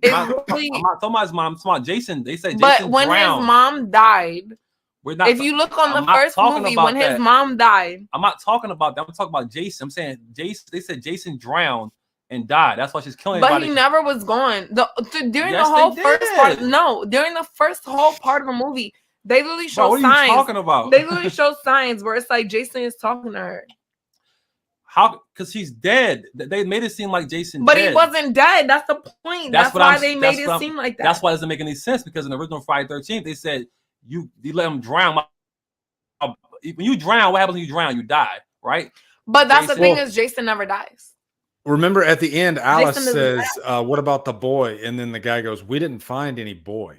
I'm not talking about his mom. It's about Jason. They said Jason But when drowned. His mom died, if you look on the first movie, when his mom died. I'm not talking about that. I'm talking about Jason. I'm saying Jason. They said Jason drowned and died. That's why she's killing everybody. But he never was gone. During the whole first part. No, during the first whole part of the movie. They literally show signs. What are you talking about? They literally show signs where it's like Jason is talking to her. How? Because he's dead. They made it seem like Jason. But dead. he wasn't dead. That's the point. That's why they made it seem like that. That's why it doesn't make any sense. Because in the original Friday 13th, they said you let him drown. When you drown, what happens when you drown? You die, right? But that's the thing is Jason never dies. Remember at the end, Alice says, die. "What about the boy?" And then the guy goes, "We didn't find any boy."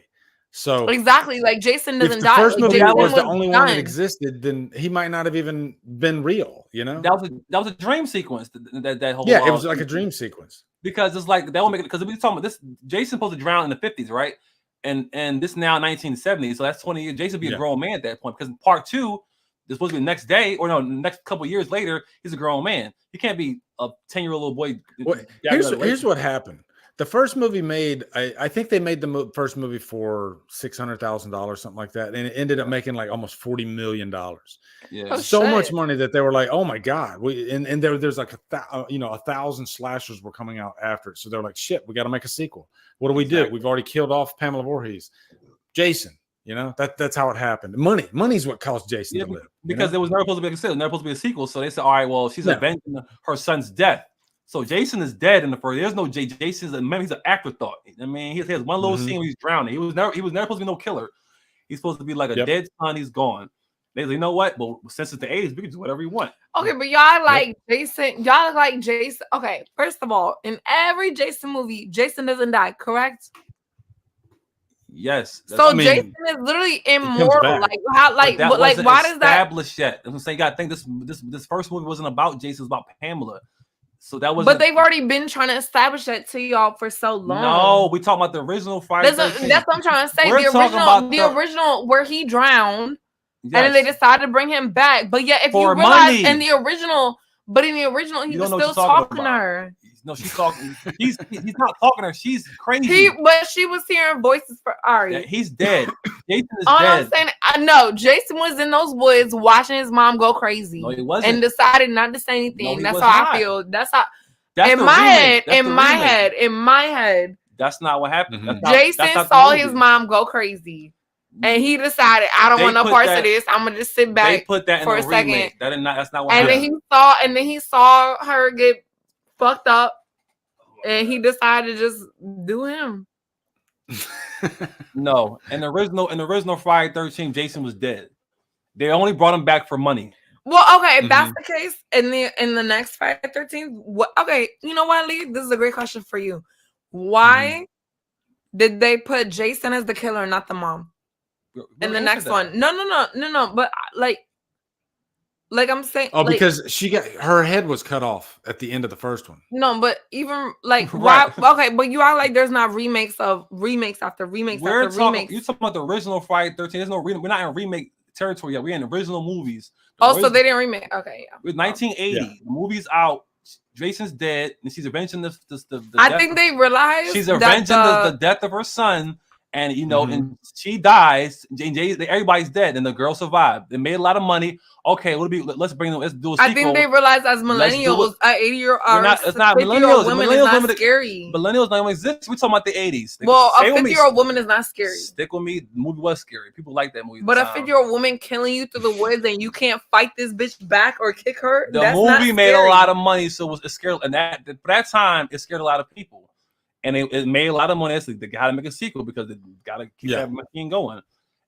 So exactly, like Jason doesn't if the die. first movie Jason was the only one that done. existed, then he might not have even been real. You know, that was a dream sequence. That whole it was like a dream sequence. Because it's like that will make it because we're talking about this. Jason's supposed to drown in the 50s, right? And this now 1970s, so that's 20 years. Jason would be a grown man at that point. Because in part 2, it's supposed to be the next day, or no, the next couple of years later, he's a grown man. He can't be a 10-year-old little boy. Well, here's what happened. The first movie made, I think they made the first movie for $600,000, something like that, and it ended up making like almost $40 million. Yeah, so much money that they were like, "Oh my god!" And there's like 1,000 slashers were coming out after it, so they're like, "Shit, we got to make a sequel." What do we do? We've already killed off Pamela Voorhees, Jason. You know that's how it happened. Money's what caused Jason to live. Because there was never supposed to be never supposed to be a sequel. So they said, "All right, well, she's avenging her son's death." So Jason is dead in the first. There's no Jason's he's an afterthought. I mean, he has one little scene where he's drowning. He was never supposed to be no killer. He's supposed to be like a dead son. He's gone. They say, you know what? Well, since it's the 80s, we can do whatever you want. Okay, but y'all like Jason. Y'all like Jason. Okay, first of all, in every Jason movie, Jason doesn't die, correct? Yes. So Jason is literally immortal. Like how? Like why does that established yet? I'm saying, I think this first movie wasn't about Jason. It was about Pamela. So that was. But they've already been trying to establish that to y'all for so long. No, we talking about the original Friday. That's what I'm trying to say. The original where he drowned, and then they decided to bring him back. But yeah, if you realize in the original, he was still talking to her. No, she's talking. He's not talking to her. She's crazy. But she was hearing voices for Ari. Yeah, he's dead. Jason is All dead. I'm saying, I know Jason was in those woods watching his mom go crazy. No, he wasn't. And decided not to say anything. No, that's how I feel. That's how. In my head. That's not what happened. Jason saw his mom go crazy, and he decided, I don't want no parts of this. I'm gonna just sit back. They put that for a second. Remake. That's not what happened. And then he saw her get fucked up, and he decided to just do him. No, in the original Friday 13th, Jason was dead. They only brought him back for money. Well, okay, if that's the case, in the next Friday 13th, okay, you know what, Lee? This is a great question for you. Why did they put Jason as the killer and not the mom in the next one? No. But like I'm saying, because she got her head was cut off at the end of the first one. No, but even like why? Okay, but you act like there's not remakes after remakes after remakes. You're talking about the original Friday 13th. There's no remake. We're not in remake territory yet. We're in original movies. So they didn't remake. Okay, yeah. With 1980, the movie's out. Jason's dead, and she's avenging the I think they realized she's avenging the death of her son, and and she dies. Everybody's dead, and the girl survived. They made a lot of money. Okay, let's do a sequel. I think they realized as millennials, 80-year-old, it's not millennials. Women is not scary. Millennials don't exist. We're talking about the 80s. Well, a 50-year-old woman is not scary. Stick with me. The movie was scary. People like that movie. But a 50-year-old woman killing you through the woods and you can't fight this bitch back or kick her. The movie made a lot of money, so it scared. And for that time, it scared a lot of people. And it made a lot of money. So they got to make a sequel because they got to keep that machine going.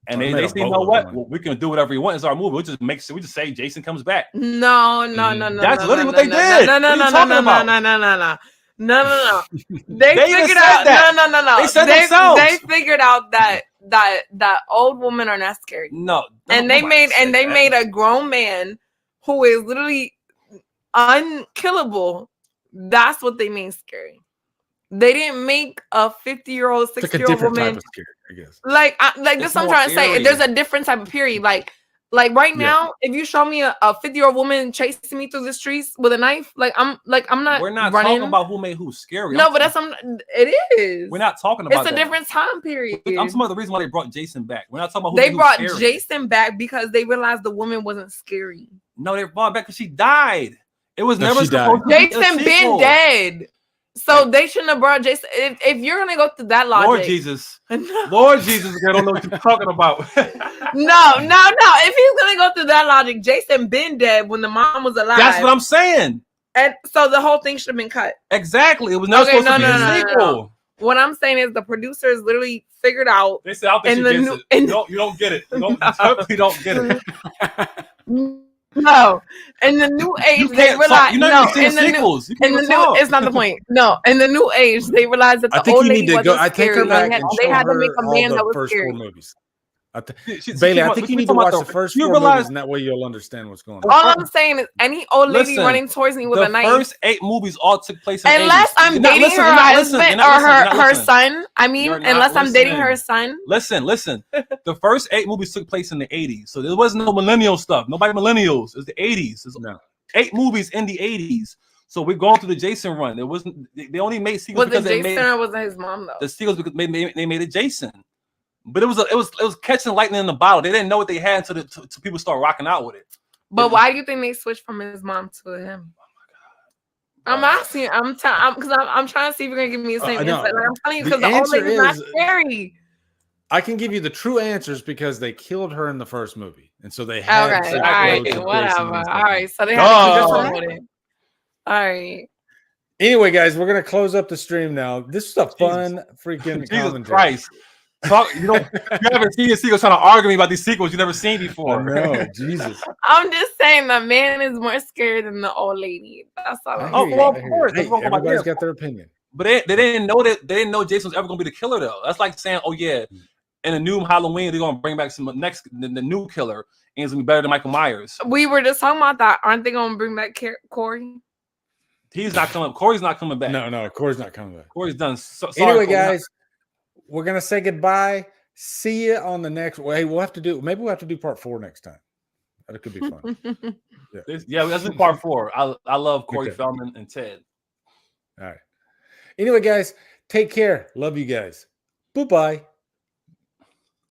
And they say, you know what? Well, we can do whatever we want. It's our movie. We just say Jason comes back. No. That's literally what they did. No. They figured out. No. They said themselves. They figured out that old women are not scary. No. And they made a grown man who is literally unkillable. That's what they mean scary. They didn't make a 50-year-old, 60-year-old woman. Type of scary, I guess. Like this, I'm trying to say. There's a different type of period. Like right now, if you show me a 50-year-old woman chasing me through the streets with a knife, I'm not. We're not running. talking about who made who scary. No, but it is. We're not talking about. It's a different time period. I'm talking about the reason why they brought Jason back. We're not talking about who they brought scary. Jason back because they realized the woman wasn't scary. No, they brought back because she died. It was never supposed to be Jason been dead. So they shouldn't have brought Jason. If you're gonna go through that logic, Lord Jesus, I don't know what you're talking about. No. If he's gonna go through that logic, Jason been dead when the mom was alive. That's what I'm saying. And so the whole thing should have been cut. Exactly. It was never supposed to be a sequel. What I'm saying is the producers literally figured out. They said, I don't think she gets it. You don't get it. You definitely don't get it. No. In the new age, they realized. No, in the sequels. It's not the point. No, in the new age, they realized that the old lady wasn't scary. They had to make a man that was scary. Bailey, I think you need to watch the first 4 movies, and that way you'll understand what's going on. All I'm saying is, any old lady running towards me with a knife. The first 8 movies all took place in unless I'm dating her husband or her son. I mean, unless I'm dating her son. Listen. The first 8 movies took place in the 80s, so there wasn't no millennial stuff. Nobody millennials. It was the 80s. No. 8 movies in the 80s. So we're going through the Jason run. It wasn't. They only made sequels because they made. Or wasn't his mom though? The sequels because they made it Jason. But it was catching lightning in the bottle. They didn't know what they had until people start rocking out with it. But why do you think they switched from his mom to him? Oh my God. I'm asking. I'm trying to see if you're gonna give me the same answer. Like, I'm telling you because the old lady's not scary. I can give you the true answers because they killed her in the first movie, and so they had. Okay, all right, whatever. All right, so they have to do it. All right. Anyway, guys, we're gonna close up the stream now. This is a fun freaking Jesus Christ. You haven't seen a sequel trying to argue me about these sequels you've never seen before. No, Jesus. I'm just saying the man is more scary than the old lady. That's all. Of course. Hey, everybody's got their opinion. But they didn't know that. They didn't know Jason was ever going to be the killer, though. That's like saying, oh yeah, in a new Halloween they're going to bring back the new killer, and it's going to be better than Michael Myers. We were just talking about that. Aren't they going to bring back Corey? He's not coming. Corey's not coming back. No, Corey's not coming back. Corey's done. Sorry, anyway, guys. We're gonna say goodbye. See you on the next. Well, hey, we'll have to do part 4 next time. That could be fun. Let's do part 4. I love Corey Feldman and Ted. All right. Anyway, guys, take care. Love you guys. Bye-bye.